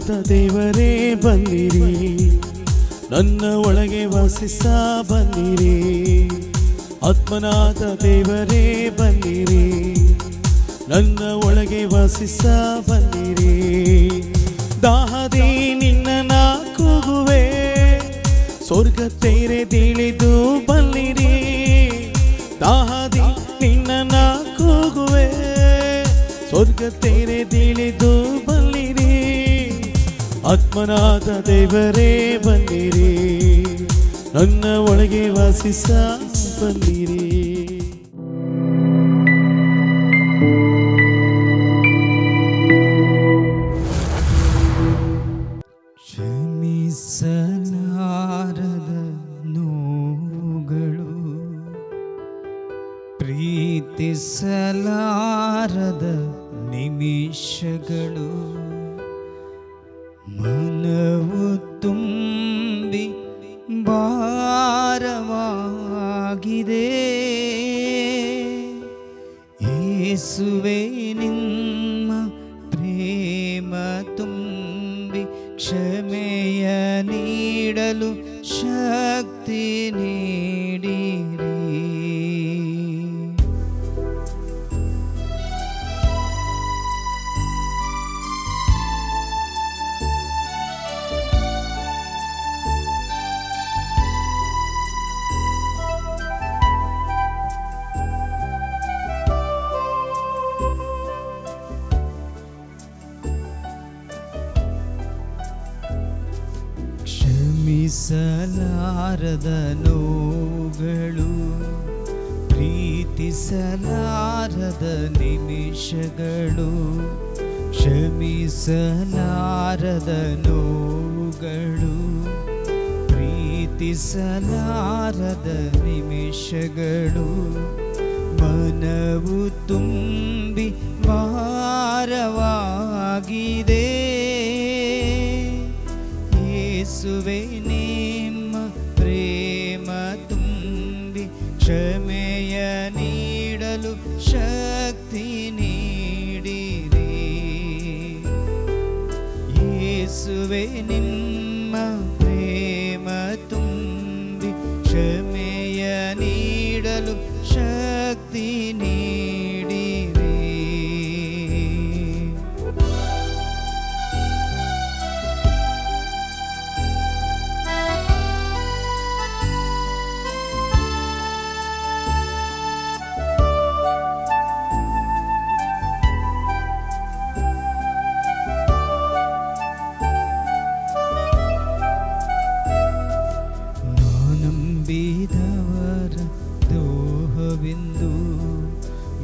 ಆತ್ಮನಾದ ದೇವರೇ ಬಂದಿರಿ, ನನ್ನ ಒಳಗೆ ವಾಸಿಸ ಬಂದಿರಿ. ಆತ್ಮನಾದ ದೇವರೇ ಬಂದಿರಿ, ನನ್ನ ಒಳಗೆ ವಾಸಿಸ ಬಂದಿರಿ. ದಾಹದಿ ನಿನ್ನ ಕೂಗುವೆ, ಸ್ವರ್ಗ ತೆರೆದಿಳಿದು ಬಲ್ಲಿರಿ. ದಾಹದಿ ನಿನ್ನ ಕೂಗುವೆ, ಸ್ವರ್ಗ ತೆರೆದಿಳಿದು ಬಲ್ಲಿರಿ. ಆತ್ಮನಾದ ದೇವರೇ ಬಂದಿರಿ, ನನ್ನ ಒಳಗೆ ವಾಸಿಸ ಬಂದಿರಿ. ಕ್ಷಮಿಸಲಾರದ ನೋವುಗಳು, ಪ್ರೀತಿಸಲಾರದ ನಿಮಿಷಗಳು, ಮನವು ತುಂಬಿ ಭಾರವಾಗಿದೆ. ಯೇಸುವೇ ನಿಮ್ಮ ಪ್ರೇಮ ತುಂಬಿ ಕ್ಷಮೆಯ ನೀಡಲು ಶಕ್ತಿ ನೀಡಿರಿ. ಕ್ಷಮಿಸಲಾರದ ನೋವುಗಳು, ಪ್ರೀತಿಸಲಾರದ ನಿಮಿಷಗಳು, ಕ್ಷಮಿಸಲಾರದ ನೋವುಗಳು, ಪ್ರೀತಿಸಲಾರದ ನಿಮಿಷಗಳು, ಮನವು ತುಂಬಿ ಭಾರವಾಗಿದೆ. ಯೇಸುವೇ ನಿಮ್ಮ ಪ್ರೇಮ ತುಂಬಿ ಕ್ಷಮೆಯ ನೀಡಲು ಶಕ್ತಿ ನೀಡಿರಿ. ಯೇಸುವೇ ನಿಮ್ಮ ಪ್ರೇಮ ತುಂಬಿ ಕ್ಷಮೆಯ ನೀಡಲು ಶಕ್ತಿ ನೀಡಿರಿ. ನಂಬಿದವರ ದ್ರೋಹವೆಂದು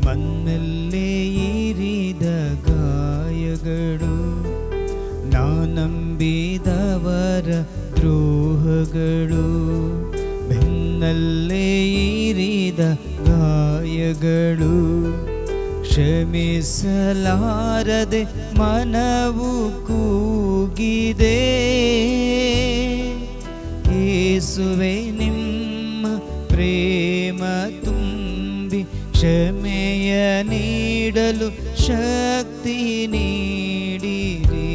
ಮನ್ನಲ್ಲೇ ಇರಿದ ಗಾಯಗಳು, ನಂಬಿದವರ ದ್ರೋಹಗಳು, ಬೆನ್ನಲ್ಲೇ ಇರಿದ ಗಾಯಗಳು, ಕ್ಷಮಿಸಲಾರದೆ ಮನವು ಕೂಗಿದೆ. ಯೇಸುವೇ ನಿಮ್ಮ ಪ್ರೇಮ ತುಂಬಿ ಕ್ಷಮೆಯ ನೀಡಲು ಶಕ್ತಿ ನೀಡಿರಿ.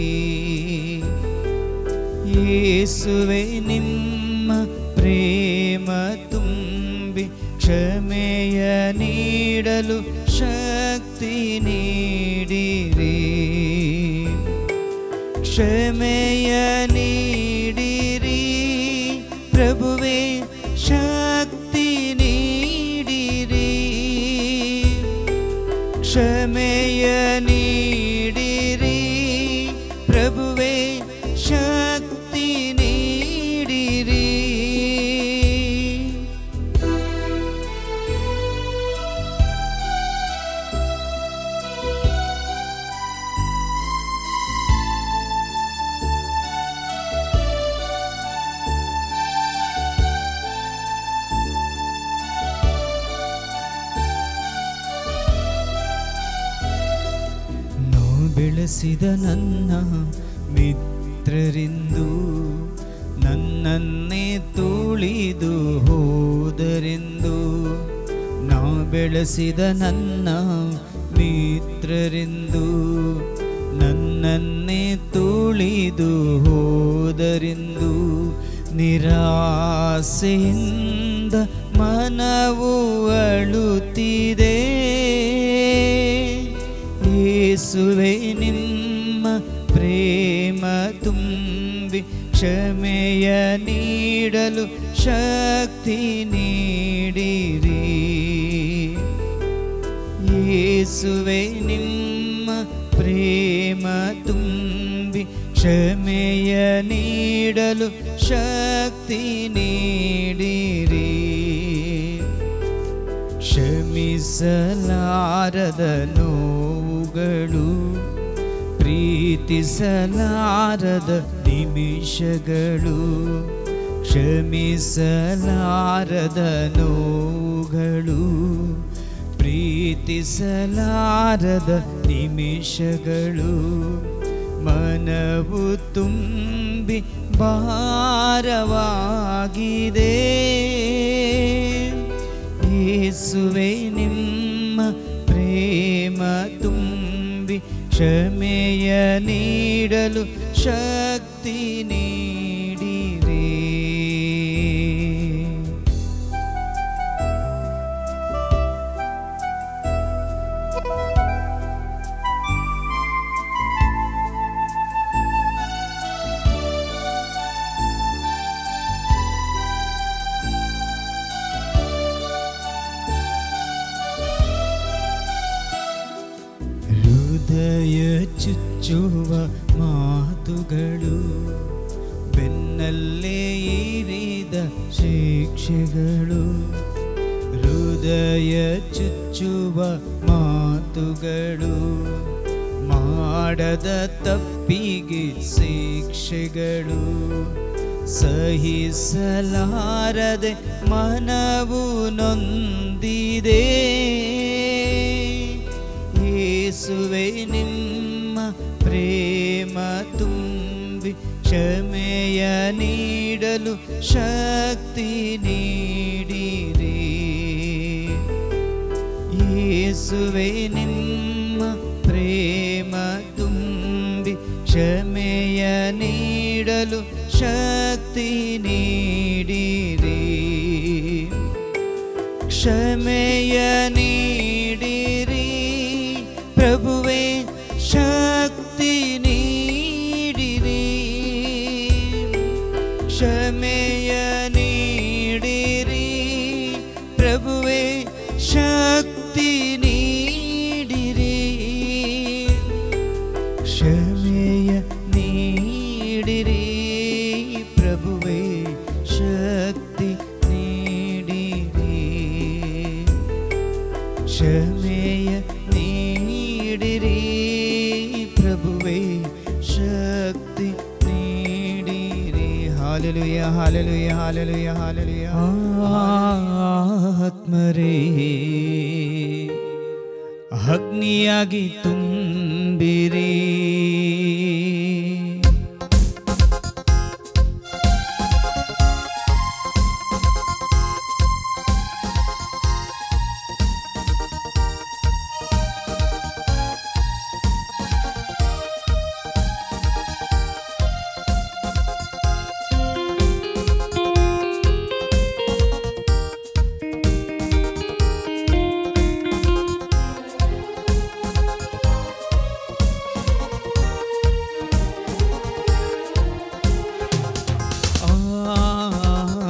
ಯೇಸುವೇ ನಿಮ್ಮ ಪ್ರೇಮ ತುಂಬಿ ಕ್ಷಮೆಯ ನೀಡಲು ಶಕ್ತಿ ನೀಡಿರಿ. ಕ್ಷಮೆಯ ನೀಡಿರಿ ಪ್ರಭುವೇ, ಶಕ್ತಿ ನೀಡಿರಿ. ಕ್ಷಮೆಯ ನೀಡಿರಿ ಪ್ರಭುವೇ, ಶಕ್ತಿ ನೀಡಿರಿ. ಬೆಳೆಸಿದ ನನ್ನ ಮಿತ್ರರೆಂದು ನನ್ನನ್ನೇ ತುಳಿದು ಹೋದರೆಂದು, ನಾ ಬೆಳೆಸಿದ ನನ್ನ ಮಿತ್ರರೆಂದು ನನ್ನ ನನ್ನನ್ನೇ ತುಳಿದು ಹೋದರೆಂದು ನಿರಾಸೆಯಿಂದ ಮನವು ಅಳುತ್ತಿದೆ. ಯೇಸುವೆ ನಿಮ್ಮ ಪ್ರೇಮ ತುಂಬಿ ಕ್ಷಮೆಯ ನೀಡಲು ಶಕ್ತಿ ನೀಡಿರಿ. ಯೇಸುವೆ ನಿಮ್ಮ ಪ್ರೇಮ ತುಂಬಿ ಕ್ಷಮೆಯ ನೀಡಲು ಶಕ್ತಿ ನೀಡಿರಿ. ಕ್ಷಮಿಸಲಾರದ ನೋವುಗಳು, ಪ್ರೀತಿಸಲಾರದ ನಿಮಿಷಗಳು, ಕ್ಷಮಿಸಲಾರದ ನೋವುಗಳು, ಪ್ರೀತಿಸಲಾರದ ನಿಮಿಷಗಳು, ಮನವು ತುಂಬಿ ಭಾರವಾಗಿದೆ. ಯೇಸುವೆ ನಿಮ್ಮ ಪ್ರೇಮ ತುಂಬಿ ಕ್ಷಮೆಯ ನೀಡಲು ಶಕ್ತಿ ನೀಡಿರಿ. ಹೃದಯ ಚುಚ್ಚುವ ಮಾತುಗಳು, ಬೆನ್ನಲ್ಲೇ ಇರಿದ ಶಿಕ್ಷೆಗಳು, ಹೃದಯ ಚುಚ್ಚುವ ಮಾತುಗಳು, ಮಾಡದ ತಪ್ಪಿಗೆ ಶಿಕ್ಷೆಗಳು, ಸಹಿಸಲಾರದೆ ಮನವು ನೊಂದಿದೆ. ಯೇಸುವೆ ನಿಮ್ಮ ಪ್ರೇಮ ತುಂಬಿ ಕ್ಷಮೆಯ ನೀಡಲು ಶಕ್ತಿ ನೀಡಿರಿ. ಯೇಸುವೆ ನಿಮ್ಮ ಪ್ರೇಮ ತುಂಬಿ ಕ್ಷಮೆಯ ನೀಡಲು ಶಕ್ತಿ ನೀಡಿರಿ. ಕ್ಷಮೆಯ ನೀಡಿರಿ ಪ್ರಭುವೇ, ಶಕ್ತಿ ನೀಡಿರಿ. ಕ್ಷಮೆಯ ನೀಡಿರಿ ಪ್ರಭುವೇ, ಶಕ್ತಿ ನೀಡಿರಿ. ಕ್ಷಮೆಯ ನೀಡಿರಿ ಪ್ರಭುವೇ, ಶಕ್ತಿ ನೀಡಿರಿ. ಕ್ಷಮೆಯ ನೀಡಿರಿ ಪ್ರಭುವೇ, ಶಕ್ತಿ ನೀಡಿರಿ. Hallelujah, hallelujah, hallelujah, hallelujah. ಆತ್ಮರೇ ಅಗ್ನಿಯಾಗಿ ತುಂಬಿರಿ.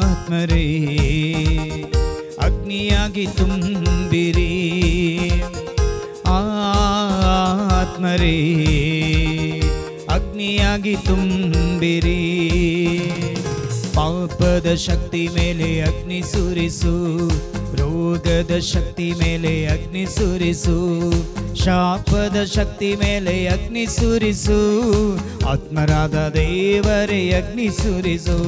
ಆತ್ಮರೇ ಅಗ್ನಿಯಾಗಿ ತುಂಬಿರಿ. ಆತ್ಮರೇ ಅಗ್ನಿಯಾಗಿ ತುಂಬಿರಿ. ಪಾಪದ ಶಕ್ತಿ ಮೇಲೆ ಅಗ್ನಿ ಸುರಿಸು, ರೋಗದ ಶಕ್ತಿ ಮೇಲೆ ಅಗ್ನಿ ಸುರಿಸು, ಶಾಪದ ಶಕ್ತಿ ಮೇಲೆ ಅಗ್ನಿ ಸುರಿಸು. ಆತ್ಮರಾದ ದೇವರೇ ಅಗ್ನಿ ಸುರಿಸು.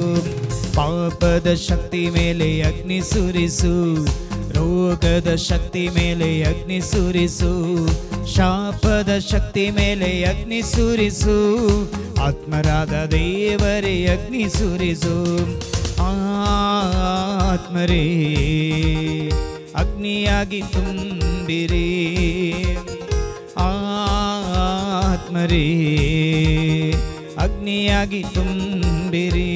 ಪಾಪದ ಶಕ್ತಿ ಮೇಲೆ ಅಗ್ನಿ ಸುರಿಸು, ರೋಗದ ಶಕ್ತಿ ಮೇಲೆ ಅಗ್ನಿ ಸುರಿಸು, ಶಾಪದ ಶಕ್ತಿ ಮೇಲೆ ಅಗ್ನಿ ಸುರಿಸು. ಆತ್ಮರಾದ ದೇವರೇ ಅಗ್ನಿ ಸುರಿಸು. ಆತ್ಮರೇ ಅಗ್ನಿಯಾಗಿ ತುಂಬಿರಿ. ಆತ್ಮರೇ ಅಗ್ನಿಯಾಗಿ ತುಂಬಿರಿ.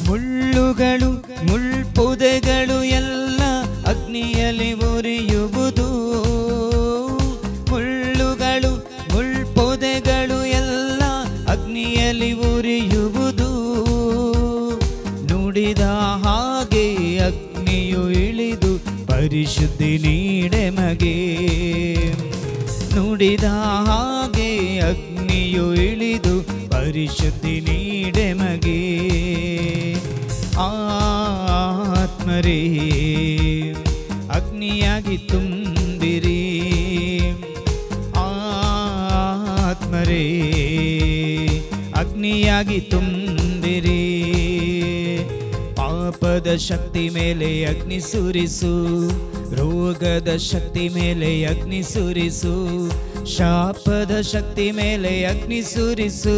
ಮುಳ್ಳುಗಳು ಮುಳ್ಪೊದೆಗಳು ಎಲ್ಲ ಅಗ್ನಿಯಲ್ಲಿ ಉರಿಯುವುದು. ಮುಳ್ಳುಗಳು ಮುಳ್ಪೊದೆಗಳು ಎಲ್ಲ ಅಗ್ನಿಯಲ್ಲಿ ಉರಿಯುವುದು. ನುಡಿದ ಹಾಗೆ ಅಗ್ನಿಯು ಇಳಿದು ಪರಿಶುದ್ಧಿ ನೀಡೆಮಗೆ. ನುಡಿದ ಹಾಗೆ ಅಗ್ನಿಯು ಇಳಿದು ಪರಿಶುದ್ಧಿ ನೀಡೆಮಗೆ. ಆತ್ಮರೇ ಅಗ್ನಿಯಾಗಿ ತುಂಬಿರಿ. ಆತ್ಮರೇ ಅಗ್ನಿಯಾಗಿ ತುಂಬಿರಿ. ಪಾಪದ ಶಕ್ತಿ ಮೇಲೆ ಅಗ್ನಿ ಸುರಿಸು. ರೋಗದ ಶಕ್ತಿ ಮೇಲೆ ಅಗ್ನಿ ಸುರಿಸು. ಶಾಪದ ಶಕ್ತಿ ಮೇಲೆ ಅಗ್ನಿ ಸುರಿಸು.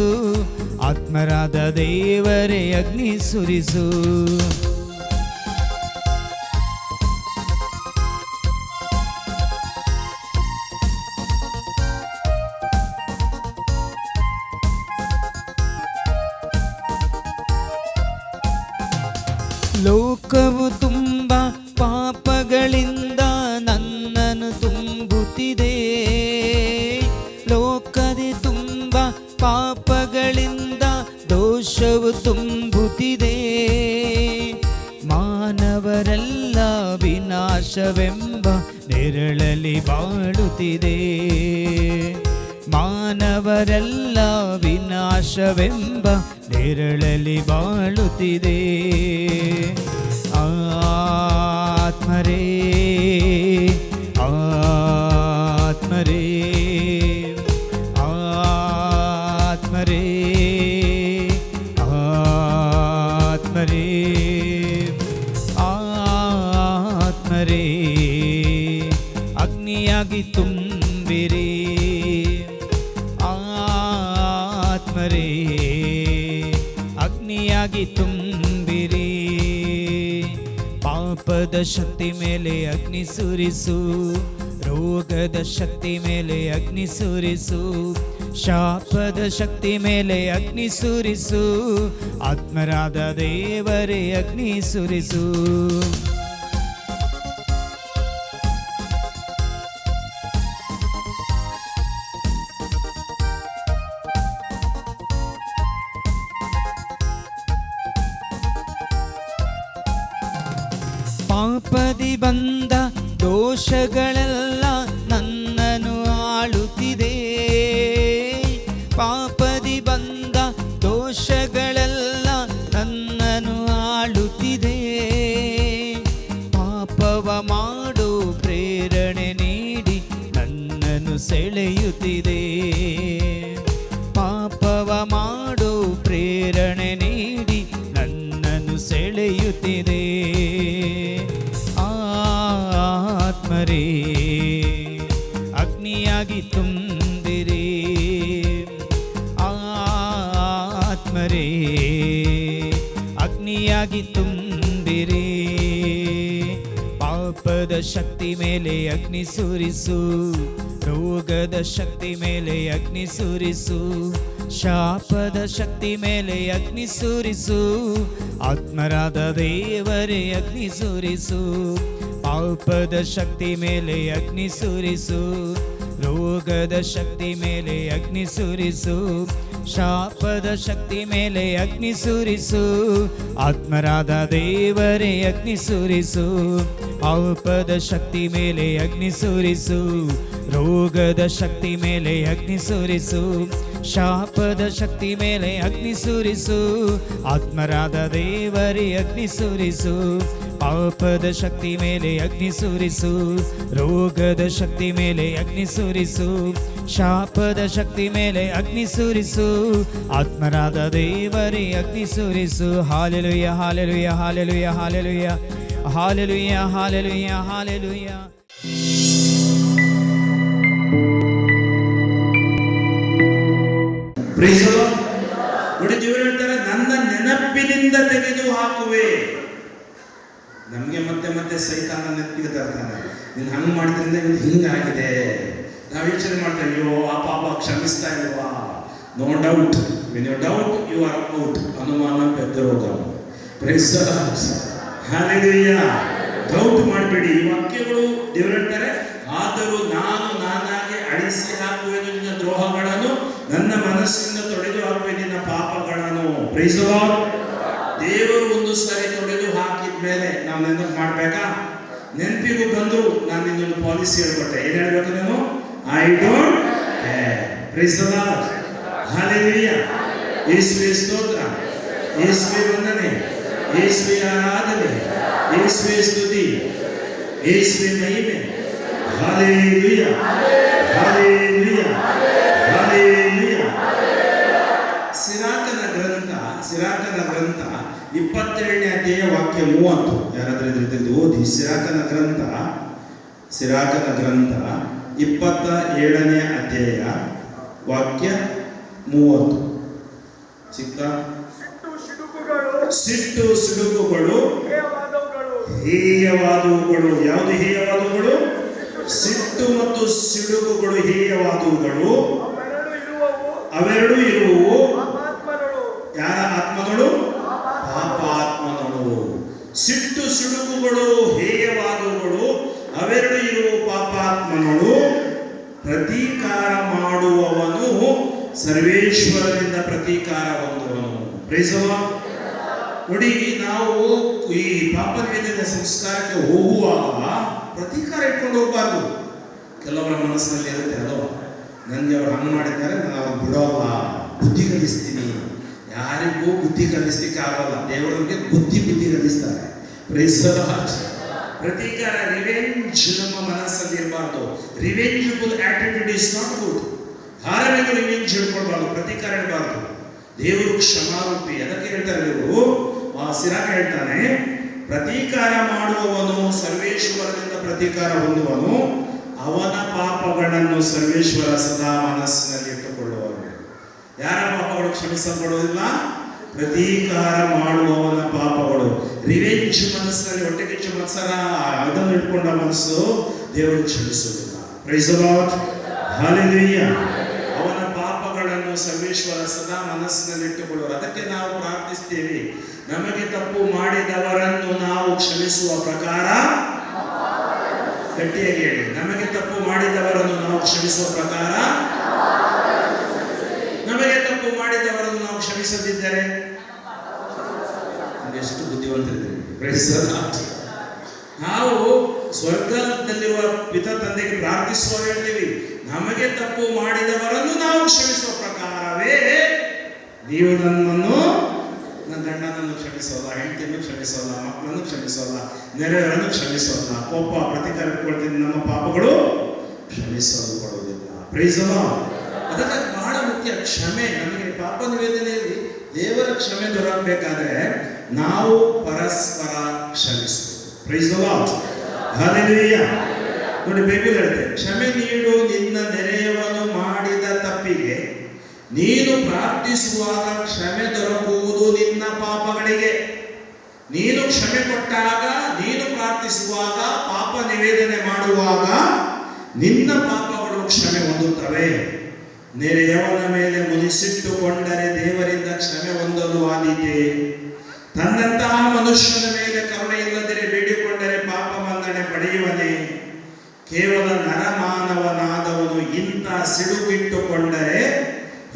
ಆತ್ಮರಾದ ದೇವರೇ ಅಗ್ನಿ ಸುರಿಸು. ಲೋಕವು ತುಂಬ ಪಾಪಗಳಿಂದ ನನ್ನನ್ನು ತುಂಬುತ್ತಿದೆ. ಲೋಕದಿ ತುಂಬ ಪಾಪಗಳಿಂದ ದೋಷವು ತುಂಬುತ್ತಿದೆ. ಮಾನವರೆಲ್ಲ ವಿನಾಶವೆಂಬ ನೆರಳಲ್ಲಿ ಬಾಳುತ್ತಿದೆ. ಮಾನವರೆಲ್ಲ ವಿನಾಶವೆಂಬ ನೆರಳಲ್ಲಿ ಬಾಳುತ್ತಿದೆ. ಆತ್ಮರೇ ಆತ್ಮರೇ ಆತ್ಮರೇ ಆತ್ಮರೇ ಆತ್ಮರೇ ಅಗ್ನಿಯಾಗಿ ತುಂಬಿರಿ. ಆತ್ಮರೇ ಅಗ್ನಿಯಾಗಿ ತುಂಬಿರಿ. ಪಾಪದ ಶಕ್ತಿ ಮೇಲೆ ಅಗ್ನಿ ಸುರಿಸು. ರೋಗದ ಶಕ್ತಿ ಮೇಲೆ ಅಗ್ನಿ ಸುರಿಸು. ಶಾಪದ ಶಕ್ತಿ ಮೇಲೆ ಅಗ್ನಿ ಸುರಿಸು. ಆತ್ಮರಾದ ದೇವರೇ ಅಗ್ನಿ ಸುರಿಸು. ಪಾಪದಿ ಬಂದ ದೋಷಗಳೆಲ್ಲ ನನ್ನನ್ನು ಆಳುತ್ತಿದೆ. ಪಾಪದಿ ಬಂದ ದೋಷಗಳೆಲ್ಲ ನನ್ನನ್ನು ಆಳುತ್ತಿದೆ. ಪಾಪವ ಮಾಡು ಪ್ರೇರಣೆ ನೀಡಿ ನನ್ನನ್ನು ಸೆಳೆಯುತ್ತಿದೆ. ಪಾಪವ ಮಾಡು ಪ್ರೇರಣೆ ನೀಡಿ ನನ್ನನ್ನು ಸೆಳೆಯುತ್ತಿದೆ. ಆತ್ಮರೇ ಅಗ್ನಿಯಾಗಿ ತುಂಬಿರಿ. ಆತ್ಮರೇ ಅಗ್ನಿಯಾಗಿ ತುಂಬಿರಿ. ಪಾಪದ ಶಕ್ತಿ ಮೇಲೆ ಅಗ್ನಿ ಸುರಿಸು. ರೋಗದ ಶಕ್ತಿ ಮೇಲೆ ಅಗ್ನಿ ಸುರಿಸು. ಶಾಪದ ಶಕ್ತಿ ಮೇಲೆ ಅಗ್ನಿ ಸುರಿಸು. ಆತ್ಮರಾದ ದೇವರೇ ಅಗ್ನಿ ಸುರಿಸು. ಪಾಪದ ಶಕ್ತಿ ಮೇಲೆ ಅಗ್ನಿ ಸುರಿಸು. ರೋಗದ ಶಕ್ತಿ ಮೇಲೆ ಅಗ್ನಿ ಸುರಿಸು. ಶಾಪದ ಶಕ್ತಿ ಮೇಲೆ ಅಗ್ನಿ ಸುರಿಸು. ಆತ್ಮರಾದ ದೇವರೇ ಅಗ್ನಿ ಸುರಿಸು. ಪಾಪದ ಶಕ್ತಿ ಮೇಲೆ ಅಗ್ನಿ ಸುರಿಸು. ರೋಗದ ಶಕ್ತಿ ಮೇಲೆ ಅಗ್ನಿ ಸುರಿಸು. ಶಾಪದ ಶಕ್ತಿ ಮೇಲೆ ಅಗ್ನಿ ಸುರಿಸು. ಆತ್ಮರಾದ ದೇವರೇ ಅಗ್ನಿ ಸುರಿಸು. ಪಾಪದ ಶಕ್ತಿ ಮೇಲೆ ಅಗ್ನಿ ಸುರಿಸು. ರೋಗದ ಶಕ್ತಿ ಮೇಲೆ ಅಗ್ನಿ ಸುರಿಸು. ಶಾಪದ ಶಕ್ತಿ ಮೇಲೆ ಅಗ್ನಿ ಸುರಿಸು. ಆತ್ಮರಾದ ದೇವರೇ ಅಗ್ನಿ ಸುರಿಸು. Hallelujah hallelujah hallelujah hallelujah hallelujah hallelujah hallelujah. ನೋಡಿ, ದೇವರು ಹೇಳ್ತಾರೆ, ನನ್ನ ನೆನಪಿನಿಂದ ತೆಗೆದು ಹಾಕುವೆ. ನಮ್ಗೆ ಮತ್ತೆ ಮತ್ತೆ ಸೈತಾನ ನೆನಪಿಗೆ ತರ್ತಾನೆ. ನೀನು ಹಂಗ್ ಮಾಡಿದ್ರಿಂದ ಇದು ಹಿಂಗಾಗಿದೆ. ನಾವು ಯೋಚನೆ ಮಾಡ್ತೇವೆ, ಅಯ್ಯೋ ಆ ಪಾಪ ಕ್ಷಮಿಸ್ತಾ ಇಲ್ವಾ? No doubt, when you doubt you are out. ಅನುಮಾನ ಪೆದ್ದ ರೋಗ. Praise the Lord. Hallelujah. Doubt ಮಾಡಬೇಡಿ. ಈ ವಾಕ್ಯಗಳು ದೇವರು ಹೇಳ್ತಾರೆ, ಆದರೂ ನಾನು ನಾನಾಗೆ ಅಳಿಸಿ ಹಾಕುವೆನು ನಿನ್ನ ದ್ರೋಹಗಳನ್ನು, ನನ್ನ ಮನಸ್ಸಿಂದ ತೊಡೆದು ಹಾಕುವೆ ನಿನ್ನ ಪಾಪಗಳನ್ನು. Praise the Lord. ದೇವರು ಒಂದು ಸಾರಿ ತೊಡೆದು ಹಾಕಿದ ಮೇಲೆ ನಾವು ನೆನಪು ಮಾಡ್ಬೇಕಾ? ನೆನಪಿಗೂ ಬಂದ್ರು ನಾನು ಇನ್ನೊಂದು ಪಾಲಿಸಿ ಹೇಳ್ಕೊಟ್ಟೆ. ಏನ್ ಹೇಳ್ಬೇಕು ನಾನು? I don't care. Praise the Lord. Hallelujah. ಯೇಸುವೇ ಸ್ತೋತ್ರ, ಯೇಸುವೇ ವಂದನೆ, ಯೇಸುವೇ ಆರಾಧನೆ, ಯೇಸುವೇ ಸ್ತುತಿ, ಯೇಸುವೇ ಮಹಿಮೆ. Hallelujah, hallelujah, hallelujah. ಸಿರಾಕನ ಗ್ರಂಥ 27ನೇ ಅಧ್ಯಾಯ ವಾಕ್ಯ 30. ಯಾರಾದ್ರೂ ಇದ್ರಲ್ಲಿ ಓದಿ. ಸಿರಾಕನ ಗ್ರಂಥ 27ನೇ ಅಧ್ಯಾಯ ವಾಕ್ಯ 30. ಸಿಕ್ತ? ಸಿಟ್ಟು ಸಿಡುಕುಗಳು ಹೇಯವಾದವುಗಳು. ಯಾವುದು ಹೇಯವಾದವುಗಳು? ಸಿಟ್ಟು ಮತ್ತು ಸಿಡುಕುಗಳು ಹೇಯವಾದವುಗಳು. ಅವೆರಡು ಇರುವವು. ಯಾರ ಆತ್ಮಗಳು? ಪಾಪಾತ್ಮಗಳು. ಸಿಟ್ಟು ಸಿಡುಕುಗಳು ಹೇಯವಾದವುಗಳು, ಅವೆರಡು ಇರುವ ಪಾಪಾತ್ಮಗಳು. ಪ್ರತೀಕಾರ ಮಾಡುವವನು ಸರ್ವೇಶ್ವರನಿಂದ ಪ್ರತೀಕಾರ ಹೊಂದುವನು. Praise the lord. ನೋಡಿ, ನಾವು ಈ ಪಾಪನಿವೇದನೆ ಸಂಸ್ಕಾರಕ್ಕೆ ಹೋಗುವಾಗ ಪ್ರತೀಕಾರ ಇಟ್ಕೊಂಡು ಹೋಗಬಾರ್ದು. ಕೆಲವರ ಮನಸ್ಸಿನಲ್ಲಿ ಇರುತ್ತೆ, ಅಲ್ವ, ನನಗೆ ಅವ್ರು ಹಂಗೆ ಮಾಡಿದ್ದಾರೆ, ನಾನು ಅವ್ರು ಬಿಡೋಲ್ಲ, ಬುದ್ಧಿ ಕಲಿಸ್ತೀನಿ. ಯಾರಿಗೂ ಬುದ್ಧಿ ಕಲಿಸ್ಲಿಕ್ಕೆ ಆಗಲ್ಲ. ದೇವರಿಗೆ ಬುದ್ಧಿ ಕಲಿಸ್ತಾರೆ. Praise the Lord. ಪ್ರತೀಕಾರ, ರಿವೆಂಜ್ ನಮ್ಮ ಮನಸ್ಸಲ್ಲಿ ಇರಬಾರ್ದು. Revengeful attitude is not good. ಹಾರಬೇಕು ರಿವೆಂಜ್ ಹೇಳ್ಕೊಳ್ಬಾರ್ದು, ಪ್ರತೀಕಾರ ಇರಬಾರ್ದು. ದೇವರು ಕ್ಷಮಾರೂಪಿ. ಅದಕ್ಕೆ ಹೇಳ್ತಾರೆ ದೇವರು, ಸಿರಾಕ ಹೇಳ್ತಾನೆ, ಪ್ರತೀಕಾರ ಮಾಡುವವನು ಸರ್ವೇಶ್ವರನಿಂದ ಪ್ರತೀಕಾರ ಹೊಂದುವನು, ಅವನ ಪಾಪಗಳನ್ನು ಸರ್ವೇಶ್ವರ ಸದಾ ಮನಸ್ಸಿನಲ್ಲಿ ಇಟ್ಟುಕೊಳ್ಳುವನು. ಯಾರ ಪಾಪಗಳು ಕ್ಷಮಿಸಲ್ಪಡುವುದಿಲ್ಲ? ಪ್ರತೀಕಾರ ಮಾಡುವವನ ಪಾಪಗಳು. ರಿವೆಂಜ್ ಮನಸ್ಸಿನಲ್ಲಿ, ಹೊಟ್ಟೆಕಿಚ್ಚು ಮತ್ಸರ ಅದನ್ನು ಇಟ್ಕೊಂಡ ಮನಸ್ಸು ದೇವರು ಕ್ಷಮಿಸುವುದಿಲ್ಲ. Praise the Lord. ಹಲ್ಲೆಲೂಯಾ. ಅವನ ಪಾಪಗಳನ್ನು ಸರ್ವೇಶ್ವರ ಸದಾ ಮನಸ್ಸಿನಲ್ಲಿ ಇಟ್ಟುಕೊಳ್ಳುವರು. ಅದಕ್ಕೆ ನಾವು ಪ್ರಾರ್ಥಿಸ್ತೇವೆ, ನಮಗೆ ತಪ್ಪು ಮಾಡಿದವರನ್ನು ನಾವು ಕ್ಷಮಿಸುವ ಪ್ರಕಾರ. ಗಟ್ಟಿಯಾಗಿ ಹೇಳಿ, ನಮಗೆ ತಪ್ಪು ಮಾಡಿದವರನ್ನು ನಾವು ಕ್ಷಮಿಸುವ ಪ್ರಕಾರ. ನಮಗೆ ತಪ್ಪು ಮಾಡಿದವರನ್ನು ನಾವು ಕ್ಷಮಿಸದಿದ್ದರೆ ಎಷ್ಟು ಬುದ್ಧಿವಂತರಿದ್ದೀವಿ. Price the lord. ನಾವು ಸ್ವರ್ಗದಲ್ಲಿರುವ ಪಿತ ತಂದೆಗೆ ಪ್ರಾರ್ಥಿಸುವ ಹೇಳ್ತೀವಿ, ನಮಗೆ ತಪ್ಪು ಮಾಡಿದವರನ್ನು ನಾವು ಕ್ಷಮಿಸುವ ಪ್ರಕಾರವೇ ನೀವು ನನ್ನನ್ನು, ನನ್ನ ಗಂಡನನ್ನು ಕ್ಷಮಿಸೋಲ್ಲ, ಹೆಂಡತಿಯನ್ನು ಕ್ಷಮಿಸೋಲ್ಲ, ಮಕ್ಕಳನ್ನು ಕ್ಷಮಿಸೋಲ್ಲ, ನೆರೆಯವರನ್ನು ಕ್ಷಮಿಸೋಲ್ಲ, ಕೋಪ ಪ್ರತೀಕಾರ ಇಟ್ಕೊಳ್ತೀನಿ, ನಮ್ಮ ಪಾಪಗಳು ಕ್ಷಮಿಸಲ್ಪಡುವುದಿಲ್ಲ. Price the Lord. ಅದಕ್ಕೆ ಬಹಳ ಮುಖ್ಯ ಕ್ಷಮೆ. ನಮಗೆ ಪಾಪ ನಿವೇದನೆಯಲ್ಲಿ ದೇವರ ಕ್ಷಮೆ ದೊರಕಬೇಕಾದ್ರೆ ನಾವು ಪರಸ್ಪರ ಕ್ಷಮಿಸಬೇಕು. Praise the Lord. ಹಲ್ಲೆಲೂಯಾ. ನೋಡಿ, ಬೈಬಲ್ ಹೇಳುತ್ತೆ, ಕ್ಷಮೆ ನೀಡು ನಿನ್ನ ನೆರೆಯವನು ಮಾಡಿದ ತಪ್ಪಿಗೆ. ನೀನು ಪ್ರಾರ್ಥಿಸುವಾಗ ಕ್ಷಮೆ ದೊರಕುವುದು ನಿನ್ನ ಪಾಪಗಳಿಗೆ. ನೀನು ಕ್ಷಮೆ ಕೊಟ್ಟಾಗ, ನೀನು ಪ್ರಾರ್ಥಿಸುವಾಗ, ಪಾಪ ನಿವೇದನೆ ಮಾಡುವಾಗ ನಿನ್ನ ಪಾಪಗಳು ಕ್ಷಮೆ ಹೊಂದುತ್ತವೆ. ನೆರೆಯವನ ಮೇಲೆ ಮುನಿಸಿಟ್ಟುಕೊಂಡರೆ ದೇವರಿಂದ ಕ್ಷಮೆ ಹೊಂದಲು ಆದೀತೆ. ತನ್ನಂತಹ ಮನುಷ್ಯನ ಮೇಲೆ ಕರುಣೆ ಇಲ್ಲದರೆ ಬೇಡಿಕೊಂಡರೆ ಪಾಪ ಮನ್ನಣೆ ಪಡೆಯುವನೇ. ಕೇವಲ ನರಮಾನವನಾದವನು ಇಂಥ ಸಿಡುಗಿಟ್ಟುಕೊಂಡರೆ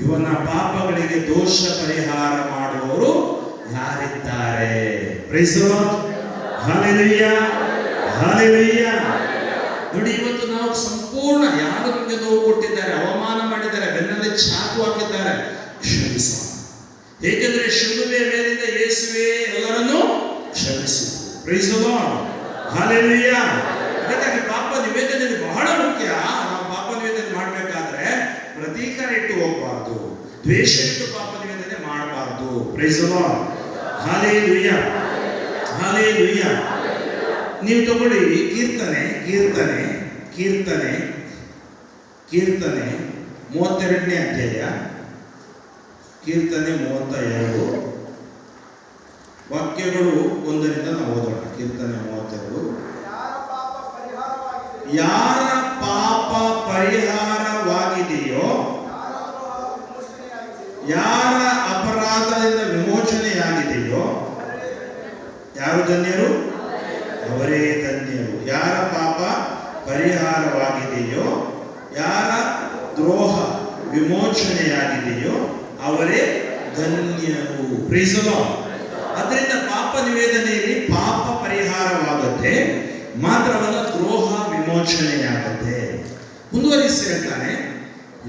ಇವನ ಪಾಪಗಳಿಗೆ ದೋಷ ಪರಿಹಾರ ಮಾಡುವವರು ಯಾರಿದ್ದಾರೆ? Praise the Lord. Hallelujah, hallelujah. ನೋಡಿ, ಇವತ್ತು ನಾವು ಸಂಪೂರ್ಣ, ಯಾರು ನಮಗೆ ನೋವು ಕೊಟ್ಟಿದ್ದಾರೆ, ಅವಮಾನ ಮಾಡಿದ್ದಾರೆ, ಬೆನ್ನಲ್ಲಿ ಚಾಕು ಹಾಕಿದ್ದಾರೆ, ಕ್ಷಮಿಸೋಣ. ಏಕೆಂದರೆ ಶಿಲುಬೆಯ ಮೇಲಿಂದ ಯೇಸುವೇ ಎಲ್ಲರನ್ನೂ ಕ್ಷಮಿಸಿದರು. Praise the Lord. ಹಲ್ಲೆಲೂಯಾ. ಅದಕ್ಕಾಗಿ ಪಾಪ ನಿವೇದನೆ ಬಹಳ ಮುಖ್ಯ. ನಾವು ಪಾಪ ನಿವೇದನೆ ಮಾಡಬೇಕಾದ್ರೆ ಪ್ರತೀಕಾರ ಇಟ್ಟು ಹೋಗಬಾರ್ದು, ದ್ವೇಷ ಇಟ್ಟು ಪಾಪ ನಿವೇದನೆ ಮಾಡಬಾರ್ದು. Praise the Lord. Hallelujah, hallelujah. ನೀವು ತಗೊಳ್ಳಿ ಕೀರ್ತನೆ ಕೀರ್ತನೆ ಕೀರ್ತನೆ ಕೀರ್ತನೆ 32ನೇ ಅಧ್ಯಾಯ, ಕೀರ್ತನೆ 32 ವಾಕ್ಯಗಳು 1ರಿಂದ ನಾವು ಓದೋಣ. ಕೀರ್ತನೆ 32. ಯಾರ ಪಾಪ ಪರಿಹಾರವಾಗಿದೆಯೋ, ಯಾರ ಅಪರಾಧದಿಂದ ವಿಮೋಚನೆಯಾಗಿದೆಯೋ, ಯಾರು ಧನ್ಯರು? ಅವರೇ ಧನ್ಯರು. ಯಾರ ಪಾಪ ಪರಿಹಾರವಾಗಿದೆಯೋ, ಯಾರ ದ್ರೋಹ ವಿಮೋಚನೆಯಾಗಿದೆಯೋ ಅವರೇ ಧನ್ಯರು. Praise the Lord. ಅದರಿಂದ ಪಾಪ ನಿವೇದನೆಯಲ್ಲಿ ಪಾಪ ಪರಿಹಾರವಾಗುತ್ತೆ, ಮಾತ್ರವಲ್ಲ ದ್ರೋಹ ವಿಮೋಚನೆಯಾಗುತ್ತೆ. ಮುಂದುವರಿಸಿ ಹೇಳ್ತಾನೆ,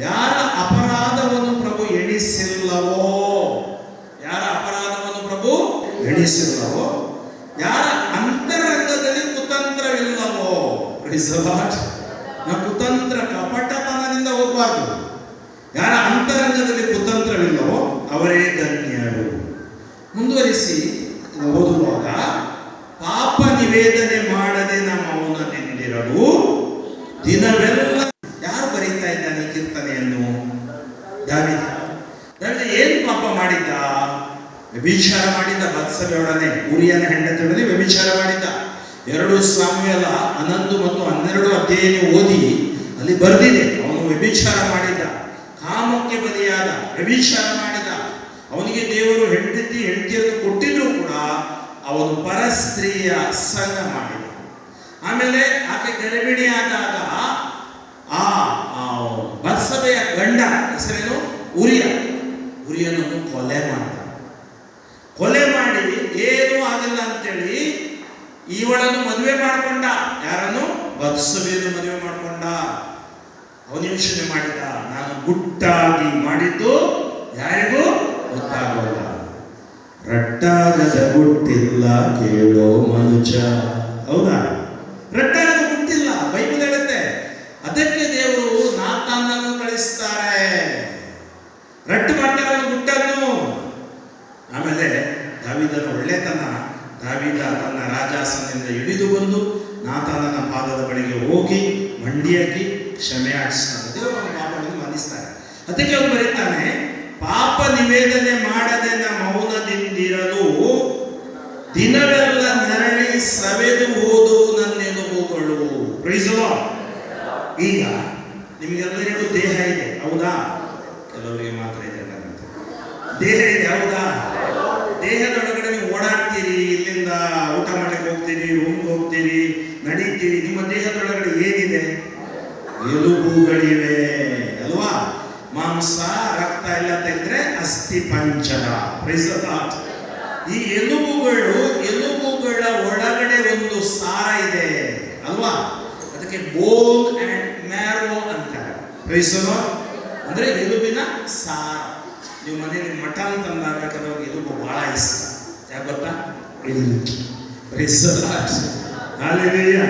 ಯಾರ ಅಪರಾಧವನ್ನು ಪ್ರಭು ಎಣಿಸಿಲ್ಲವೋ, ಯಾರ ಅಪರಾಧವನ್ನು ಪ್ರಭು ಎಣಿಸಿಲ್ಲವೋ, ಯಾರ ಅಂತರಂಗದಲ್ಲಿ ಕುತಂತ್ರವಿಲ್ಲವೋ. Price the lord. ನಾವು ಕುತಂತ್ರ ಕಪಟತನದಿಂದ ಹೋಗಬಾರ್ದು. ಯಾರ ಅಂತರಂಗದಲ್ಲಿ ಕುತಂತ್ರವಿಲ್ಲವೋ ಅವರೇ ಧನ್ಯರು. ಮುಂದುವರಿಸಿ ಓದುವಾಗ, ಪಾಪ ನಿವೇದನೆ ಮಾಡದೆ ನಮ್ಮ ಮೌನದಿಂದಿರಲು ದಿನವೆಲ್ಲ. ಯಾರು ಬರೀತಾ ಇದ್ದಾನೆ ಈ ಕೀರ್ತನೆಯನ್ನು? ದಾವೀದ. ದಾವೀದ ಏನು ಪಾಪ ಮಾಡಿದ್ದ? ವ್ಯಭಿಚಾರ ಮಾಡಿದ್ದ. ಬತ್ಸಬೆಯೊಡನೆ, ಉರಿಯನ ಹೆಂಡತಿಯೊಡನೆ ವ್ಯಭಿಚಾರ ಮಾಡಿದ್ದ. 2 ಸಾಮುವೇಲ 11 ಮತ್ತು 12 ಅಧ್ಯಾಯ ಓದಿ, ಅಲ್ಲಿ ಬರೆದಿದೆ ಅವನು ವ್ಯಭಿಚಾರ ಮಾಡಿದ್ದ, ಕಾಮಕ್ಕೆ ಬಲಿಯಾದ, ವ್ಯಭಿಚಾರ ಮಾಡಿದ. ಅವನಿಗೆ ದೇವರು ಹೆಂಡತಿಯನ್ನು ಕೊಟ್ಟಿದ್ರು ಕೂಡ ಅವನು ಪರಸ್ತ್ರೀಯ ಸಂಗ ಮಾಡಿದ. ಆಮೇಲೆ ಆಕೆ ಗರ್ಭಿಣಿಯಾದಾಗ ಆ ಬತ್ಸಬೆಯ ಗಂಡ ಹೆಸರೇನು? ಉರಿಯನನ್ನು ಕೊಲೆ ಮಾಡಿದ. ಕೊಲೆ ಮಾಡಿ ಏನೂ ಆಗಿಲ್ಲ ಅಂತೇಳಿ ಇವಳನ್ನು ಮದುವೆ ಮಾಡಿಕೊಂಡ. ಯಾರನ್ನು? ಬತ್ಸಬೆಯನ್ನು ಮದುವೆ ಮಾಡಿಕೊಂಡ. ಅವನು ಯೋಚನೆ ಮಾಡಿದ, ನಾನು ಗುಟ್ಟಾಗಿ ಮಾಡಿದ್ದು ಯಾರಿಗೂ ಗೊತ್ತಾಗೋಲ್ಲ. ರಟ್ಟಾಗದ ಗುಟ್ಟಿಲ್ಲ ಕೇಳೋ ಮನುಜ. ಹೌದಾ? ರಟ್ಟಾಗದ ಗುಟ್ಟಿಲ್ಲ, ಬೈಬಲ್ ಹೇಳುತ್ತೆ. ಅದಕ್ಕೆ ದೇವರು ನಾತಾನನ್ನು ಕಳಿಸ್ತಾರೆ. ರಟ್ಟು ಮಾಡ್ತಾರೆ ಅವನು ಗುಟ್ಟನ್ನು. ಆಮೇಲೆ ದಾವೀದನ ಒಳ್ಳೆತನ, ದಾವೀದ ತನ್ನ ರಾಜಾಸನದಿಂದ ಇಳಿದು ಬಂದು ನಾತಾನನ ಪಾದದ ಬಳಿಗೆ ಹೋಗಿ ಮಂಡಿಯಾಗಿ ಕ್ಷಮೆ ಯಾಚಿಸ್ತಾನೆ. ದೇವರು ಪಾಪವನ್ನು ಮನ್ನಿಸ್ತಾರೆ. ಅದಕ್ಕೆ ಅವನು ಬರೀತಾನೆ, ಪಾಪ ನಿವೇದನೆ ಮಾಡದೆ ಮೌನದಿಂದಿರಲು ದಿನವೆಲ್ಲ ನರಳಿ ಸವೆದು ಹೋದು ನನ್ನೆಲುಬುಗಳು. Price the lord. ಈಗ ನಿಮಗೆಲ್ಲರಿಗೂ ದೇಹ ಇದೆ, ಹೌದಾ? ಕೆಲವರಿಗೆ ಮಾತ್ರ ಇದೆ. ದೇಹ ಇದೆ, ಹೌದಾ? ದೇಹದೊಳಗಡೆ ನೀವು ಓಡಾಡ್ತೀರಿ, ಇಲ್ಲಿಂದ ಊಟ ಮಾಡಲಿಕ್ಕೆ ಹೋಗ್ತೀರಿ, ರೂಮ್ಗೆ ಹೋಗ್ತೀರಿ, ನಡೀತೀರಿ. ನಿಮ್ಮ ದೇಹದೊಳಗಡೆ ಏನಿದೆ? ಎಲುಬುಗಳಿವೆ, ಅಲ್ವಾ? ಮಾಂಸ ರಕ್ತ ಎಲ್ಲ ತೆಗೆದ್ರೆ ಅಸ್ಥಿ ಪಂಜರ. Praise the Lord. ಈ ಎಲುಬುಗಳ ಒಳಗಡೆ ಒಂದು ಸಾರ ಇದೆ, ಅಲ್ವಾ? ಅದಕ್ಕೆ ಬೋನ್ ಅಂಡ್ ಮ್ಯಾರೋ ಅಂತಾರೆ. Praise the Lord. ಅಂದ್ರೆ ಎಲುಬಿನ ಸಾರ. ನೀವು ಮನೆಯಲ್ಲಿ ಮಟನ್ ತಂದಾಗ ಕೆಲವರಿಗೆ ಎಲುಬು ಬಹಳ ಇಷ್ಟ. ಯಾಕೆ ಗೊತ್ತಾ? Praise the Lord. ಹಲ್ಲೆಲೂಯಾ.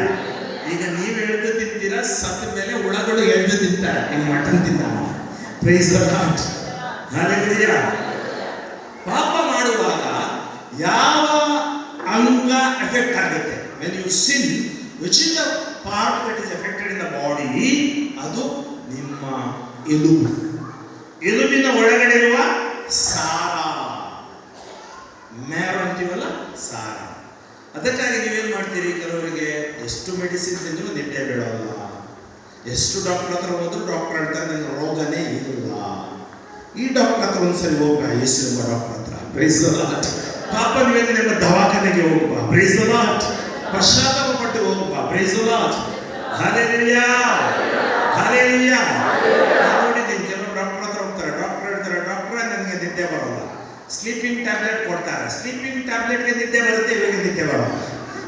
ಈಗ ನೀವು ಎಳೆದು ತಿಂತೀರಾ, ಸತ್ತ ಮೇಲೆ ಹುಳಗಳು ಎಳೆದು ತಿಂತಾರೆ. ನೀವು ಮಟನ್ ತಿಂತಾರ. Praise the Lord. ಹಲ್ಲೆಲೂಯಾ. ಪಾಪ ಮಾಡುವಾಗ ಯಾವ ಅಂಗ ಎಫೆಕ್ಟ್ ಆಗುತ್ತೆ? when you sin, which is the part that is affected in the body, ಅದು ನಿಮ್ಮ ಎಲುಬು. ಎಲುಬಿನ ಒಳಗಡೆ ಇರುವ ಸಾರ, ಮ್ಯಾರೋ ಅಂತೀವಲ್ಲ, ಸಾರ. ಅದಕ್ಕಾಗಿ ನೀವೇನು ಮಾಡ್ತೀರಿ? ಕೆಲವರಿಗೆ ಎಷ್ಟು ಮೆಡಿಸಿನ್ ತಿಂದರೂ ನಿದ್ದೆ ಬೀಳೋಲ್ಲ. ಎಷ್ಟು ಡಾಕ್ಟರ್ ಹತ್ರ ಹೋದ್ರು ಡಾಕ್ಟರ್ ಹೇಳ್ತಾರೆ ನನಗೆ ರೋಗನೇ ಇಲ್ಲ. ಈ ಡಾಕ್ಟರ್ ಹತ್ರ ಒಂದ್ಸರಿ ಹೋಗ, ಯೇಸು ಎಂಬ ಡಾಕ್ಟರ್ ಹತ್ರ. Praise the Lord. ಪಾಪ ನಿವೇದನೆ ಎಂಬ ದವಾಖಾನೆಗೆ ಹೋಗುವ. Praise the Lord. ಪಶ್ಚಾತ್ತಾಪ ಪಟ್ಟು ಹೋಗುವ. Praise the Lord. Hallelujah, hallelujah. ನಾನು ನೋಡಿದ್ದೀನಿ, ಕೆಲವರು ಡಾಕ್ಟರ್ ಹತ್ರ ಹೋಗ್ತಾರೆ, ಡಾಕ್ಟರ್ ಹೇಳ್ತಾರೆ, ಡಾಕ್ಟ್ರೇ ನನಗೆ ನಿದ್ದೆ ಬರೋಲ್ಲ. ಸ್ಲೀಪಿಂಗ್ ಟ್ಯಾಬ್ಲೆಟ್ ಕೊಡ್ತಾರೆ. ಸ್ಲೀಪಿಂಗ್ ಟ್ಯಾಬ್ಲೆಟ್ಗೆ ನಿದ್ದೆ ಬರುತ್ತೆ, ಇವರಿಗೆ ನಿದ್ದೆ ಬರೋಲ್ಲ.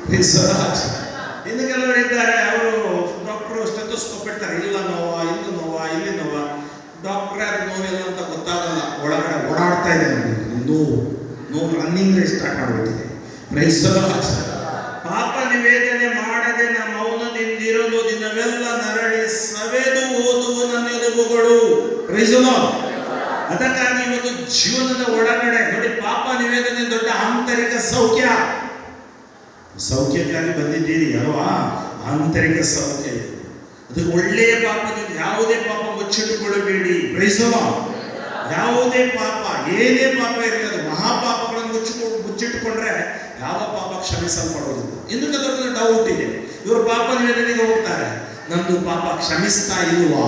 Praise the Lord. ಇನ್ನು ಕೆಲವರು ಇದ್ದಾರೆ, ಅವರು ಡಾಕ್ಟರು ಸ್ಟೆಥೋಸ್ಕೋಪ್ ಇಡ್ತಾರೆ, ಇಲ್ಲ ನೋವಾ, ಇಲ್ಲಿ ನೋವಾ, ಇಲ್ಲಿ ನೋವಾ. ಡಾಕ್ಟ್ರೇ ಅದು ನೋವಿಲ್ಲ ಅಂತ ಗೊತ್ತಾಗಲ್ಲ, ಒಳಗಡೆ ಓಡಾಡ್ತಾ ಇದೆ, ನೋವು ರನ್ನಿಂಗ್ ರೇಸ್ ಸ್ಟಾರ್ಟ್ ಮಾಡಿಬಿಟ್ಟಿದೆ. Praise the Lord. ಪಾಪ ನಿವೇದನೆ ಮಾಡದೆ ಮೌನದಿಂದಿರಲು ದಿನವೆಲ್ಲ ನರಳಿ ಸವೆದು ಓದುವ ನನ್ನ ಎಲುಬುಗಳು. Price the lord. ಅದಕ್ಕಾಗಿ ಇವತ್ತು ಜೀವನದ ಒಳಗಡೆ ನೋಡಿ, ಪಾಪ ನಿವೇದನೆ ದೊಡ್ಡ ಆಂತರಿಕ ಸೌಖ್ಯ. ಸೌಖ್ಯಕ್ಕಾಗಿ ಬಂದಿದ್ದೀರಿ ಅಲ್ವಾ? ಆಂತರಿಕ ಸೌಖ್ಯ ಇದೆ. ಅದಕ್ಕೆ ಒಳ್ಳೆಯ ಪಾಪದಲ್ಲಿ ಯಾವುದೇ ಪಾಪ ಮುಚ್ಚಿಟ್ಟುಕೊಳ್ಳಬೇಡಿ. ಪ್ರೈಸಲ್ಲ, ಯಾವುದೇ ಪಾಪ, ಏನೇ ಪಾಪ ಇರಲಿ, ಅದು ಮಹಾಪಾಪಗಳನ್ನು ಮುಚ್ಚಿಟ್ಟುಕೊಂಡ್ರೆ ಯಾವ ಪಾಪ ಕ್ಷಮಿಸಲ್ಪಡೋದಿಲ್ಲ. ಇನ್ನು ಕೆಲವರಿಗೆ ಡೌಟ್ ಇದೆ, ಇವರು ಪಾಪ ನಿವೇದನೆಗೆ ಹೋಗ್ತಾರೆ, ನಂದು ಪಾಪ ಕ್ಷಮಿಸ್ತಾ ಇಲ್ವಾ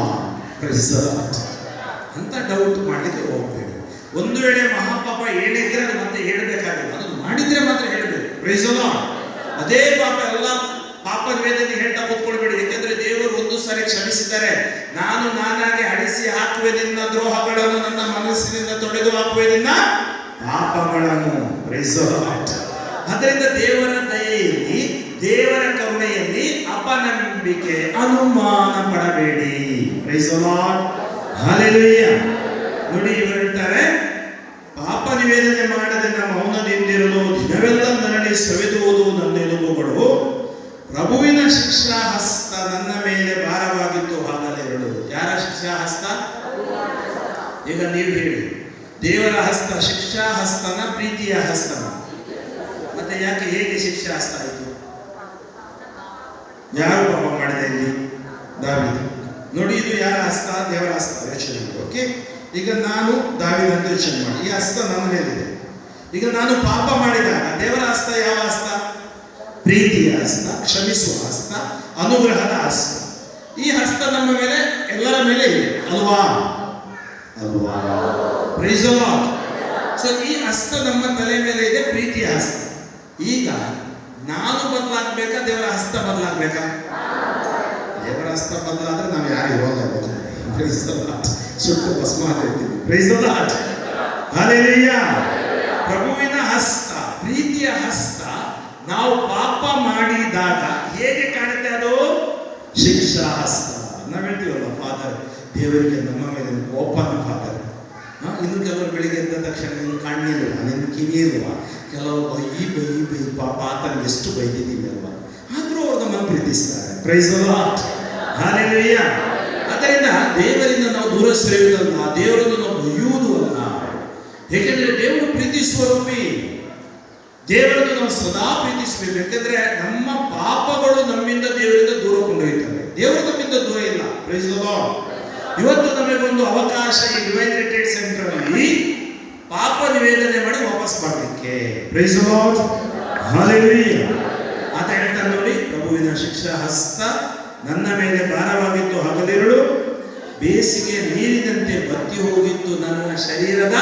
ಅಂತ ಡೌಟ್ ಮಾಡಲಿಕ್ಕೆ ಹೋಗ್ಬೇಡಿ. ಒಂದು ವೇಳೆ ಮಹಾಪಾಪ ಹೇಳಿದ್ರೆ ಅದು ಮತ್ತೆ ಹೇಳಬೇಕಾಗಿಲ್ಲ, ಅದು ಮಾಡಿದ್ರೆ ಮಾತ್ರ ಹೇಳಬೇಕು. ಪ್ರೈಸಲ್ಲ, ಅದೇ ಪಾಪ ಎಲ್ಲ ಪಾಪ ನಿವೇದನೆ ಹೇಳ್ತಾ ಕೂತ್ಕೊಳ್ಬೇಡಿ. ಯಾಕೆಂದ್ರೆ ದೇವರು ಒಂದು ಸಾರಿ ಕ್ಷಮಿಸಿದ್ದಾರೆ. ನಾನು ನಾನಾಗಿ ಅಡಿಸಿ ಹಾಕುವೆ ನಿನ್ನ ದ್ರೋಹಗಳನ್ನು, ನನ್ನ ಮನಸ್ಸಿನಿಂದ ತೊಡೆದು ಹಾಕುವೆ ನಿನ್ನ ಪಾಪಗಳನ್ನು. ಅದರಿಂದ ದೇವರ ದಯೆಯಲ್ಲಿ, ದೇವರ ಕರುಣೆಯಲ್ಲಿ ಅಪನಂಬಿಕೆ, ಅನುಮಾನ ಪಡಬೇಡಿ. ಹಲ್ಲೆಲೂಯಾ. ನೋಡಿ, ಇವರು ಹೇಳ್ತಾರೆ, ಪಾಪ ನಿವೇದನೆ ಮಾಡದೆ ನಮ್ಮ ಮೌನದಿಂದಿರಲು ದಿನವೆಲ್ಲ ನರಳಿ ಸವೆದುವುದು ನನ್ನ ಎಲುಬುಗಳು, ಪ್ರಭುವಿನ ಶಿಕ್ಷಾ ಹಸ್ತ ನನ್ನ ಮೇಲೆ ಭಾರವಾಗಿತ್ತು ಹಾಗಲೆರಡು. ಯಾರ ಶಿಕ್ಷಾ ಹಸ್ತ? ಈಗ ನೀವು ಹೇಳಿ, ದೇವರ ಹಸ್ತ ಶಿಕ್ಷಾ ಹಸ್ತನ, ಪ್ರೀತಿಯ ಹಸ್ತನ? ಮತ್ತೆ ಯಾಕೆ, ಹೇಗೆ ಶಿಕ್ಷಾ ಹಸ್ತ ಆಯಿತು? ಯಾರು ಪಾಪ ಮಾಡಿದೆ ಇಲ್ಲಿ? ದಾವೀದ. ನೋಡಿ, ಇದು ಯಾರ ಹಸ್ತ? ದೇವರ ಹಸ್ತ. ಯೋಚನೆ ಮಾಡಿ. ಓಕೆ, ಈಗ ನಾನು ದಾವೀದ ಅಂತ ಯೋಚನೆ ಮಾಡಿ, ಈ ಹಸ್ತ ನನ್ನ ಮೇಲಿದೆ. ಈಗ ನಾನು ಪಾಪ ಮಾಡಿದಾಗ ದೇವರ ಹಸ್ತ ಯಾವ ಹಸ್ತ? ಪ್ರೀತಿಯ ಹಸ್ತ, ಕ್ಷಮಿಸುವ ಹಸ್ತ, ಅನುಗ್ರಹದ ಹಸ್ತ. ಈ ಹಸ್ತ ನಮ್ಮ ಮೇಲೆ, ಎಲ್ಲರ ಮೇಲೆ ಇದೆ ಅಲ್ವಾ? ಅಲ್ವಾ? Price the lord. ಸೊ ಈ ಹಸ್ತ ನಮ್ಮ ತಲೆ ಮೇಲೆ ಇದೆ, ಪ್ರೀತಿಯ ಹಸ್ತ. ಈಗ ನಾನು ಬದಲಾಗಬೇಕಾ, ದೇವರ ಹಸ್ತ ಬದಲಾಗಬೇಕಾ? ದೇವರ ಹಸ್ತ ಬದಲಾದ್ರೆ ನಾವು ಯಾರು ಇರೋಲ್ಲ. Praise the Lord. ಸುಟ್ಟು ಭಸ್ಮ ಆಗ್ತಿರ್ತೀವಿ. Praise the Lord. ಹಲ್ಲೆಲೂಯಾ. ಪ್ರಭುವಿನ ಹಸ್ತ, ಪ್ರೀತಿಯ ಹಸ್ತ ನಾವು ಪಾಪ ಮಾಡಿದಾಗ ಹೇಗೆ ಕಾಣುತ್ತೆ? ಅದು ಶಿಕ್ಷಾ ಹಸ್ತ. ನಾವು ಹೇಳ್ತೀವಲ್ಲ, ಫಾದರ್, ದೇವರಿಗೆ ನಮ್ಮ ಮೇಲೆ ಕೋಪನ ಫಾದರ್. ಇನ್ನು ಕೆಲವರು ಬೆಳಿಗ್ಗೆ ಎದ್ದ ತಕ್ಷಣ ನೀನು ಕಣ್ಣಿಲ್ವ, ನಿನ್ನ ಕಿವಿ ಇಲ್ವಾ, ಕೆಲವು ಬೈ ಪಾಪ ಆತನಿಗೆ ಎಷ್ಟು ಬೈದಿದ್ದೀವಿ ಅಲ್ವಾ, ಆದರೂ ಅವ್ರು ನಮ್ಮನ್ನು ಪ್ರೀತಿಸ್ತಾರೆ. Praise the Lord. ಹಲ್ಲೆಲೂಯಾ. ಅದರಿಂದ ದೇವರಿಂದ ನಾವು ದೂರ ಸರಿಯುವುದಲ್ಲ, ದೇವರನ್ನು ನಾವು ಬೈಯುವುದು ಅಲ್ಲ. ಏಕೆಂದರೆ ದೇವರು ಪ್ರೀತಿ ಸ್ವರೂಪಿ. ದೇವರನ್ನು ನಾವು ಸದಾ ಪ್ರೀತಿಸಬೇಕು. ಯಾಕಂದ್ರೆ ನಮ್ಮ ಪಾಪಗಳು ನಮ್ಮಿಂದ ದೇವರಿಂದ ದೂರ ಕೊಂಡೊಯ್ತವೆ. ದೇವರು ನಮ್ಮಿಂದ ದೂರ ಇಲ್ಲ. Praise the Lord. ಇವತ್ತು ನಮಗೊಂದು ಅವಕಾಶ ಈ ಡಿವೈನ್ ರಿಟ್ರೀಟ್ ಸೆಂಟರ್ ಅಲ್ಲಿ ಪಾಪ ನಿವೇದನೆ ಮಾಡಿ ವಾಪಸ್ ಮಾಡಲಿಕ್ಕೆ. Praise the Lord. ಹಲ್ಲೆಲೂಯಾ. ಅಂತ ಹೇಳ್ತಾರೆ ನೋಡಿ, ಪ್ರಭುವಿನ ಶಿಕ್ಷಾ ಹಸ್ತ ನನ್ನ ಮೇಲೆ ಭಾರವಾಗಿತ್ತು ಹಗಲಿರುಳು, ಬೇಸಿಗೆ ನೀರಿನಂತೆ ಬತ್ತಿ ಹೋಗಿತ್ತು ನನ್ನ ಶರೀರದ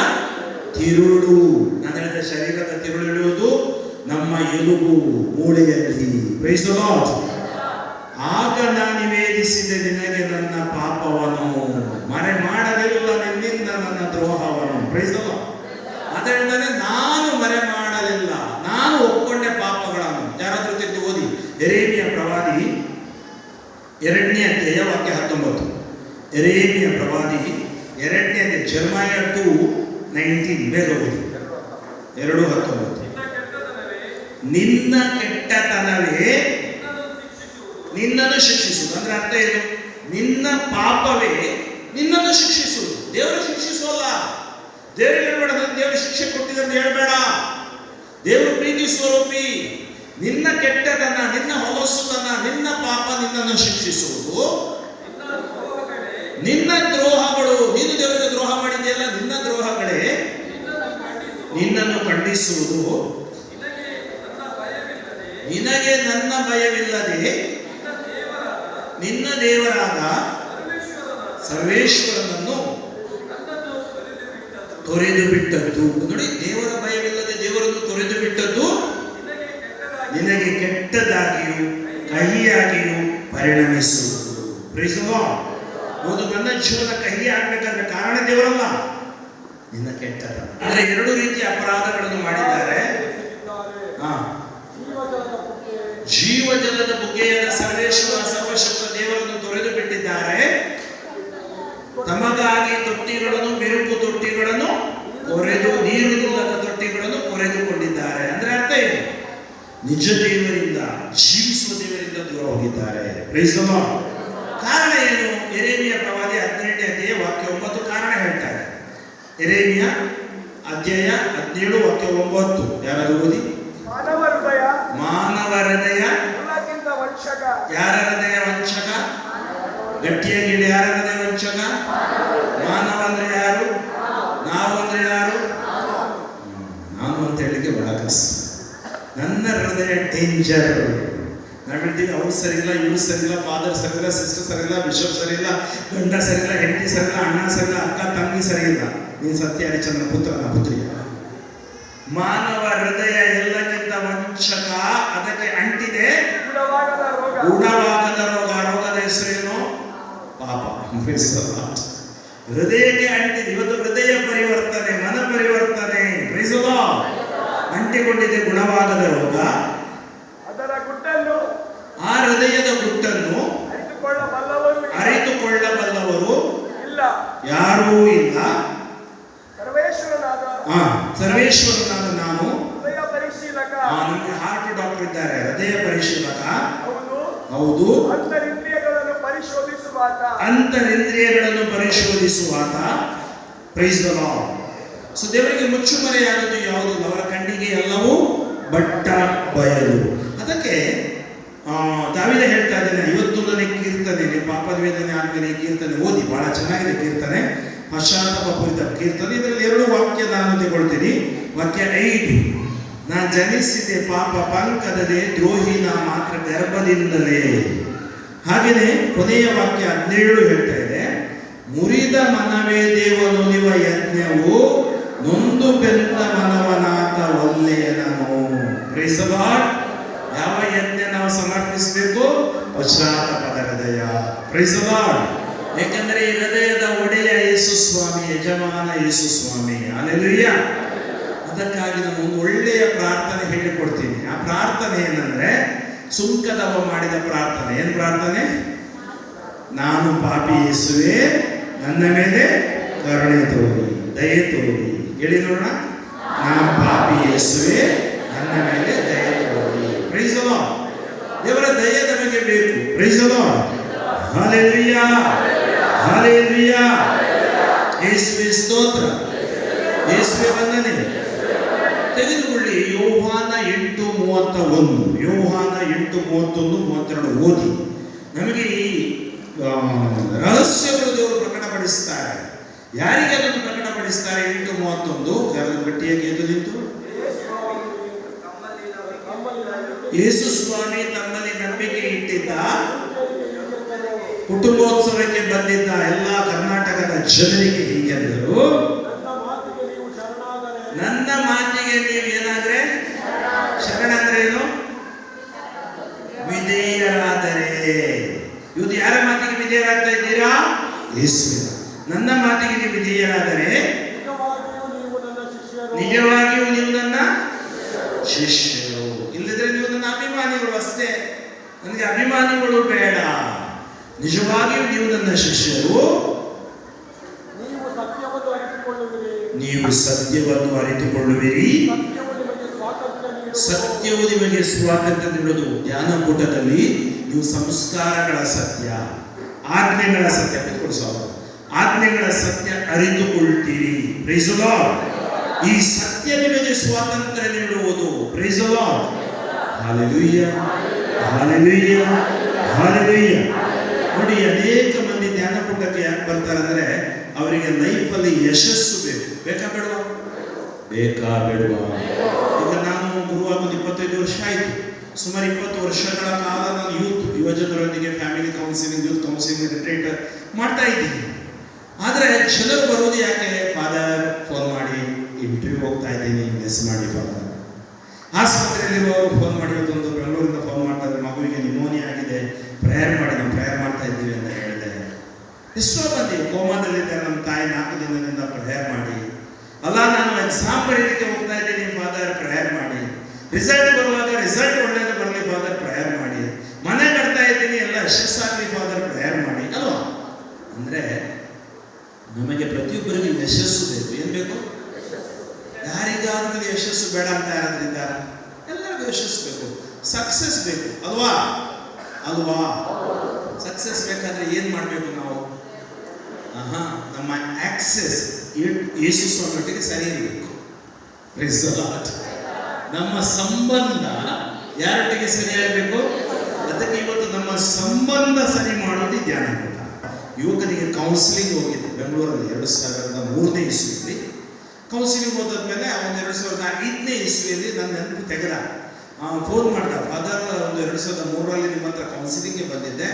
ತಿರುಳು. ನಾನು ಹೇಳಿದ ಶರೀರದ ತಿರುಳು ಇಳುವುದು ನಮ್ಮ ಎಲುಬು ಮೂಳೆಯಲ್ಲಿ. Price the lord. ಆಗ ನಾನು ನಿವೇದಿಸಿದೆ ನಿನಗೆ ನನ್ನ ಪಾಪವನ್ನು, ಮರೆ ಮಾಡಲಿಲ್ಲ ನಿನ್ನಿಂದ ನನ್ನ ದ್ರೋಹವನ್ನು. Price the lord. ಅದರಿಂದಲೇ ನಾನು ಮರೆ ಮಾಡಲಿಲ್ಲ, ನಾನು ಒಪ್ಕೊಂಡೆ ಪಾಪಗಳನ್ನು. ಯಾರಾದ್ರೂ ತೆಗೆದು ಓದಿ ಯೆರೆಮೀಯ ಪ್ರವಾದಿ 2ನೇ ಅಧ್ಯಾಯ ವಾಕ್ಯ 19. ಯೆರೆಮೀಯ ಪ್ರವಾದಿ 2ನೇ ಅಧ್ಯಾಯ, ಜೆರೆಮೀಯ 2:19. ಬೇಗ ಓದಿ. 2:19. ನಿನ್ನ ಕೆಟ್ಟತನವೇ ನಿನ್ನನ್ನು ಶಿಕ್ಷಿಸುವುದು. ಅಂದ್ರೆ ಅರ್ಥ ಏನು? ನಿನ್ನ ಪಾಪವೇ ನಿನ್ನನ್ನು ಶಿಕ್ಷಿಸುವುದು. ದೇವರು ಶಿಕ್ಷಿಸುವಲ್ಲ. ದೇವರಿಗೆ ಹೇಳ್ಬೇಡ, ದೇವರು ಶಿಕ್ಷೆ ಕೊಟ್ಟಿದ್ರೆ ಹೇಳ್ಬೇಡ. ದೇವರು ಪ್ರೀತಿ ಸ್ವರೂಪಿ. ನಿನ್ನ ಕೆಟ್ಟತನ, ನಿನ್ನ ಹೊಲಸುತನ, ನಿನ್ನ ಪಾಪ ನಿನ್ನನ್ನು ಶಿಕ್ಷಿಸುವುದು. ನಿನ್ನ ದ್ರೋಹಗಳು, ನೀನು ದೇವರಿಗೆ ದ್ರೋಹ ಮಾಡಿದೆಯಲ್ಲ, ನಿನ್ನ ದ್ರೋಹಗಳೇ ನಿನ್ನನ್ನು ಖಂಡಿಸುವುದು. ನಿನಗೆ ನನ್ನ ಭಯವಿಲ್ಲದೆ ನಿನ್ನ ದೇವರಾದ ಸರ್ವೇಶ್ವರನನ್ನು ತೊರೆದು ಬಿಟ್ಟದ್ದು. ನೋಡಿ, ದೇವರ ಭಯವಿಲ್ಲದೆ ದೇವರನ್ನು ತೊರೆದು ಬಿಟ್ಟದ್ದು ನಿನಗೆ ಕೆಟ್ಟದಾಗಿಯೂ ಕಹಿಯಾಗಿಯೂ ಪರಿಣಮಿಸುವುದು. Praise the lord. ಹೌದು, ನನ್ನ ಜೀವನ ಕಹಿ ಆಗ್ಬೇಕಾದ್ರೆ ಕಾರಣ ದೇವರಲ್ಲ, ನಿನ್ನ ಕೆಟ್ಟತನ. ಅಂದ್ರೆ 2 ರೀತಿಯ ಅಪರಾಧಗಳನ್ನು ಮಾಡಿದ್ದಾರೆ. ಜೀವಜಲದ ಬುಗ್ಗೆಯಾದ ಸರ್ವೇಶ್ವರ ಸರ್ವಶಕ್ತ ದೇವರನ್ನು ತೊರೆದು ಬಿಟ್ಟಿದ್ದಾರೆ. ತಮಗಾಗಿ ತೊಟ್ಟಿಗಳನ್ನು, ಬಿರುಕು ತೊಟ್ಟಿಗಳನ್ನು ಕೊರೆದು, ನೀರು ನಿಲ್ಲದ ತೊಟ್ಟಿಗಳನ್ನು ಕೊರೆದುಕೊಂಡಿದ್ದಾರೆ. ಅಂದ್ರೆ ಅರ್ಥ ಏನು? ನಿಜ ದೇವರಿಂದ, ಜೀವಿಸುವ ದೇವರಿಂದ ದೂರ ಹೋಗಿದ್ದಾರೆ. Praise the Lord. ಕಾರಣ ಏನು? ಯೆರೆಮೀಯ ಪ್ರವಾದಿ 18ನೇ ಅಧ್ಯಾಯ ವಾಕ್ಯ 9 ಕಾರಣ ಹೇಳ್ತಾರೆ. ಯೆರೆಮೀಯ ಅಧ್ಯಾಯ 17 ವಾಕ್ಯ 9. ಯಾರಾದರೂ ಓದಿ. ಮಾನವ ಮಾನವ ಹೃದಯ ಎಲ್ಲಕ್ಕಿಂತ ವಂಚಕ. ಯಾರ ಹೃದಯ ವಂಚಕ? ಗಟ್ಟಿಯಾಗಿ ಹೇಳಿ, ಯಾರ ಹೃದಯ ವಂಚಕ? ಮಾನವ ಅಂದ್ರೆ ಯಾರು? ನಾವು ಅಂದ್ರೆ ಯಾರು? ನಾನು ಅಂತ ಹೇಳಲಿಕ್ಕೆ ಬಹಳ ಕಷ್ಟ. ನನ್ನ ಹೃದಯ ಡೇಂಜರ್. ನಾವು ಹೇಳ್ತೀವಿ ಅವ್ರು ಸರಿ ಇಲ್ಲ, ಇವ್ರು ಸರಿ ಇಲ್ಲ, ಫಾದರ್ ಸರಿ ಇಲ್ಲ, ಸಿಸ್ಟರ್ ಸರಿ ಇಲ್ಲ, ಬಿಷಪ್ ಸರಿ ಇಲ್ಲ, ಗಂಡ ಸರಿ ಇಲ್ಲ, ಹೆಂಡತಿ ಸರಿ ಇಲ್ಲ, ಅಣ್ಣ ಸರಿ ಇಲ್ಲ, ಅಕ್ಕ ತಂಗಿ ಸರಿ ಇಲ್ಲ. ನೀನು ಸತ್ಯ ಹರಿಚಂದ್ರನ ಪುತ್ರನ ಪುತ್ರಿಯ. ಮಾನವ ಹೃದಯ ಎಲ್ಲಕ್ಕಿಂತ ವಂಚಕ, ಅದಕ್ಕೆ ಅಂಟಿದೆ ಗುಣವಾಗದ ರೋಗ. ಗುಣವಾಗದ ರೋಗ. ರೋಗದ ಹೆಸರೇನು? ಪಾಪ. ಹೃದಯಕ್ಕೆ ಅಂಟಿದೆ. ಇವತ್ತು ಹೃದಯ ಪರಿವರ್ತನೆ, ಮನ ಪರಿವರ್ತನೆ ಅಂಟಿಕೊಂಡಿದೆ ಗುಣವಾಗದ ರೋಗ. ಅದರ ಗುಟ್ಟನ್ನು ಆ ಹೃದಯದ ಗುಟ್ಟನ್ನು ಅರಿತುಕೊಳ್ಳಬಲ್ಲವರು ಇಲ್ಲ, ಯಾರೂ ಇಲ್ಲ. ಸರ್ವೇಶ್ವರನಾದ ನಾನು ಹೃದಯ ಪರಿಶೀಲಕ. ನಮಗೆ ಹಾರ್ಟ್ ಡಾಕ್ಟರ್ ಇದ್ದಾರೆ, ಹೃದಯ ಪರಿಶೀಲಕ. ಹೌದು. ಹೌದು. ಅಂತರಿಂದ್ರಿಯಗಳನ್ನು ಪರಿಶೋಧಿಸುವಾತ. Praise the lord. ಸೊ ದೇವರಿಗೆ ಮುಚ್ಚುಮರೆಯಾದದ್ದು ಯಾವುದಿಲ್ಲ. ಅವರ ಕಣ್ಣಿಗೆ ಎಲ್ಲವೂ ಬಟ್ಟ ಬಯಲು. ಅದಕ್ಕೆ ದಾವೀದ ಹೇಳ್ತಾ ಇದ್ದೇನೆ, 51ನೇ ಕೀರ್ತನೆ, ಪಾಪದ ವೇದನೆ ಆದ್ಮೇಲೆ ಈ ಕೀರ್ತನೆ ಓದಿ, ಬಹಳ ಚೆನ್ನಾಗಿದೆ ಕೀರ್ತನೆ, ಪಶ್ಚಾತ್ತಾಪ ಪೂರಿತ ಕೀರ್ತನೆ. ಇದರಲ್ಲಿ 2 ವಾಕ್ಯ ನಾನು ತಗೊಳ್ತೀನಿ. ವಾಕ್ಯ 5, ನಾನು ಜನಿಸಿದೆ ಪಾಪ ಪಂಕದದೆ, ದ್ರೋಹಿನ ಮಾತ್ರ ಗರ್ಭದಿಂದಲೇ. ಹಾಗೆಯೇ ಕೊನೆಯ ವಾಕ್ಯ 17 ಹೇಳ್ತಾ ಇದೆ, ಮುರಿದ ಮನವೇ ದೇವನುಲಿವ ಯಜ್ಞವು, ನೊಂದು ಬೆಂದ ಮನವನಾಥ ಒಳ್ಳೆಯನನು. Praise the lord. ಯಾವ ಯಜ್ಞ ನಾವು ಸಮರ್ಪಿಸಬೇಕು? ಪಶ್ಚಾತ್ತಾಪದ ಹೃದಯ. Praise the lord. ಯಾಕಂದ್ರೆ ಈ ಹೃದಯದ ಒಡೆಯ ಯೇಸು ಸ್ವಾಮಿ, ಯಜಮಾನ ಯೇಸು ಸ್ವಾಮಿ. ಹಲ್ಲೆಲೂಯ. ಅದಕ್ಕಾಗಿ ನಾನು ಒಂದು ಒಳ್ಳೆಯ ಪ್ರಾರ್ಥನೆ ಹೇಳಿಕೊಡ್ತೀನಿ. ಆ ಪ್ರಾರ್ಥನೆ ಏನಂದ್ರೆ, ಸುಂಕದವ ಮಾಡಿದ ಪ್ರಾರ್ಥನೆ. ಏನು ಪ್ರಾರ್ಥನೆ? ನಾನು ಪಾಪಿ ಯೇಸುವೆ, ನನ್ನ ಮೇಲೆ ಕರುಣೆ ತೋರಿ, ದಯೆ ತೋರಿ. ಹೇಳಿ ನೋಡೋಣ. ನಾನು ಪಾಪಿ ಯೇಸುವೆ, ನನ್ನ ಮೇಲೆ ದಯೆ ತೋರಿ. Price the lord. ದೇವರ ದಯೆ ನಮಗೆ ಬೇಕು. Price the lord. Hallelujah, hallelujah. ಯೇಸುವೆ ಸ್ತೋತ್ರ, ಯೇಸುವೆ ವಂದನೆ. ತೆಗೆದುಕೊಳ್ಳಿ ಯೋಹಾನ 8:31. ಯೋಹಾನ 8:31-32 ಓದಿ. ನಮಗೆ ಈ ರಹಸ್ಯಗಳು ದೇವರು ಪ್ರಕಟಪಡಿಸ್ತಾರೆ. ಯಾರಿಗೆ ಅದನ್ನು ಪ್ರಕಟಪಡಿಸ್ತಾರೆ? 8:31. ಯಾರನ್ನು ಗಟ್ಟಿಯಾಗಿ ಎದ್ದು ನಿಂತು, ಯೇಸು ಸ್ವಾಮಿ ತಮ್ಮಲ್ಲಿ ನಂಬಿಕೆ ಇಟ್ಟಿದ್ದ, ಕುಟುಂಬೋತ್ಸವಕ್ಕೆ ಬಂದಿದ್ದ ಎಲ್ಲ ಕರ್ನಾಟಕದ ಜನರಿಗೆ ಹೀಗೆಂದರು, ನನ್ನ ಮಾತಿಗೆ ನೀವು ಏನಾದ್ರೆ ಶರಣ ಅಂದ್ರೆ ಏನು? ವಿಧೇಯರಾದರೆ. ಇವತ್ತು ಯಾರ ಮಾತಿಗೆ ವಿಧೇಯರಾಗ್ತಾ ಇದ್ದೀರಾ? ಯೇಸುವಿನ. ನನ್ನ ಮಾತಿಗೆ ನೀವು ವಿಧೇಯರಾದರೆ ನಿಜವಾಗಿಯೂ ನೀವು ನನ್ನ ಶಿಷ್ಯರು. ಇಲ್ಲದ್ರೆ ನೀವು ನನ್ನ ಅಭಿಮಾನಿಗಳು ಅಷ್ಟೇ. ನನಗೆ ಅಭಿಮಾನಿಗಳು ಬೇಡ. ನಿಜವಾಗಿಯೂ ನೀವು ನನ್ನ ಶಿಷ್ಯರು. ನೀವು ಸತ್ಯವನ್ನು ಅರಿತುಕೊಳ್ಳುವಿರಿ, ಸತ್ಯವು ನಿಮಗೆ ಸ್ವಾತಂತ್ರ್ಯ ನೀಡುವುದು. ಧ್ಯಾನಕೂಟದಲ್ಲಿ ನೀವು ಸಂಸ್ಕಾರಗಳ ಸತ್ಯ, ಆಜ್ಞೆಗಳ ಸತ್ಯ, ಆಜ್ಞೆಗಳ ಸತ್ಯ ಅರಿತುಕೊಳ್ತೀರಿ. Price the lord. ಈ ಸತ್ಯ ನಿಮಗೆ ಸ್ವಾತಂತ್ರ್ಯ ನೀಡುವುದು. Price the lord. Hallelujah, hallelujah, hallelujah. ನೋಡಿ, ಅನೇಕ ಮಂದಿ ಧ್ಯಾನಕೂಟಕ್ಕೆ ಯಾಕೆ ಬರ್ತಾರೆ ಅಂದ್ರೆ, ಅವರಿಗೆ ಲೈಫಲ್ಲಿ ಯಶಸ್ಸು ಬೇಕು. ಬೇಕಾ ಬೇಡವಾ? ಬೇಕಾ ಬೇಡವಾ? ಈಗ ನಾನು ಗುರುವಾಗಿ 25 ವರ್ಷ ಆಯಿತು. ಸುಮಾರು 20 ವರ್ಷಗಳ ಕಾಲ ನಾನು ಯುವಜನರೊಂದಿಗೆ family counselling, youth counselling, retreat ಮಾಡ್ತಾ ಇದ್ದೀನಿ. ಆದರೆ ಜನರು ಬರೋದು ಯಾಕೆ? ಫಾದರ್ ಫೋನ್ ಮಾಡಿ, ಇಂಟರ್ವ್ಯೂ ಹೋಗ್ತಾ ಇದ್ದೀನಿ, ಮಿಸ್ ಮಾಡಿ ಫಾದರ್. ಆಸ್ಪತ್ರೆಯಲ್ಲಿರುವವರು ಫೋನ್ ಮಾಡಿ, ಒಂದು ಬೆಂಗಳೂರಿಂದ ಫೋನ್ ಮಾಡ್ತಾರೆ, ಮಗುವಿಗೆ ನಿಮೋನಿಯಾ ಆಗಿದೆ, ಪ್ರೇಯರ್ ಮಾಡಿ, ನಾವು ಪ್ರೇಯರ್ ಮಾಡ್ತಾ ಇದ್ದೀವಿ ಅಂತ ಹೇಳಿದೆ. ಎಷ್ಟೋ ಮಂದಿ ಕೋಮಾದಲ್ಲಿದ್ದಾರೆ, ನಮ್ಮ ತಾಯಿ 4 ದಿನದಿಂದ ಪ್ರೇಯರ್ ಮಾಡಿ. ಅಲ್ಲ, ನಾನು ಎಕ್ಸಾಮ್ ಬರೀಲಿಕ್ಕೆ ಹೋಗ್ತಾ ಇದ್ದೀನಿ ಫಾದರ್, ಪ್ರೇಯರ್ ಮಾಡಿ. ರಿಸಲ್ಟ್ ಬರುವಾಗ ರಿಸಲ್ಟ್ ಒಳ್ಳೆಯದು ಬರಲಿ ಫಾದರ್, ಪ್ರೇಯರ್ ಮಾಡಿ. ಮನೆ ಕಟ್ತಾ ಇದ್ದೀನಿ, ಎಲ್ಲ ಯಶಸ್ಸಾಗಲಿ ಫಾದರ್, ಪ್ರೇಯರ್ ಮಾಡಿ. ಅಲ್ವಾ? ಅಂದರೆ ನಮಗೆ ಪ್ರತಿಯೊಬ್ಬರಿಗೂ ಯಶಸ್ಸು ಬೇಕು. ಏನು ಬೇಕು? ಯಾರಿಗಾದ್ರೂ ಯಶಸ್ಸು ಬೇಡ ಅಂತ ಯಾರಾದ್ರೂ ಇದ್ದಾರ? ಎಲ್ಲರಿಗೂ ಯಶಸ್ಸು ಬೇಕು, ಸಕ್ಸಸ್ ಬೇಕು. ಅಲ್ವಾ? ಅಲ್ವಾ? ಸಕ್ಸಸ್ ಬೇಕಾದ್ರೆ ಏನು ಮಾಡಬೇಕು ನಾವು? ನಮ್ಮ ಆಕ್ಸೆಸ್ ಯೇಸು ಸ್ವಾಮಿಗೆ ಸರಿ ಇರಬೇಕು. Price the lord. ನಮ್ಮ ಸಂಬಂಧ ಯಾರೊಟ್ಟಿಗೆ ಸರಿಯಾಗಬೇಕು? ಅದಕ್ಕೆ ಇವತ್ತು ನಮ್ಮ ಸಂಬಂಧ ಸರಿ ಮಾಡೋದು ಧ್ಯಾನ ಕೂಟ. ಯುವಕನಿಗೆ ಕೌನ್ಸಿಲಿಂಗ್ ಹೋಗಿದ್ದೆ ಬೆಂಗಳೂರಲ್ಲಿ 2003ನೇ ಇಸ್ವಿಯಲ್ಲಿ. ಕೌನ್ಸಿಲಿಂಗ್ ಹೋದಾದ್ಮೇಲೆ ಅವನು 2005ನೇ ಇಸ್ವಿಯಲ್ಲಿ ನನ್ನ ನೆನಪು ತೆಗೆದ. ಫೋನ್ ಮಾಡ್ದ, ಫಾದರ್ ಒಂದು 2003ರಲ್ಲಿ ನಿಮ್ಮ ಹತ್ರ ಕೌನ್ಸಿಲಿಂಗ್ಗೆ ಬಂದಿದ್ದೆ,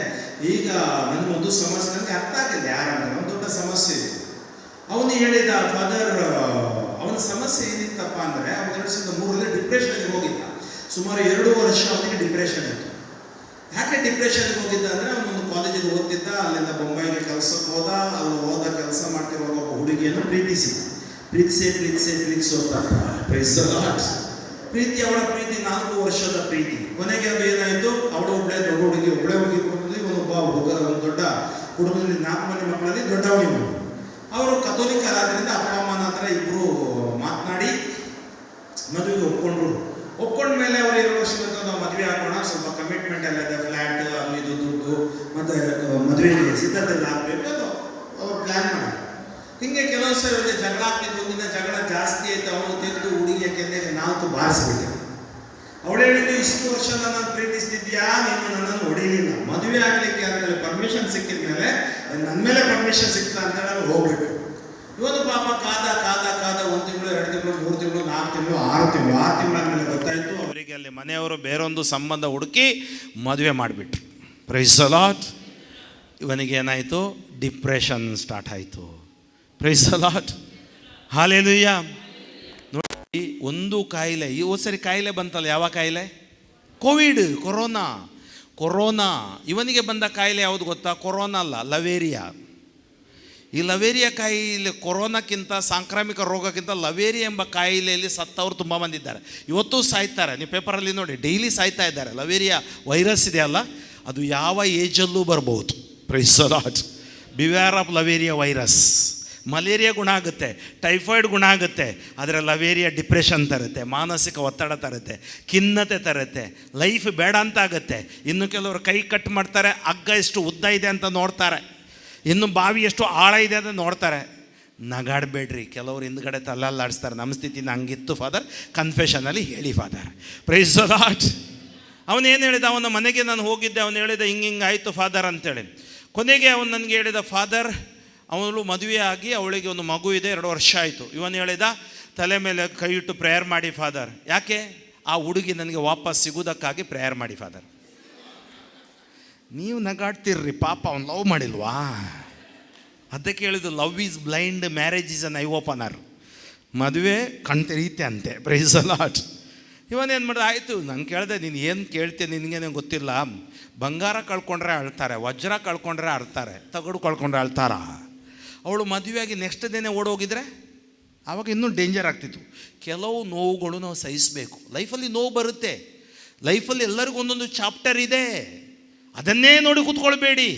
ಈಗ ನನಗೊಂದು ಸಮಸ್ಯೆ, ನನಗೆ ಅರ್ಥ ಆಗಿಲ್ಲ ಯಾರಂತ, ಒಂದು ದೊಡ್ಡ ಸಮಸ್ಯೆ ಇದೆ. ಅವನು ಹೇಳಿದ, ಫಾದರ್ ಅವನ ಸಮಸ್ಯೆ ಏನಿತ್ತಪ್ಪ ಅಂದರೆ ಅವನು 2003ರಲ್ಲಿ ಡಿಪ್ರೆಷನ್ಗೆ ಹೋಗಿದ್ದ. ಸುಮಾರು 2 ವರ್ಷ ಅವನಿಗೆ ಡಿಪ್ರೆಷನ್ ಇತ್ತು. ಯಾಕೆ ಡಿಪ್ರೆಷನ್ಗೆ ಹೋಗಿದ್ದ ಅಂದರೆ ಅವನೊಂದು ಕಾಲೇಜಿಗೆ ಓದ್ತಿದ್ದ, ಅಲ್ಲಿಂದ ಬೊಂಬೈಗೆ ಕೆಲಸಕ್ಕೆ ಹೋದ. ಅಲ್ಲಿ ಹೋದ ಕೆಲಸ ಮಾಡ್ತಿರುವಾಗ ಒಬ್ಬ ಹುಡುಗಿಯನ್ನು ಪ್ರೀತಿಸಿದ. ಪ್ರೀತಿಸೋತ ಪ್ರೀತಿ, ಅವಳ ಪ್ರೀತಿ 4 ವರ್ಷದ ಪ್ರೀತಿ. ಕೊನೆಗೆ ಅದು ಏನಾಯಿತು, ಅವಳು ಒಬ್ಬಳೇ ದೊಡ್ಡ ಹುಡುಗಿ, ಒಬ್ಬಳೇ ಹುಡುಗಿ ಕುಟುಂಬದಲ್ಲಿ ಇವನೊಬ್ಬ ಹುಡುಗ, ಒಂದು ದೊಡ್ಡ ಕುಟುಂಬದಲ್ಲಿ 4 ಮಂದಿ ಮಕ್ಕಳಲ್ಲಿ ದೊಡ್ಡವನಿಗೆ. ಅವರು ಕಥೋಲಿಕರಾದ್ರಿಂದ ಅಪ್ಪ ಅಮ್ಮನ ಹತ್ರ ಇಬ್ಬರು ಮಾತನಾಡಿ ಮದುವೆಗೆ ಒಪ್ಕೊಂಡ ಮೇಲೆ ಅವರು 2 ವರ್ಷದ ನಾವು ಮದುವೆ ಹಾಕೋಣ, ಸ್ವಲ್ಪ ಕಮಿಟ್ಮೆಂಟ್ ಎಲ್ಲ ಇದೆ, ಫ್ಲ್ಯಾಟ್ ಅದು ಇದು ದುಡ್ಡು ಮತ್ತು ಮದುವೆಗೆ ಸಿದ್ಧತೆ ಎಲ್ಲ ಆಗಬೇಕು, ಅದು ಅವ್ರು ಪ್ಲ್ಯಾನ್ ಮಾಡಿ. ಹಿಂಗೆ ಕೆಲವು ಸರಿ ಜಗಳ ಆಗ್ತಿದ್ದು. ಒಂದಿನ ಜಗಳ ಜಾಸ್ತಿ ಆಯಿತು, ಅವನು ತೆಗೆದು ಹುಡುಗಿಯ ಕೆನ್ನೆಗೆ 4 ಬಾರಿಸ್ಬಿಟ್ಟೆ. ಅವಳು ಹೇಳಿದ್ದು, ಇಷ್ಟು ವರ್ಷ ನನ್ನನ್ನು ಪ್ರೀತಿಸ್ತಿದ್ಯಾ, ನೀನು ನನ್ನನ್ನು ಹೊಡಿಲಿಲ್ಲ, ಮದುವೆ ಆಗಲಿಕ್ಕೆ ಅಂತೇಳಿ ಪರ್ಮಿಷನ್ ಸಿಕ್ಕಿದ ಮೇಲೆ ನನ್ನ ಮೇಲೆ ಪರ್ಮಿಷನ್ ಸಿಕ್ತಾ ಅಂತೇಳಿ ಅವ್ರು ಹೋಗ್ಬಿಟ್ಟು. ಇವನು ಪಾಪ ಕಾದ 1 ತಿಂಗಳು 2 ತಿಂಗಳು 3 ತಿಂಗಳು 4 ತಿಂಗಳು 6 ತಿಂಗಳಾದ್ಮೇಲೆ ಗೊತ್ತಾಯಿತು ಅವರಿಗೆ ಅಲ್ಲಿ ಮನೆಯವರು ಬೇರೊಂದು ಸಂಬಂಧ ಹುಡುಕಿ ಮದುವೆ ಮಾಡಿಬಿಟ್ರು. Praise the Lord. ಇವನಿಗೆ ಏನಾಯಿತು, ಡಿಪ್ರೆಷನ್ ಸ್ಟಾರ್ಟ್ ಆಯಿತು. Praise the Lord, hallelujah. ನೋಡಿ, ಒಂದು ಕಾಯಿಲೆ, ಈ ಸರಿ ಕಾಯಿಲೆ ಬಂತಲ್ಲ, ಯಾವ ಕಾಯಿಲೆ? Covid, corona. ಇವನಿಗೆ ಬಂದ ಕಾಯಿಲೆ ಯಾವುದು ಗೊತ್ತಾ? ಕೊರೋನಾ ಅಲ್ಲ, ಲವೇರಿಯಾ. ಈ ಲವೇರಿಯಾ ಕಾಯಿಲೆ ಕೊರೋನಾಕ್ಕಿಂತ, ಸಾಂಕ್ರಾಮಿಕ ರೋಗಕ್ಕಿಂತ ಲವೇರಿಯಾ ಎಂಬ ಕಾಯಿಲೆಯಲ್ಲಿ ಸತ್ತವರು ತುಂಬ ಮಂದಿ ಇದ್ದಾರೆ. ಇವತ್ತು ಸಾಯ್ತಾರೆ, ನೀವು ಪೇಪರಲ್ಲಿ ನೋಡಿ, ಡೈಲಿ ಸಾಯ್ತಾ ಇದ್ದಾರೆ. ಲವೇರಿಯಾ ವೈರಸ್ ಇದೆಯಲ್ಲ, ಅದು ಯಾವ ಏಜಲ್ಲೂ ಬರ್ಬೋದು. Praise the lord. Beware of loveria virus. Malaria ಗುಣ ಆಗುತ್ತೆ, ಟೈಫಾಯ್ಡ್ ಗುಣ ಆಗುತ್ತೆ, ಆದರೆ ಲವೇರಿಯಾ ಡಿಪ್ರೆಷನ್ ತರುತ್ತೆ, ಮಾನಸಿಕ ಒತ್ತಡ ತರುತ್ತೆ, ಖಿನ್ನತೆ ತರುತ್ತೆ, ಲೈಫ್ ಬೇಡ ಅಂತ ಆಗುತ್ತೆ. ಇನ್ನು ಕೆಲವರು ಕೈ ಕಟ್ ಮಾಡ್ತಾರೆ, ಹಗ್ಗ ಎಷ್ಟು ಉದ್ದ ಇದೆ ಅಂತ ನೋಡ್ತಾರೆ, ಇನ್ನು ಬಾವಿ ಎಷ್ಟು ಆಳ ಇದೆ ಅಂತ ನೋಡ್ತಾರೆ. ನಗಾಡಬೇಡ್ರಿ, ಕೆಲವರು ಹಿಂದ್ಗಡೆ ತಲ್ಲಲ್ಲಾಡಿಸ್ತಾರೆ, ನಮ್ಮ ಸ್ಥಿತಿನ ಹಂಗಿತ್ತು ಫಾದರ್, ಕನ್ಫೆಷನಲ್ಲಿ ಹೇಳಿ ಫಾದರ್. Praise the lord. ಅವನೇನು ಹೇಳಿದ, ಅವನ ಮನೆಗೆ ನಾನು ಹೋಗಿದ್ದೆ, ಅವನು ಹೇಳಿದ ಹಿಂಗೆ ಆಯಿತು ಫಾದರ್ ಅಂತೇಳಿ. ಕೊನೆಗೆ ಅವನು ನನಗೆ ಹೇಳಿದ, ಫಾದರ್ ಅವಳು ಮದುವೆ ಆಗಿ ಅವಳಿಗೆ ಒಂದು ಮಗು ಇದೆ, 2 ವರ್ಷ ಆಯಿತು. ಇವನು ಹೇಳಿದ, ತಲೆ ಮೇಲೆ ಕೈ ಇಟ್ಟು ಪ್ರೇಯರ್ ಮಾಡಿ ಫಾದರ್. ಯಾಕೆ? ಆ ಹುಡುಗಿ ನನಗೆ ವಾಪಸ್ ಸಿಗೋದಕ್ಕಾಗಿ ಪ್ರೇಯರ್ ಮಾಡಿ ಫಾದರ್. ನೀವು ನಗಾಡ್ತಿರ್ರಿ, ಪಾಪ ಅವ್ನು ಲವ್ ಮಾಡಿಲ್ವಾ? ಅದಕ್ಕೆ ಹೇಳಿದ್ದು, love is blind, marriage is an eye opener. ಮದುವೆ ಕಣ್ ತೆರೀತೆ ಅಂತೆ. Praise the Lord. ಇವನೇನು ಮಾಡಿದ, ಆಯಿತು, ನಾನು ಕೇಳಿದೆ, ನೀನು ಏನು ಕೇಳ್ತೀನಿ ನಿನಗೇನೆ ಗೊತ್ತಿಲ್ಲ. ಬಂಗಾರ ಕಳ್ಕೊಂಡ್ರೆ ಅಳ್ತಾರೆ, ವಜ್ರ ಕಳ್ಕೊಂಡ್ರೆ ಅಳ್ತಾರೆ, ತಗಡು ಕಳ್ಕೊಂಡ್ರೆ ಅಳ್ತಾರ. ಅವಳು ಮದುವೆಯಾಗಿ ನೆಕ್ಸ್ಟ್ ದಿನ ಓಡೋಗಿದ್ರೆ ಆವಾಗ ಇನ್ನೂ ಡೇಂಜರ್ ಆಗ್ತಿತ್ತು. ಕೆಲವು ನೋವುಗಳು ನಾವು ಸಹಿಸಬೇಕು. ಲೈಫಲ್ಲಿ ನೋವು ಬರುತ್ತೆ, ಲೈಫಲ್ಲಿ ಎಲ್ಲರಿಗೂ ಒಂದೊಂದು ಚಾಪ್ಟರ್ ಇದೆ, ಅದನ್ನೇ ನೋಡಿ ಕೂತ್ಕೊಳ್ಬೇಡಿ,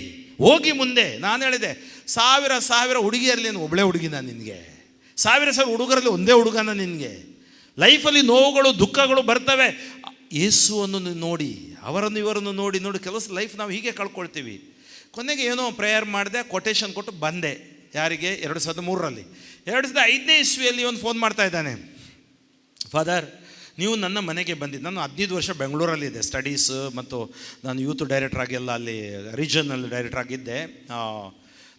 ಹೋಗಿ ಮುಂದೆ. ನಾನು ಹೇಳಿದೆ, 1000 ಹುಡುಗಿಯರಲ್ಲಿ ಒಬ್ಬಳೇ ಹುಡುಗಿನ ನಿನಗೆ? 1000 ಹುಡುಗರಲ್ಲಿ ಒಂದೇ ಹುಡುಗನ ನಿನಗೆ? ಲೈಫಲ್ಲಿ ನೋವುಗಳು ದುಃಖಗಳು ಬರ್ತವೆ. ಯೇಸುವನ್ನು ನೋಡಿ, ಅವರನ್ನು ಇವರನ್ನು ನೋಡಿ ಕೆಲಸ ಲೈಫ್ ನಾವು ಹೀಗೆ ಕಳ್ಕೊಳ್ತೀವಿ. ಕೊನೆಗೆ ಏನೋ ಪ್ರೇಯರ್ ಮಾಡಿದೆ, ಕೊಟೇಶನ್ ಕೊಟ್ಟು ಬಂದೆ. ಯಾರಿಗೆ? 2003ರಲ್ಲಿ. 2005ನೇ ಇಸ್ವಿಯಲ್ಲಿ ಒಂದು ಫೋನ್ ಮಾಡ್ತಾ ಇದ್ದಾನೆ, ಫಾದರ್ ನೀವು ನನ್ನ ಮನೆಗೆ ಬಂದಿದ್ದು. ನಾನು 15 ವರ್ಷ ಬೆಂಗಳೂರಲ್ಲಿದ್ದೆ, ಸ್ಟಡೀಸ್ ಮತ್ತು ನಾನು ಯೂತ್ ಡೈರೆಕ್ಟರ್ ಆಗಿಲ್ಲ, ಅಲ್ಲಿ ರೀಜನಲ್ ಡೈರೆಕ್ಟರ್ ಆಗಿದ್ದೆ.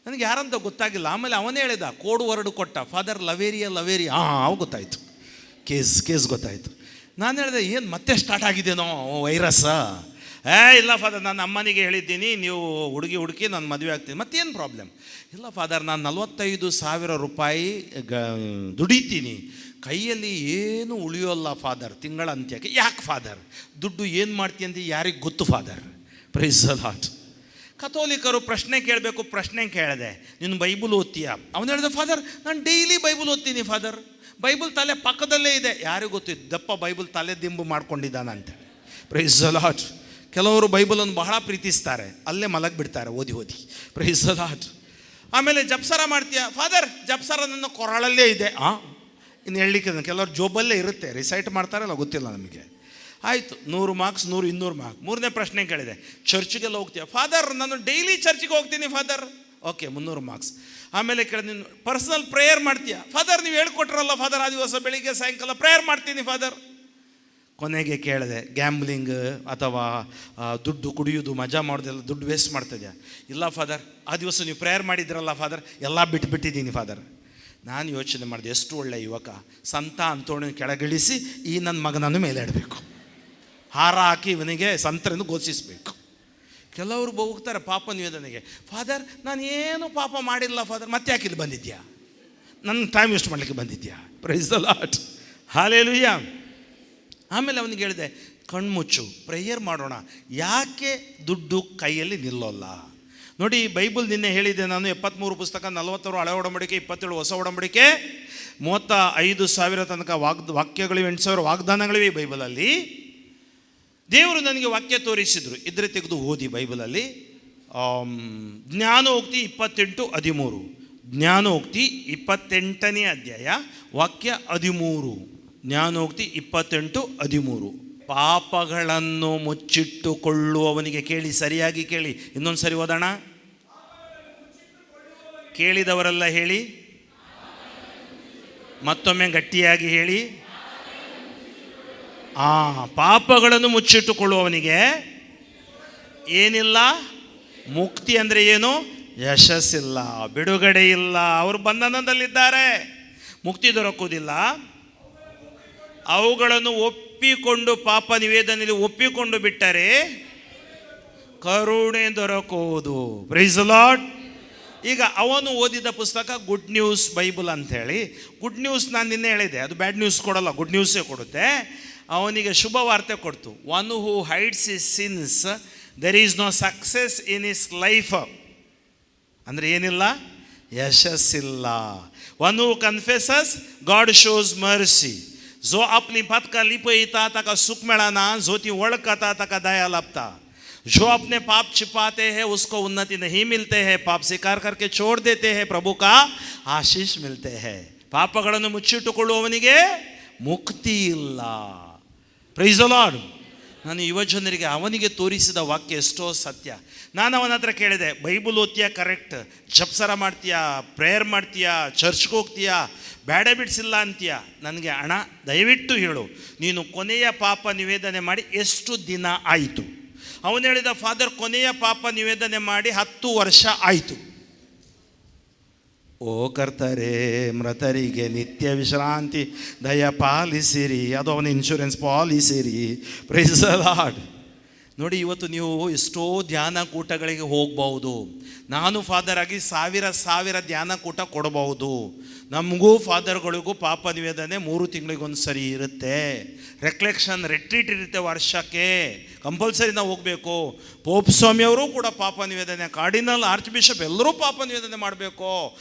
ನನಗೆ ಯಾರಂತ ಗೊತ್ತಾಗಿಲ್ಲ. ಆಮೇಲೆ ಅವನೇ ಹೇಳಿದ, ಕೋಡ್ ವರ್ಡ್ ಕೊಟ್ಟ, ಫಾದರ್ ಲವೇರಿಯಾ. ಅವು ಗೊತ್ತಾಯಿತು, ಕೇಸ್ ಗೊತ್ತಾಯಿತು. ನಾನು ಹೇಳಿದೆ, ಏನು ಮತ್ತೆ ಸ್ಟಾರ್ಟ್ ಆಗಿದ್ದೇನೋ ವೈರಸ್ಸ? ಇಲ್ಲ ಫಾದರ್, ನಾನು ಅಮ್ಮನಿಗೆ ಹೇಳಿದ್ದೀನಿ, ನೀವು ಹುಡುಕಿ ನಾನು ಮದುವೆ ಆಗ್ತೀನಿ. ಮತ್ತೇನು ಪ್ರಾಬ್ಲಮ್? ಇಲ್ಲ ಫಾದರ್, ನಾನು 45,000 ರೂಪಾಯಿ ದುಡಿತೀನಿ, ಕೈಯಲ್ಲಿ ಏನು ಉಳಿಯೋಲ್ಲ ಫಾದರ್ ತಿಂಗಳ ಅಂತ್ಯಕ್ಕೆ. ಯಾಕೆ ಫಾದರ್? ದುಡ್ಡು ಏನು ಮಾಡ್ತೀನಿ ಅಂತ ಯಾರಿಗೆ ಗೊತ್ತು ಫಾದರ್. Praise the lord. ಕಥೋಲಿಕರು ಪ್ರಶ್ನೆ ಕೇಳಬೇಕು, ಪ್ರಶ್ನೆ ಕೇಳಿದೆ, ನೀನು ಬೈಬಲ್ ಓದ್ತೀಯಾ? ಅವನು ಹೇಳಿದ, ಫಾದರ್ ನಾನು ಡೈಲಿ ಬೈಬಲ್ ಓದ್ತೀನಿ ಫಾದರ್. ಬೈಬಲ್ ತಲೆ ಪಕ್ಕದಲ್ಲೇ ಇದೆ. ಯಾರಿಗೂ ಗೊತ್ತಿತ್ತು ದಪ್ಪ ಬೈಬಲ್ ತಲೆ ದಿಂಬು ಮಾಡ್ಕೊಂಡಿದ್ದಾನಂತೆ. Price the lord. ಕೆಲವರು ಬೈಬಲನ್ನು ಬಹಳ ಪ್ರೀತಿಸ್ತಾರೆ, ಅಲ್ಲೇ ಮಲಗಿಬಿಡ್ತಾರೆ ಓದಿ. Praise the Lord. ಆಮೇಲೆ ಜಪ್ಸರ ಮಾಡ್ತೀಯಾ? ಫಾದರ್ ಜಪ್ಸರ ನನ್ನ ಕೊರಳಲ್ಲೇ ಇದೆ. ಇನ್ನು ಹೇಳಲಿಕ್ಕೆ ಕೆಲವರು ಜೋಬಲ್ಲೇ ಇರುತ್ತೆ, ರಿಸೈಟ್ ಮಾಡ್ತಾರಲ್ಲ, ಗೊತ್ತಿಲ್ಲ ನಮಗೆ. ಆಯಿತು, 100 ಮಾರ್ಕ್ಸ್, 100, 200 ಮಾರ್ಕ್ಸ್. 3ನೇ ಪ್ರಶ್ನೆ ಕೇಳಿದೆ, ಚರ್ಚಿಗೆಲ್ಲ ಹೋಗ್ತೀಯ? ಫಾದರ್ ನಾನು ಡೈಲಿ ಚರ್ಚಿಗೆ ಹೋಗ್ತೀನಿ ಫಾದರ್. Okay, 300 marks. ಆಮೇಲೆ ಕೇಳಿದೆ, ನೀನು ಪರ್ಸನಲ್ ಪ್ರೇಯರ್ ಮಾಡ್ತೀಯಾ? ಫಾದರ್ ನೀವು ಹೇಳ್ಕೊಟ್ರಲ್ಲ ಫಾದರ್, ಆ ದಿವಸ ಬೆಳಿಗ್ಗೆ ಸಾಯಂಕಾಲ ಪ್ರೇಯರ್ ಮಾಡ್ತೀನಿ ಫಾದರ್. ಕೊನೆಗೆ ಕೇಳಿದೆ, ಗ್ಯಾಮ್ಲಿಂಗ್ ಅಥವಾ ದುಡ್ಡು ಕುಡಿಯೋದು ಮಜಾ ಮಾಡೋದೆಲ್ಲ ದುಡ್ಡು ವೇಸ್ಟ್ ಮಾಡ್ತಿದ್ಯಾ? ಇಲ್ಲ ಫಾದರ್, ಆ ದಿವಸ ನೀವು ಪ್ರೇಯರ್ ಮಾಡಿದ್ರಲ್ಲ ಫಾದರ್, ಎಲ್ಲ ಬಿಟ್ಬಿಟ್ಟಿದ್ದೀನಿ ಫಾದರ್. ನಾನು ಯೋಚನೆ ಮಾಡಿದೆ, ಎಷ್ಟು ಒಳ್ಳೆ ಯುವಕ, ಸಂತ ಅಂತೋಣಿನ ಕೆಳಗಿಳಿಸಿ ಈ ನನ್ನ ಮಗನನ್ನು ಮೇಲೆ ಇಡಬೇಕು, ಹಾರ ಹಾಕಿ ಇವನಿಗೆ ಸಂತರನ್ನು ಘೋಷಿಸಬೇಕು. ಕೆಲವರು ಹೋಗ್ತಾರೆ ಪಾಪ ನಿವೇದನೆಗೆ, ಫಾದರ್ ನಾನು ಏನು ಪಾಪ ಮಾಡಿಲ್ಲ ಫಾದರ್, ಮತ್ತೆ ಯಾಕೆ ಇಲ್ಲಿ ಬಂದಿದ್ಯಾ, ನನ್ನ ಟೈಮ್ ವೇಸ್ಟ್ ಮಾಡಲಿಕ್ಕೆ ಬಂದಿದ್ಯಾ? Price the lord, hallelujah. ಆಮೇಲೆ ಅವನಿಗೆ ಹೇಳಿದೆ, ಕಣ್ಮುಚ್ಚು, ಪ್ರೇಯರ್ ಮಾಡೋಣ, ಯಾಕೆ ದುಡ್ಡು ಕೈಯಲ್ಲಿ ನಿಲ್ಲೋಲ್ಲ? ನೋಡಿ, ಬೈಬಲ್ ನಿನ್ನೆ ಹೇಳಿದೆ ನಾನು, 73 ಪುಸ್ತಕ, 46 ಹಳೆ ಒಡಂಬಡಿಕೆ, 27 ಹೊಸ ಒಡಂಬಡಿಕೆ, 35,000 ತನಕ ವಾಕ್ಯಗಳಿವೆ, 8,000 ವಾಗ್ದಾನಗಳಿವೆ ಈ ಬೈಬಲಲ್ಲಿ. ದೇವರು ನನಗೆ ವಾಕ್ಯ ತೋರಿಸಿದರು, ಇದ್ರೆ ತೆಗೆದು ಓದಿ ಬೈಬಲಲ್ಲಿ. ಜ್ಞಾನೋಕ್ತಿ 28:13, ಜ್ಞಾನೋಕ್ತಿ 28ನೇ ಅಧ್ಯಾಯ ವಾಕ್ಯ 13, ಜ್ಞಾನೋಕ್ತಿ 28:13. ಪಾಪಗಳನ್ನು ಮುಚ್ಚಿಟ್ಟುಕೊಳ್ಳುವವನಿಗೆ, ಕೇಳಿ ಸರಿಯಾಗಿ ಕೇಳಿ, ಇನ್ನೊಂದು ಸರಿ ಓದೋಣ, ಕೇಳಿದವರೆಲ್ಲ ಹೇಳಿ, ಮತ್ತೊಮ್ಮೆ ಗಟ್ಟಿಯಾಗಿ ಹೇಳಿ. ಪಾಪಗಳನ್ನು ಮುಚ್ಚಿಟ್ಟುಕೊಳ್ಳುವವನಿಗೆ ಏನಿಲ್ಲ? ಮುಕ್ತಿ ಅಂದರೆ ಏನು? ಯಶಸ್ಸಿಲ್ಲ, ಬಿಡುಗಡೆ ಇಲ್ಲ, ಅವರು ಬಂಧನದಲ್ಲಿದ್ದಾರೆ, ಮುಕ್ತಿ ದೊರಕುವುದಿಲ್ಲ. ಅವುಗಳನ್ನು ಒಪ್ಪಿಕೊಂಡು, ಪಾಪ ನಿವೇದನೆಯಲ್ಲಿ ಒಪ್ಪಿಕೊಂಡು ಬಿಟ್ಟರೆ ಕರುಣೆ ದೊರಕುವುದು. Price the lord. ಈಗ ಅವನು ಓದಿದ ಪುಸ್ತಕ ಗುಡ್ ನ್ಯೂಸ್ ಬೈಬಲ್ ಅಂಥೇಳಿ. ಗುಡ್ ನ್ಯೂಸ್ ನಾನು ನಿನ್ನೆ ಹೇಳಿದೆ, ಅದು ಬ್ಯಾಡ್ ನ್ಯೂಸ್ ಕೊಡಲ್ಲ, ಗುಡ್ ನ್ಯೂಸೇ ಕೊಡುತ್ತೆ. ಅವನಿಗೆ ಶುಭ ವಾರ್ತೆ ಕೊಡ್ತು. One who hides his sins there is no success in his life. ಅಂದರೆ ಏನಿಲ್ಲ? ಯಶಸ್ಸಿಲ್ಲ. One who confesses God shows mercy. जो अपनी पथ का लिपयता तक सुख मिलाना, ज्योति ओळखता तक दया लपता. जो अपने पाप छिपाते हैं उसको उन्नति नहीं मिलते हैं, पाप स्वीकार करके छोड़ देते हैं प्रभु का आशीष मिलते हैं. ಪಾಪಗಳನ್ನು ಮುಚ್ಚಿಟ್ಟುಕೊಳ್ಳುವವನಿಗೆ ಮುಕ್ತಿ ಇಲ್ಲ. Praise the Lord. ನಾನು ಯುವಜನರಿಗೆ ಅವನಿಗೆ ತೋರಿಸಿದ ವಾಕ್ಯ ಎಷ್ಟೋ ಸತ್ಯ. ನಾನು ಅವನ ಹತ್ರ ಕೇಳಿದೆ, ಬೈಬಲ್ ಓದ್ತೀಯಾ? ಕರೆಕ್ಟ್. ಜಪ್ಸರ ಮಾಡ್ತೀಯಾ? ಪ್ರೇಯರ್ ಮಾಡ್ತೀಯಾ? ಚರ್ಚ್ಗೆ ಹೋಗ್ತೀಯಾ? ಬ್ಯಾಡ ಬಿಡ್ಸಿಲ್ಲ ಅಂತೀಯ? ನನಗೆ ಅಣ್ಣ ದಯವಿಟ್ಟು ಹೇಳು, ನೀನು ಕೊನೆಯ ಪಾಪ ನಿವೇದನೆ ಮಾಡಿ ಎಷ್ಟು ದಿನ ಆಯಿತು? ಅವನು ಹೇಳಿದ, ಫಾದರ್ ಕೊನೆಯ ಪಾಪ ನಿವೇದನೆ ಮಾಡಿ 10 ವರ್ಷ ಆಯಿತು. ಓ ಕರ್ತರೇ, ಮೃತರಿಗೆ ನಿತ್ಯ ವಿಶ್ರಾಂತಿ ದಯಪಾಲಿಸಿರಿ. ಅದು ಅವನ ಇನ್ಶೂರೆನ್ಸ್ ಪಾಲಿಸಿರಿ. Praise the lord. ನೋಡಿ, ಇವತ್ತು ನೀವು ಎಷ್ಟೋ ಧ್ಯಾನ ಕೂಟಗಳಿಗೆ ಹೋಗ್ಬಹುದು. ನಾನು ಫಾದರ್ ಆಗಿ 1000 ಧ್ಯಾನ ಕೂಟ ಕೊಡಬಹುದು. ನಮಗೂ ಫಾದರ್ಗಳಿಗೂ ಪಾಪ ನಿವೇದನೆ 3 ತಿಂಗಳಿಗೊಂದು ಸರಿ ಇರುತ್ತೆ. ರೆಕ್ಲೆಕ್ಷನ್ ರೆಟ್ರೀಟ್ ಇರುತ್ತೆ ವರ್ಷಕ್ಕೆ, ಕಂಪಲ್ಸರಿ ನಾವು ಹೋಗಬೇಕು. ಪೋಪ್ ಸ್ವಾಮಿಯವರು ಕೂಡ ಪಾಪ ನಿವೇದನೆ, ಕಾರ್ಡಿನಲ್, ಆರ್ಚ್ ಬಿಷಪ್ ಎಲ್ಲರೂ ಪಾಪ ನಿವೇದನೆ ಮಾಡಬೇಕು.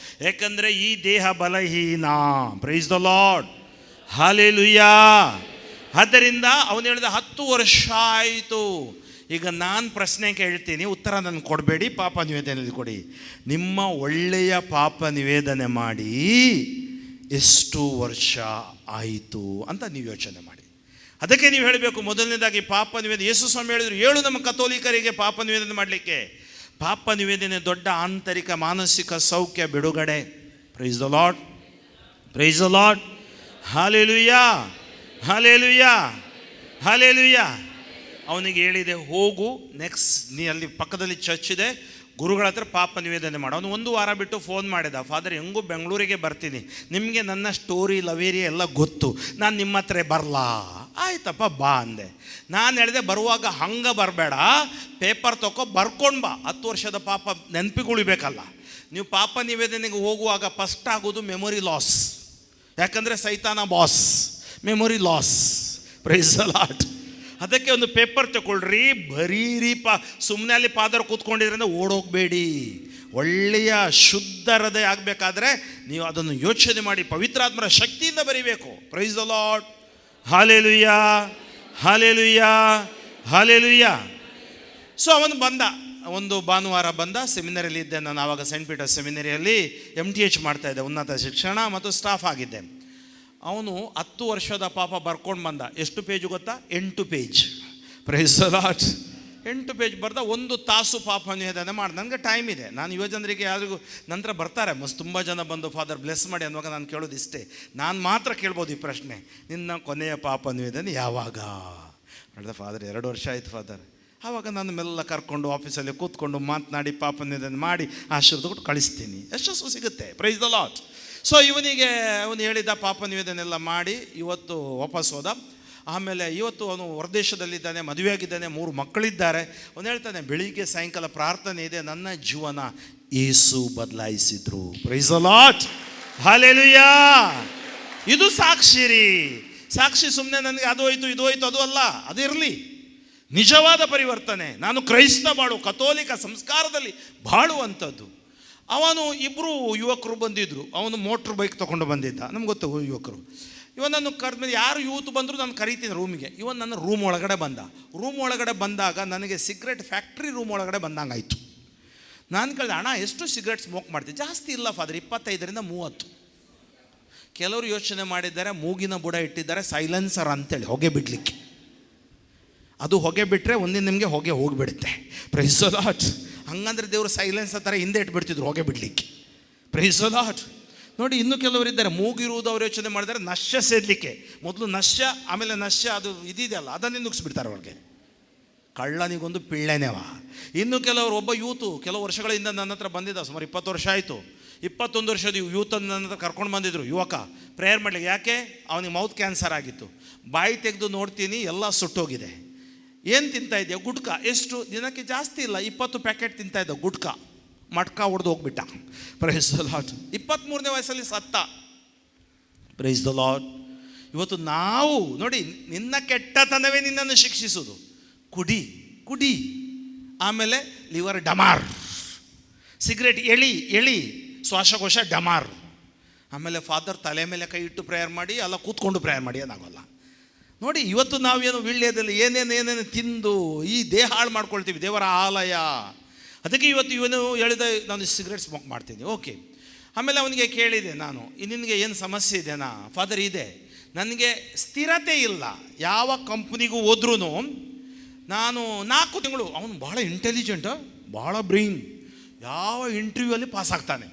ಯಾಕಂದರೆ ಈ ದೇಹ ಬಲಹೀನ. Praise the lord, hallelujah. ಆದ್ದರಿಂದ ಅವನು ಹೇಳಿದ 10 ವರ್ಷ ಆಯಿತು. ಈಗ ನಾನು ಪ್ರಶ್ನೆ ಕೇಳ್ತೀನಿ, ಉತ್ತರ ನನಗೆ ಕೊಡಬೇಡಿ, ಪಾಪ ನಿವೇದನೆಯಲ್ಲಿ ಕೊಡಿ. ನಿಮ್ಮ ಒಳ್ಳೆಯ ಪಾಪ ನಿವೇದನೆ ಮಾಡಿ ಎಷ್ಟು ವರ್ಷ ಆಯಿತು ಅಂತ ನೀವು ಯೋಚನೆ ಮಾಡಿ. ಅದಕ್ಕೆ ನೀವು ಹೇಳಬೇಕು, ಮೊದಲನೇದಾಗಿ ಪಾಪ ನಿವೇದನೆ. ಯೇಸು ಸ್ವಾಮಿ ಹೇಳಿದರು, 7 ನಮ್ಮ ಕಥೋಲಿಕರಿಗೆ ಪಾಪ ನಿವೇದನೆ ಮಾಡಲಿಕ್ಕೆ. ಪಾಪ ನಿವೇದನೆ ದೊಡ್ಡ ಆಂತರಿಕ ಮಾನಸಿಕ ಸೌಖ್ಯ, ಬಿಡುಗಡೆ. Price the lord, price the lord, hallelujah, hallelujah, hallelujah. ಅವನಿಗೆ ಹೇಳಿದೆ, ಹೋಗು, ನೆಕ್ಸ್ಟ್ ನೀ ಅಲ್ಲಿ ಪಕ್ಕದಲ್ಲಿ ಚರ್ಚ್ ಇದೆ, ಗುರುಗಳ ಹತ್ರ ಪಾಪ ನಿವೇದನೆ ಮಾಡು. ಅವನು 1 ವಾರ ಬಿಟ್ಟು ಫೋನ್ ಮಾಡಿದ, ಫಾದರ್ ಹೆಂಗೂ ಬೆಂಗಳೂರಿಗೆ ಬರ್ತೀನಿ, ನಿಮಗೆ ನನ್ನ ಸ್ಟೋರಿ ಲವೇರಿ ಎಲ್ಲ ಗೊತ್ತು, ನಾನು ನಿಮ್ಮ ಹತ್ರ ಬರಲಾ? ಆಯ್ತಪ್ಪ ಬಾ ಅಂದೆ. ನಾನು ಹೇಳಿದೆ, ಬರುವಾಗ ಹಂಗೆ ಬರಬೇಡ, ಪೇಪರ್ ತಗೋ ಬರ್ಕೊಂಡು ಬಾ. 10 ವರ್ಷದ ಪಾಪ ನೆನಪಿಗುಳಿಬೇಕಲ್ಲ. ನೀವು ಪಾಪ ನಿವೇದನೆಗೆ ಹೋಗುವಾಗ ಫಸ್ಟ್ ಆಗೋದು ಮೆಮೊರಿ ಲಾಸ್. ಯಾಕಂದರೆ ಸೈತಾನ boss, memory loss. Praise the Lord. ಅದಕ್ಕೆ ಒಂದು ಪೇಪರ್ ತಗೊಳ್ರಿ, ಬರೀರಿ. ಸುಮ್ಮನೆ ಅಲ್ಲಿ ಫಾದರ್ ಕೂತ್ಕೊಂಡಿದ್ರಿಂದ ಓಡೋಗಬೇಡಿ. ಒಳ್ಳೆಯ ಶುದ್ಧ ಹೃದಯ ಆಗಬೇಕಾದ್ರೆ ನೀವು ಅದನ್ನು ಯೋಚನೆ ಮಾಡಿ ಪವಿತ್ರಾತ್ಮರ ಶಕ್ತಿಯಿಂದ ಬರೀಬೇಕು. Price the lord, hallelujah, hallelujah, hallelujah. So ಅವನು ಬಂದ, ಒಂದು ಭಾನುವಾರ ಬಂದ. ಸೆಮಿನರಿಯಲ್ಲಿ ಇದ್ದೆ ನಾನು ಆವಾಗ, ಸೆಂಟ್ ಪೀಟರ್ಸ್ ಸೆಮಿನರಿಯಲ್ಲಿ MTH ಮಾಡ್ತಾಯಿದ್ದೆ, ಉನ್ನತ ಶಿಕ್ಷಣ ಮತ್ತು ಸ್ಟಾಫ್ ಆಗಿದ್ದೆ. ಅವನು 10 ವರ್ಷದ ಪಾಪ ಬರ್ಕೊಂಡು ಬಂದ. ಎಷ್ಟು ಪೇಜ್ ಗೊತ್ತಾ? 8 page. Praise the Lord, 8 page ಬರ್ದ 1 ತಾಸು ಪಾಪ ನಿವೇದನೆ ಮಾಡಿ. ನನಗೆ ಟೈಮ್ ಇದೆ, ನಾನು ಯುವಜನರಿಗೆ ಯಾರಿಗೂ ನಂತರ ಬರ್ತಾರೆ ತುಂಬ ಜನ ಬಂದು ಫಾದರ್ ಬ್ಲೆಸ್ ಮಾಡಿ ಅನ್ನುವಾಗ ನಾನು ಕೇಳೋದು ಇಷ್ಟೇ, ನಾನು ಮಾತ್ರ ಕೇಳ್ಬೋದು ಈ ಪ್ರಶ್ನೆ, ನಿನ್ನ ಕೊನೆಯ ಪಾಪ ನಿವೇದನೆ ಯಾವಾಗ? ಹೇಳಿದ ಫಾದರ್ 2 ವರ್ಷ ಆಯಿತು ಫಾದರ್. ಆವಾಗ ನಾನು ಮೆಲ್ಲ ಕರ್ಕೊಂಡು ಆಫೀಸಲ್ಲಿ ಕೂತ್ಕೊಂಡು ಮಾತನಾಡಿ ಪಾಪ ನಿವೇದನೆ ಮಾಡಿ ಆಶೀರ್ವಾದ ಕೊಟ್ಟು ಕಳಿಸ್ತೀನಿ, ಯಶಸ್ಸು ಸಿಗುತ್ತೆ. Price the lord. ಸೊ ಅವನು ಹೇಳಿದ ಪಾಪ ನಿವೇದನೆ ಎಲ್ಲ ಮಾಡಿ ಇವತ್ತು ವಾಪಸ್ ಹೋದ. ಆಮೇಲೆ ಇವತ್ತು ಅವನು ಹೊರದೇಶದಲ್ಲಿದ್ದಾನೆ, ಮದುವೆಯಾಗಿದ್ದಾನೆ, 3 ಮಕ್ಕಳಿದ್ದಾರೆ. ಅವನು ಹೇಳ್ತಾನೆ, ಬೆಳಿಗ್ಗೆ ಸಾಯಂಕಾಲ ಪ್ರಾರ್ಥನೆ ಇದೆ, ನನ್ನ ಜೀವನ ಯೇಸು ಬದಲಾಯಿಸಿದ್ರು. Praise the lord, hallelujah. ಇದು ಸಾಕ್ಷಿ ರೀ. ಸಾಕ್ಷಿ ಸುಮ್ಮನೆ ನನಗೆ ಅದು ಹೋಯ್ತು ಇದು ಹೋಯ್ತು ಅದು ಅಲ್ಲ, ಅದಿರಲಿ. ನಿಜವಾದ ಪರಿವರ್ತನೆ. ನಾನು ಕ್ರೈಸ್ತ ಬಾಳು, ಕಥೋಲಿಕ ಸಂಸ್ಕಾರದಲ್ಲಿ ಬಾಳುವಂಥದ್ದು. ಅವನು 2 ಯುವಕರು ಬಂದಿದ್ದರು. ಅವನು ಮೋಟ್ರ್ ಬೈಕ್ ತೊಗೊಂಡು ಬಂದಿದ್ದ, ನಮ್ಗೆ ಗೊತ್ತು ಯುವಕರು. ಇವನನ್ನು ಕರೆದ್ಮೇಲೆ ಯಾರು ಯೂತ್ ಬಂದರೂ ನಾನು ಕರೀತೀನಿ ರೂಮಿಗೆ. ಇವನು ನನ್ನ ರೂಮ್ ಒಳಗಡೆ ಬಂದ. ರೂಮ್ ಒಳಗಡೆ ಬಂದಾಗ ನನಗೆ ಸಿಗರೆಟ್ ಫ್ಯಾಕ್ಟ್ರಿ ರೂಮ್ ಒಳಗಡೆ ಬಂದಂಗಾಯಿತು. ನಾನು ಕೇಳಿದೆ, ಅಣ್ಣ ಎಷ್ಟು ಸಿಗರೆಟ್ ಸ್ಮೋಕ್ ಮಾಡ್ತೀವಿ? ಜಾಸ್ತಿ ಇಲ್ಲ ಫಾದರ್, 25ರಿಂದ 30. ಕೆಲವರು ಯೋಚನೆ ಮಾಡಿದ್ದಾರೆ, ಮೂಗಿನ ಬುಡ ಇಟ್ಟಿದ್ದಾರೆ ಸೈಲೆನ್ಸರ್ ಅಂತೇಳಿ ಹೊಗೆ ಬಿಡಲಿಕ್ಕೆ. ಅದು ಹೊಗೆ ಬಿಟ್ಟರೆ ಒಂದಿನ ನಿಮಗೆ ಹೊಗೆ ಹೋಗಿಬಿಡುತ್ತೆ. Price the lord. ಹಂಗಂದ್ರೆ ದೇವರು ಸೈಲೆನ್ಸರ್ ಥರ ಹಿಂದೆ ಇಟ್ಬಿಡ್ತಿದ್ರು ಹೊಗೆ ಬಿಡಲಿಕ್ಕೆ. Price the lord. ನೋಡಿ, ಇನ್ನೂ ಕೆಲವರಿದ್ದಾರೆ ಮೂಗಿರುವುದು ಅವ್ರು ಯೋಚನೆ ಮಾಡಿದ್ದಾರೆ ನಶ್ಯ ಸೇದಲಿಕ್ಕೆ. ಮೊದಲು ನಶ್ಯ, ಆಮೇಲೆ ನಶ್ಯ ಅದು ಇದೆಯಲ್ಲ ಅದನ್ನೇ ನುಗ್ಗಿಸ್ಬಿಡ್ತಾರೆ ಅವ್ರಿಗೆ. ಕಳ್ಳನಿಗೊಂದು ಪಿಳ್ಳೆನೇವ. ಇನ್ನು ಕೆಲವರು, ಒಬ್ಬ ಯೂತು ಕೆಲವು ವರ್ಷಗಳಿಂದ ನನ್ನ ಹತ್ರ ಬಂದಿದ್ದ, ಸುಮಾರು 20 ವರ್ಷ ಆಯಿತು. 21 ವರ್ಷದ ಯೂತನ್ನು ನನ್ನ ಹತ್ರ ಕರ್ಕೊಂಡು ಬಂದಿದ್ರು, ಯುವಕ ಪ್ರೇಯರ್ ಮಾಡಲಿಕ್ಕೆ. ಯಾಕೆ? ಅವನಿಗೆ ಮೌತ್ ಕ್ಯಾನ್ಸರ್ ಆಗಿತ್ತು. ಬಾಯಿ ತೆಗೆದು ನೋಡ್ತೀನಿ, ಎಲ್ಲ ಸುಟ್ಟೋಗಿದೆ. ಏನು ತಿಂತಾಯಿದ್ದೆ? ಗುಟ್ಕ. ಎಷ್ಟು ದಿನಕ್ಕೆ? ಜಾಸ್ತಿ ಇಲ್ಲ, 20 ಪ್ಯಾಕೆಟ್ ತಿಂತಾಯಿದ್ದ ಗುಟ್ಕ. ಮಟ್ಕ ಹೊಡೆದು ಹೋಗ್ಬಿಟ್ಟ. Price the lord. 23ನೇ ವಯಸ್ಸಲ್ಲಿ ಸತ್ತ. Price the lord. ಇವತ್ತು ನಾವು ನೋಡಿ, ನಿನ್ನ ಕೆಟ್ಟತನವೇ ನಿನ್ನನ್ನು ಶಿಕ್ಷಿಸೋದು. ಕುಡಿ ಕುಡಿ, ಆಮೇಲೆ ಲಿವರ್ ಡಮಾರ್, ಸಿಗರೇಟ್ ಎಳಿ ಶ್ವಾಸಕೋಶ ಡಮಾರ್. ಆಮೇಲೆ ಫಾದರ್ ತಲೆ ಮೇಲೆ ಕೈ ಇಟ್ಟು ಪ್ರೇಯರ್ ಮಾಡಿ, ಅಲ್ಲ ಕೂತ್ಕೊಂಡು ಪ್ರೇಯರ್ ಮಾಡಿ ಏನಾಗೋಲ್ಲ. ನೋಡಿ, ಇವತ್ತು ನಾವೇನು ವೀಳ್ಯದಲ್ಲಿ ಏನೇನು ತಿಂದು ಈ ದೇಹ ಹಾಳು ಮಾಡ್ಕೊಳ್ತೀವಿ, ದೇವರ ಆಲಯ. ಅದಕ್ಕೆ ಇವನು ಹೇಳಿದ, ನಾನು ಸಿಗರೇಟ್ ಸ್ಮೋಕ್ ಮಾಡ್ತೀನಿ. ಓಕೆ. ಆಮೇಲೆ ಅವನಿಗೆ ಕೇಳಿದೆ ನಾನು, ನಿನಗೆ ಏನು ಸಮಸ್ಯೆ ಇದೆನಾ? ಫಾದರ್, ಇದೆ, ನನಗೆ ಸ್ಥಿರತೆ ಇಲ್ಲ. ಯಾವ ಕಂಪ್ನಿಗೂ ಹೋದ್ರೂ ನಾನು 4 ತಿಂಗಳು, ಅವನು ಭಾಳ ಇಂಟೆಲಿಜೆಂಟ್, ಭಾಳ ಬ್ರೈನ್, ಯಾವ ಇಂಟರ್ವ್ಯೂವಲ್ಲಿ ಪಾಸ್ ಆಗ್ತಾನೆ.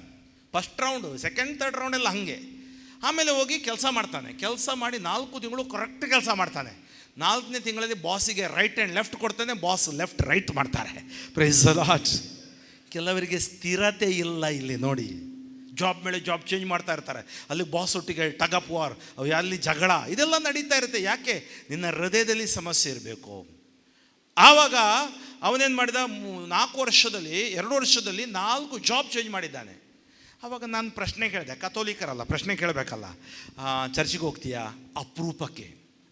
ಫಸ್ಟ್ ರೌಂಡು, ಸೆಕೆಂಡ್, ಥರ್ಡ್ ರೌಂಡೆಲ್ಲ ಹಾಗೆ. ಆಮೇಲೆ ಹೋಗಿ ಕೆಲಸ ಮಾಡ್ತಾನೆ. ಕೆಲಸ ಮಾಡಿ 4 ತಿಂಗಳು ಕರೆಕ್ಟ್ ಕೆಲಸ ಮಾಡ್ತಾನೆ. 4ನೇ ತಿಂಗಳಲ್ಲಿ ಬಾಸಿಗೆ ರೈಟ್ ಆ್ಯಂಡ್ ಲೆಫ್ಟ್ ಕೊಡ್ತಾನೆ, ಬಾಸ್ ಲೆಫ್ಟ್ ರೈಟ್ ಮಾಡ್ತಾರೆ. Price the lord. ಕೆಲವರಿಗೆ ಸ್ಥಿರತೆ ಇಲ್ಲ. ಇಲ್ಲಿ ನೋಡಿ, ಜಾಬ್ ಮೇಲೆ ಜಾಬ್ ಚೇಂಜ್ ಮಾಡ್ತಾ ಇರ್ತಾರೆ. ಅಲ್ಲಿ ಬಾಸ್ ಒಟ್ಟಿಗೆ ಟಗ್ ಆಫ್ ವಾರ್, ಅಲ್ಲಿ ಜಗಳ, ಇದೆಲ್ಲ ನಡೀತಾ ಇರುತ್ತೆ. ಯಾಕೆ? ನಿನ್ನ ಹೃದಯದಲ್ಲಿ ಸಮಸ್ಯೆ ಇರಬೇಕು. ಆವಾಗ ಅವನೇನು ಮಾಡಿದ, 2 ವರ್ಷದಲ್ಲಿ 4 ಜಾಬ್ ಚೇಂಜ್ ಮಾಡಿದ್ದಾನೆ. ಆವಾಗ ನಾನು ಪ್ರಶ್ನೆ ಕೇಳಿದೆ, ಕಥೋಲಿಕರಲ್ಲ, ಪ್ರಶ್ನೆ ಕೇಳಬೇಕಲ್ಲ. ಚರ್ಚಿಗೆ ಹೋಗ್ತೀಯಾ? ಅಪರೂಪಕ್ಕೆ.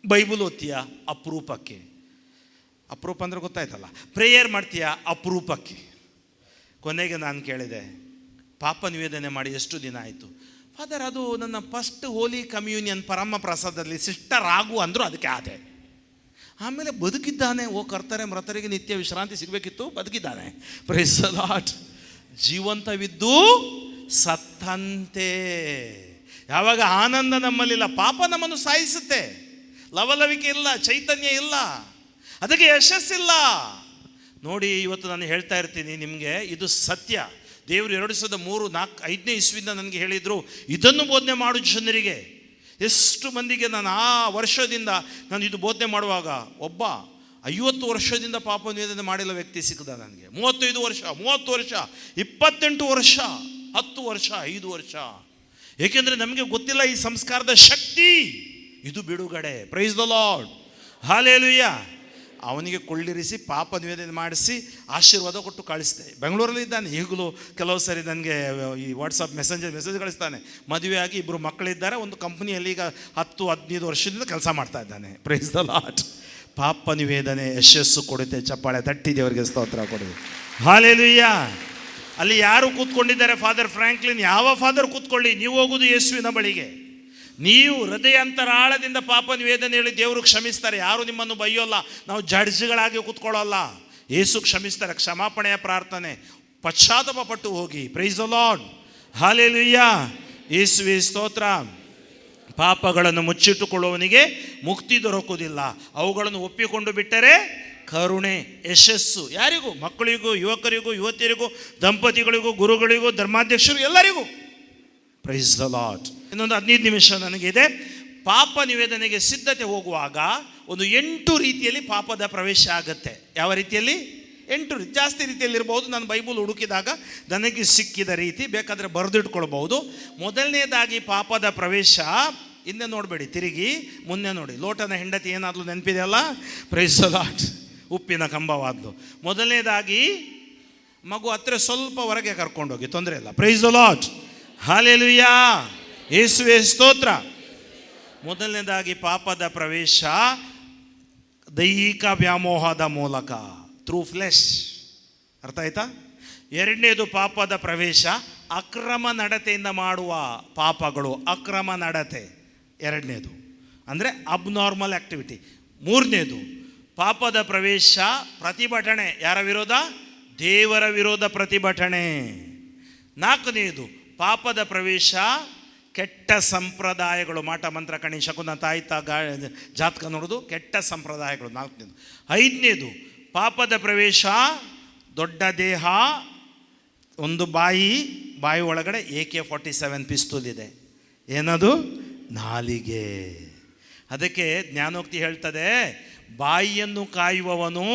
ಬೈಬಲ್ ಓದ್ತೀಯಾ? ಅಪರೂಪಕ್ಕೆ. ಅಪರೂಪ ಅಂದರೆ ಗೊತ್ತಾಯ್ತಲ್ಲ. ಪ್ರೇಯರ್ ಮಾಡ್ತೀಯಾ? ಅಪರೂಪಕ್ಕೆ. ಕೊನೆಗೆ ನಾನು ಕೇಳಿದೆ, ಪಾಪ ನಿವೇದನೆ ಮಾಡಿ ಎಷ್ಟು ದಿನ ಆಯಿತು? ಫಾದರ್, ಅದು ನನ್ನ ಫಸ್ಟ್ ಹೋಲಿ ಕಮ್ಯೂನಿಯನ್ ಪರಮ ಪ್ರಸಾದದಲ್ಲಿ ಸಿಸ್ಟರ್ ಆಗು ಅಂದರು, ಅದಕ್ಕೆ ಆದೆ. ಆಮೇಲೆ ಬದುಕಿದ್ದಾನೆ. ಕರ್ತರೆ ಮೃತರಿಗೆ ನಿತ್ಯ ವಿಶ್ರಾಂತಿ ಸಿಗಬೇಕಿತ್ತು, ಬದುಕಿದ್ದಾನೆ. Praise the lord. ಜೀವಂತವಿದ್ದು ಸತ್ತಂತೆ. ಯಾವಾಗ ಆನಂದ ನಮ್ಮಲ್ಲಿಲ್ಲ, ಪಾಪ ನಮ್ಮನ್ನು ಸಾಯಿಸುತ್ತೆ. ಲವಲವಿಕೆ ಇಲ್ಲ, ಚೈತನ್ಯ ಇಲ್ಲ, ಅದಕ್ಕೆ ಯಶಸ್ಸಿಲ್ಲ. ನೋಡಿ, ಇವತ್ತು ನಾನು ಹೇಳ್ತಾ ಇರ್ತೀನಿ ನಿಮಗೆ, ಇದು ಸತ್ಯ. ದೇವರು 2003-4-5ನೇ ಇಸ್ವಿಯಿಂದ ನನಗೆ ಹೇಳಿದರು, ಇದನ್ನು ಬೋಧನೆ ಮಾಡು ಜನರಿಗೆ. ಎಷ್ಟು ಮಂದಿಗೆ ನಾನು ಆ ವರ್ಷದಿಂದ ನಾನು ಇದು ಬೋಧನೆ ಮಾಡುವಾಗ, ಒಬ್ಬ 50 ವರ್ಷದಿಂದ ಪಾಪ ನಿವೇದನೆ ಮಾಡಿಲ್ಲ ವ್ಯಕ್ತಿ ಸಿಕ್ಕದ ನನಗೆ. 35 ವರ್ಷ, 30 ವರ್ಷ, 28 ವರ್ಷ, 10 ವರ್ಷ, 5 ವರ್ಷ. ಏಕೆಂದರೆ ನಮಗೆ ಗೊತ್ತಿಲ್ಲ ಈ ಸಂಸ್ಕಾರದ ಶಕ್ತಿ. ಇದು ಬಿಡುಗಡೆ. Price the lord, hallelujah. ಅವನಿಗೆ ಕೊಳ್ಳಿರಿಸಿ ಪಾಪ ನಿವೇದನೆ ಮಾಡಿಸಿ ಆಶೀರ್ವಾದ ಕೊಟ್ಟು ಕಳಿಸಿದೆ. ಬೆಂಗಳೂರಲ್ಲಿ ಇದ್ದಾನೆ ಈಗಲೂ. ಕೆಲವು ಸರಿ ನನಗೆ ಈ ವಾಟ್ಸಪ್ ಮೆಸೇಜ್ ಕಳಿಸ್ತಾನೆ. ಮದುವೆಯಾಗಿ 2 ಮಕ್ಕಳಿದ್ದಾರೆ, ಒಂದು ಕಂಪ್ನಿಯಲ್ಲಿ ಈಗ 10-15 ವರ್ಷದಿಂದ ಕೆಲಸ ಮಾಡ್ತಾ ಇದ್ದಾನೆ. Price the lord. ಪಾಪ ನಿವೇದನೆ ಯಶಸ್ಸು ಕೊಡುತ್ತೆ. ಚಪ್ಪಾಳೆ ತಟ್ಟಿ ದೇವರಿಗೆ ಸ್ತೋತ್ರ ಕೊಡಿ. ಹಲ್ಲೆಲೂಯಾ. ಅಲ್ಲಿ ಯಾರು ಕೂತ್ಕೊಂಡಿದ್ದಾರೆ? Father Franklin. ಯಾವ ಫಾದರ್ ಕೂತ್ಕೊಳ್ಳಿ, ನೀವು ಹೋಗೋದು ಯೇಸುವಿನ ಬಳಿಗೆ. ನೀವು ಹೃದಯ ಅಂತರಾಳದಿಂದ ಪಾಪ ನಿವೇದನೆ ಹೇಳಿ ದೇವರು ಕ್ಷಮಿಸ್ತಾರೆ. ಯಾರು ನಿಮ್ಮನ್ನು ಬೈಯೋಲ್ಲ. ನಾವು ಜಡ್ಜ್ಗಳಾಗಿ ಕೂತ್ಕೊಳ್ಳೋಲ್ಲ. ಯೇಸು ಕ್ಷಮಿಸ್ತಾರೆ. ಕ್ಷಮಾಪಣೆಯ ಪ್ರಾರ್ಥನೆ, ಪಶ್ಚಾತ್ತಾಪ ಪಟ್ಟು ಹೋಗಿ. Price the lord, hallelujah. ಯೇಸುವೇ ಸ್ತೋತ್ರ. ಪಾಪಗಳನ್ನು ಮುಚ್ಚಿಟ್ಟುಕೊಳ್ಳುವವನಿಗೆ ಮುಕ್ತಿ ದೊರಕುವುದಿಲ್ಲ. ಅವುಗಳನ್ನು ಒಪ್ಪಿಕೊಂಡು ಬಿಟ್ಟರೆ ಕರುಣೆ, ಯಶಸ್ಸು ಯಾರಿಗೂ? ಮಕ್ಕಳಿಗೂ, ಯುವಕರಿಗೂ, ಯುವತಿಯರಿಗೂ, ದಂಪತಿಗಳಿಗೂ, ಗುರುಗಳಿಗೂ, ಧರ್ಮಾಧ್ಯಕ್ಷರು, ಎಲ್ಲರಿಗೂ. Price the lord. ಇನ್ನೊಂದು 15 ನಿಮಿಷ ನನಗಿದೆ. ಪಾಪ ನಿವೇದನೆಗೆ ಸಿದ್ಧತೆ ಹೋಗುವಾಗ ಒಂದು 8 ರೀತಿಯಲ್ಲಿ ಪಾಪದ ಪ್ರವೇಶ ಆಗುತ್ತೆ. ಯಾವ ರೀತಿಯಲ್ಲಿ? 8 ರೀತಿ. ಜಾಸ್ತಿ ರೀತಿಯಲ್ಲಿ ಇರ್ಬೋದು. ನಾನು ಬೈಬಲ್ ಹುಡುಕಿದಾಗ ನನಗೆ ಸಿಕ್ಕಿದ ರೀತಿ ಬೇಕಾದರೆ ಬರೆದಿಟ್ಕೊಳ್ಬಹುದು. ಮೊದಲನೇದಾಗಿ ಪಾಪದ ಪ್ರವೇಶ, ಹಿಂದೆ ನೋಡಬೇಡಿ, ತಿರುಗಿ ಮುಂದೆ ನೋಡಿ. ಲೋಟನ ಹೆಂಡತಿ ಏನಾದ್ರೂ ನೆನಪಿದೆಯಲ್ಲ? Price the lord. ಉಪ್ಪಿನ ಕಂಬವಾದ್ಲು. ಮೊದಲನೇದಾಗಿ ಮಗು ಹತ್ರ ಸ್ವಲ್ಪ ಹೊರಗೆ ಕರ್ಕೊಂಡೋಗಿ, ತೊಂದರೆ ಇಲ್ಲ. Price the lord. ಹಲ್ಲೆಲೂಯಾ. ಯೇಸುವೇ ಸ್ತೋತ್ರ. ಮೊದಲನೇದಾಗಿ ಪಾಪದ ಪ್ರವೇಶ ದೈಹಿಕ ವ್ಯಾಮೋಹದ ಮೂಲಕ, ಥ್ರೂ ಫ್ಲೆಶ್. ಅರ್ಥ ಆಯ್ತಾ? ಎರಡನೇದು ಪಾಪದ ಪ್ರವೇಶ ಅಕ್ರಮ ನಡತೆಯಿಂದ ಮಾಡುವ ಪಾಪಗಳು, ಅಕ್ರಮ ನಡತೆ ಎರಡನೇದು, ಅಂದರೆ ಅಬ್ನಾರ್ಮಲ್ ಆಕ್ಟಿವಿಟಿ. ಮೂರನೇದು ಪಾಪದ ಪ್ರವೇಶ ಪ್ರತಿಭಟನೆ. ಯಾರ ವಿರೋಧ? ದೇವರ ವಿರೋಧ ಪ್ರತಿಭಟನೆ. ನಾಲ್ಕನೇದು ಪಾಪದ ಪ್ರವೇಶ ಕೆಟ್ಟ ಸಂಪ್ರದಾಯಗಳು, ಮಾಟ ಮಂತ್ರ ಕಣಿ ಶಕುನ ತಾಯ್ತ ಜಾತಕ ನೋಡೋದು, ಕೆಟ್ಟ ಸಂಪ್ರದಾಯಗಳು. ನಾಲ್ಕನೇದು. ಐದನೇದು ಪಾಪದ ಪ್ರವೇಶ ದೊಡ್ಡ ದೇಹ, ಒಂದು ಬಾಯಿ ಒಳಗಡೆ AK-47 ಪಿಸ್ತೂಲ್ ಇದೆ. ಏನದು? ನಾಲಿಗೆ. ಅದಕ್ಕೆ ಜ್ಞಾನೋಕ್ತಿ ಹೇಳ್ತದೆ, ಬಾಯಿಯನ್ನು ಕಾಯುವವನು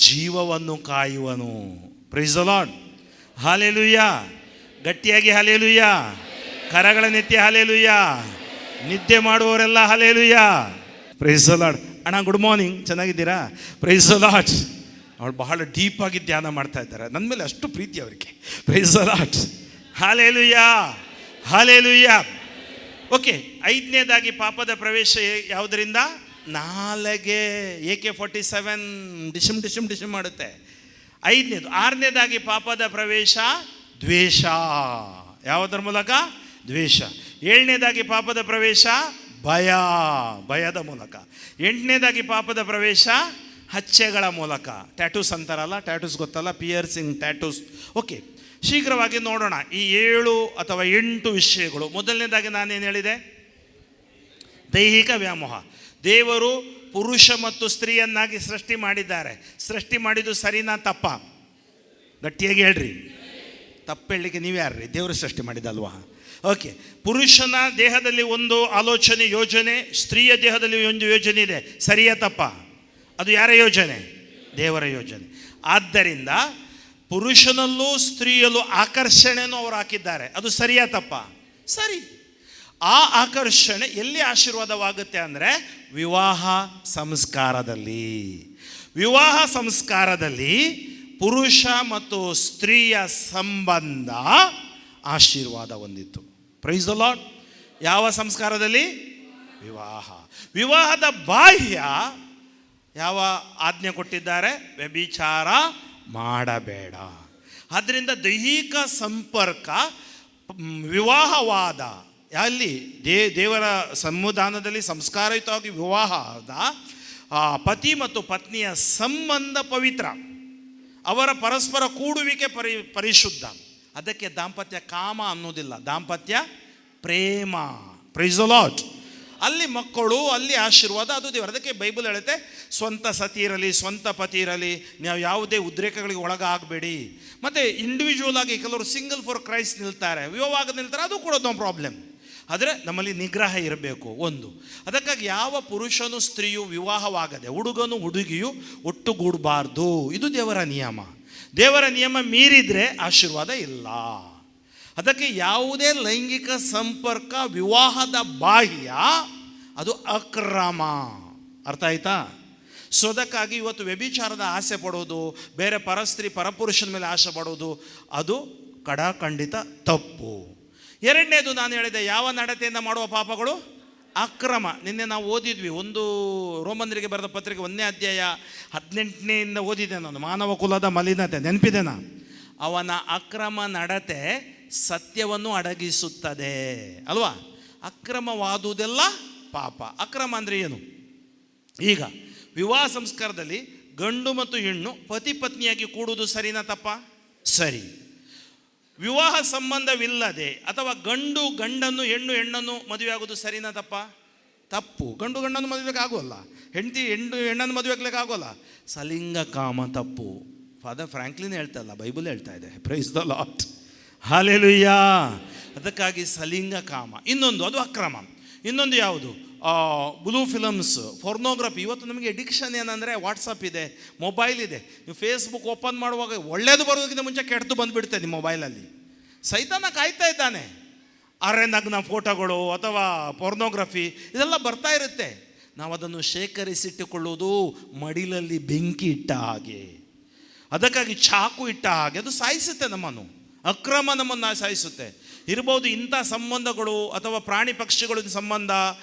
ಜೀವವನ್ನು ಕಾಯುವನು. Praise the lord. ಹಲ್ಲೆಲೂಯಾ. ಗಟ್ಟಿಯಾಗಿ ಹಲ್ಲೆಲೂಯಾ. ಕರಗಳನ್ನೆತ್ತಿ ಹಲ್ಲೆಲೂಯಾ. ನಿದ್ದೆ ಮಾಡುವವರೆಲ್ಲ ಹಲ್ಲೆಲೂಯಾ. Praise the lord. ಅಣ್ಣ ಗುಡ್ ಮಾರ್ನಿಂಗ್, ಚೆನ್ನಾಗಿದ್ದೀರಾ? Praise the lord. ಅವಳು ಬಹಳ ಡೀಪಾಗಿ ಧ್ಯಾನ ಮಾಡ್ತಾ ಇದ್ದಾರೆ. ನನ್ನ ಮೇಲೆ ಅಷ್ಟು ಪ್ರೀತಿ ಅವರಿಗೆ. Praise the lord. Hallelujah. Hallelujah. Okay. ಐದನೇದಾಗಿ ಪಾಪದ ಪ್ರವೇಶ ಯಾವುದರಿಂದ? ನಾಲಿಗೆ. AK-47 ಡಿಶಮ್ ಡಿಶಮ್ ಡಿಶಮ್ ಮಾಡುತ್ತೆ. ಐದನೇದು. ಆರನೇದಾಗಿ ಪಾಪದ ಪ್ರವೇಶ ದ್ವೇಷ. ಯಾವುದರ ಮೂಲಕ? ದ್ವೇಷ. ಏಳನೇದಾಗಿ ಪಾಪದ ಪ್ರವೇಶ ಭಯದ ಮೂಲಕ. ಎಂಟನೇದಾಗಿ ಪಾಪದ ಪ್ರವೇಶ ಹಚ್ಚೆಗಳ ಮೂಲಕ. ಟ್ಯಾಟೂಸ್ ಅಂತಾರಲ್ಲ, ಟ್ಯಾಟೂಸ್ ಗೊತ್ತಲ್ಲ, ಪಿಯರ್ಸಿಂಗ್ ಟ್ಯಾಟೂಸ್. ಓಕೆ, ಶೀಘ್ರವಾಗಿ ನೋಡೋಣ ಈ 7 ಅಥವಾ 8 ವಿಷಯಗಳು. ಮೊದಲನೇದಾಗಿ ನಾನೇನು ಹೇಳಿದೆ? ದೈಹಿಕ ವ್ಯಾಮೋಹ. ದೇವರು ಪುರುಷ ಮತ್ತು ಸ್ತ್ರೀಯನ್ನಾಗಿ ಸೃಷ್ಟಿ ಮಾಡಿದ್ದಾರೆ. ಸೃಷ್ಟಿ ಮಾಡಿದ್ದು ಸರಿನಾ ತಪ್ಪ? ಗಟ್ಟಿಯಾಗಿ ಹೇಳ್ರಿ. ತಪ್ಪು ಹೇಳಲಿಕ್ಕೆ ನೀವು ಯಾರ್ರಿ? ದೇವರು ಸೃಷ್ಟಿ ಮಾಡಿದಲ್ವಾ? ಓಕೆ. ಪುರುಷನ ದೇಹದಲ್ಲಿ ಒಂದು ಆಲೋಚನೆ, ಯೋಜನೆ, ಸ್ತ್ರೀಯ ದೇಹದಲ್ಲಿ ಒಂದು ಯೋಜನೆ ಇದೆ. ಸರಿಯಾ ತಪ್ಪ? ಅದು ಯಾರ ಯೋಜನೆ? ದೇವರ ಯೋಜನೆ. ಆದ್ದರಿಂದ ಪುರುಷನಲ್ಲೂ ಸ್ತ್ರೀಯಲ್ಲೂ ಆಕರ್ಷಣೆಯನ್ನು ಅವರು ಹಾಕಿದ್ದಾರೆ. ಅದು ಸರಿಯಾ ತಪ್ಪ? ಸರಿ. ಆ ಆಕರ್ಷಣೆ ಎಲ್ಲಿ ಆಶೀರ್ವಾದವಾಗುತ್ತೆ ಅಂದರೆ ವಿವಾಹ ಸಂಸ್ಕಾರದಲ್ಲಿ. ವಿವಾಹ ಸಂಸ್ಕಾರದಲ್ಲಿ ಪುರುಷ ಮತ್ತು ಸ್ತ್ರೀಯ ಸಂಬಂಧ ಆಶೀರ್ವಾದ ಹೊಂದಿತ್ತು. Price the lord. ಯಾವ ಸಂಸ್ಕಾರದಲ್ಲಿ? ವಿವಾಹ. ವಿವಾಹದ ಬಾಹ್ಯ ಯಾವ ಆಜ್ಞೆ ಕೊಟ್ಟಿದ್ದಾರೆ? ವ್ಯಭಿಚಾರ ಮಾಡಬೇಡ. ಆದ್ದರಿಂದ ದೈಹಿಕ ಸಂಪರ್ಕ, ವಿವಾಹವಾದ ಅಲ್ಲಿ ದೇವರ ಸಂವಿಧಾನದಲ್ಲಿ ಸಂಸ್ಕಾರಯುತವಾಗಿ ವಿವಾಹದ ಪತಿ ಮತ್ತು ಪತ್ನಿಯ ಸಂಬಂಧ ಪವಿತ್ರ. ಅವರ ಪರಸ್ಪರ ಕೂಡುವಿಕೆ ಪರಿಶುದ್ಧ. ಅದಕ್ಕೆ ದಾಂಪತ್ಯ ಕಾಮ ಅನ್ನೋದಿಲ್ಲ, ದಾಂಪತ್ಯ ಪ್ರೇಮ. Price the lord. ಅಲ್ಲಿ ಮಕ್ಕಳು, ಅಲ್ಲಿ ಆಶೀರ್ವಾದ, ಅದು ದೇವರು. ಅದಕ್ಕೆ ಬೈಬಲ್ ಹೇಳುತ್ತೆ, ಸ್ವಂತ ಸತಿ ಇರಲಿ, ಸ್ವಂತ ಪತಿ ಇರಲಿ, ನೀವು ಯಾವುದೇ ಉದ್ರೇಕಗಳಿಗೆ ಒಳಗಾಗಬೇಡಿ. ಮತ್ತು ಇಂಡಿವಿಜುವಲ್ ಆಗಿ ಕೆಲವರು ಸಿಂಗಲ್ ಫಾರ್ ಕ್ರೈಸ್ಟ್ ನಿಲ್ತಾರೆ, ವಿವಾಹ ನಿಲ್ತಾರೆ, ಅದು ಕೂಡ ನೋ ಪ್ರಾಬ್ಲಮ್. ಆದರೆ ನಮ್ಮಲ್ಲಿ ನಿಗ್ರಹ ಇರಬೇಕು ಒಂದು. ಅದಕ್ಕಾಗಿ ಯಾವ ಪುರುಷನು ಸ್ತ್ರೀಯು ವಿವಾಹವಾಗದೆ, ಹುಡುಗನು ಹುಡುಗಿಯು ಒಟ್ಟುಗೂಡಬಾರ್ದು. ಇದು ದೇವರ ನಿಯಮ. ದೇವರ ನಿಯಮ ಮೀರಿದರೆ ಆಶೀರ್ವಾದ ಇಲ್ಲ. ಅದಕ್ಕೆ ಯಾವುದೇ ಲೈಂಗಿಕ ಸಂಪರ್ಕ ವಿವಾಹದ ಬಾಹ್ಯ ಅದು ಅಕ್ರಮ. ಅರ್ಥ ಆಯ್ತಾ? ಸೊ ಅದಕ್ಕಾಗಿ ಇವತ್ತು ವ್ಯಭಿಚಾರದ ಆಸೆ ಪಡೋದು, ಬೇರೆ ಪರಸ್ತ್ರೀ ಪರಪುರುಷನ ಮೇಲೆ ಆಸೆ ಪಡೋದು, ಅದು ಖಂಡಿತ ತಪ್ಪು. ಎರಡನೇದು ನಾನು ಹೇಳಿದೆ, ಯಾವ ನಡತೆಯಿಂದ ಮಾಡುವ ಪಾಪಗಳು? ಅಕ್ರಮ. ನಿನ್ನೆ ನಾವು ಓದಿದ್ವಿ, ಒಂದು ರೋಮನರಿಗೆ ಬರೆದ ಪತ್ರಿಕೆ 1ನೇ ಅಧ್ಯಾಯ 18ನೇಯಿಂದ ಓದಿದೆ ನಾನು. ಮಾನವ ಕುಲದ ಮಲಿನತೆ ನೆನಪಿದೆನಾ? ಅವನ ಅಕ್ರಮ ನಡತೆ ಸತ್ಯವನ್ನು ಅಡಗಿಸುತ್ತದೆ ಅಲ್ವಾ? ಅಕ್ರಮವಾದುದೆಲ್ಲ ಪಾಪ. ಅಕ್ರಮ ಅಂದರೆ ಏನು? ಈಗ ವಿವಾಹ ಸಂಸ್ಕಾರದಲ್ಲಿ ಗಂಡು ಮತ್ತು ಹೆಣ್ಣು ಪತಿ ಪತ್ನಿಯಾಗಿ ಕೂಡುವುದು ಸರಿನಾ ತಪ್ಪ? ಸರಿ. ವಿವಾಹ ಸಂಬಂಧವಿಲ್ಲದೆ ಅಥವಾ ಗಂಡು ಗಂಡನ್ನು ಹೆಣ್ಣು ಹೆಣ್ಣನ್ನು ಮದುವೆ ಆಗೋದು ಸರಿನಾ ತಪ್ಪ? ತಪ್ಪು. ಗಂಡನ್ನು ಮದುವೆಗೆ ಆಗೋಲ್ಲ, ಹೆಣ್ಣನ್ನು ಮದುವೆಗೆ ಆಗೋಲ್ಲ. ಸಲಿಂಗ ಕಾಮ ತಪ್ಪು. ಫಾದರ್ ಫ್ರಾಂಕ್ಲಿನ್ ಹೇಳ್ತಾ ಇಲ್ಲ, ಬೈಬಲ್ ಹೇಳ್ತಾ ಇದೆ. Praise the lord, hallelujah. ಅದಕ್ಕಾಗಿ ಸಲಿಂಗ ಕಾಮ. ಇನ್ನೊಂದು ಅದು ಅಕ್ರಮ. ಇನ್ನೊಂದು ಯಾವುದು? Blue films, pornography. ಇವತ್ತು ನಮಗೆ ಎಡಿಕ್ಷನ್ ಏನಂದರೆ ವಾಟ್ಸಪ್ ಇದೆ, ಮೊಬೈಲ್ ಇದೆ. ನೀವು ಫೇಸ್ಬುಕ್ ಓಪನ್ ಮಾಡುವಾಗ ಒಳ್ಳೇದು ಬರೋದಕ್ಕಿಂತ ಮುಂಚೆ ಕೆಟ್ಟದ್ದು ಬಂದುಬಿಡ್ತೆ ನಿಮ್ಮ ಮೊಬೈಲಲ್ಲಿ. ಸೈತಾನ ಕಾಯ್ತಾ ಇದ್ದಾನೆ. ನಗ್ನ ಫೋಟೋಗಳು ಅಥವಾ ಪೋರ್ನೋಗ್ರಫಿ ಇದೆಲ್ಲ ಬರ್ತಾ ಇರುತ್ತೆ. ನಾವು ಅದನ್ನು ಶೇಖರಿಸಿಟ್ಟುಕೊಳ್ಳುವುದು ಮಡಿಲಲ್ಲಿ ಬೆಂಕಿ ಇಟ್ಟ ಹಾಗೆ, ಅದಕ್ಕಾಗಿ ಚಾಕು ಇಟ್ಟ ಹಾಗೆ. ಅದು ಸಾಯಿಸುತ್ತೆ ನಮ್ಮನ್ನು, ಅಕ್ರಮ ನಮ್ಮನ್ನು ಸಾಯಿಸುತ್ತೆ. ಇರ್ಬೋದು ಇಂಥ ಸಂಬಂಧಗಳು ಅಥವಾ ಪ್ರಾಣಿ ಪಕ್ಷಿಗಳ ಸಂಬಂಧ,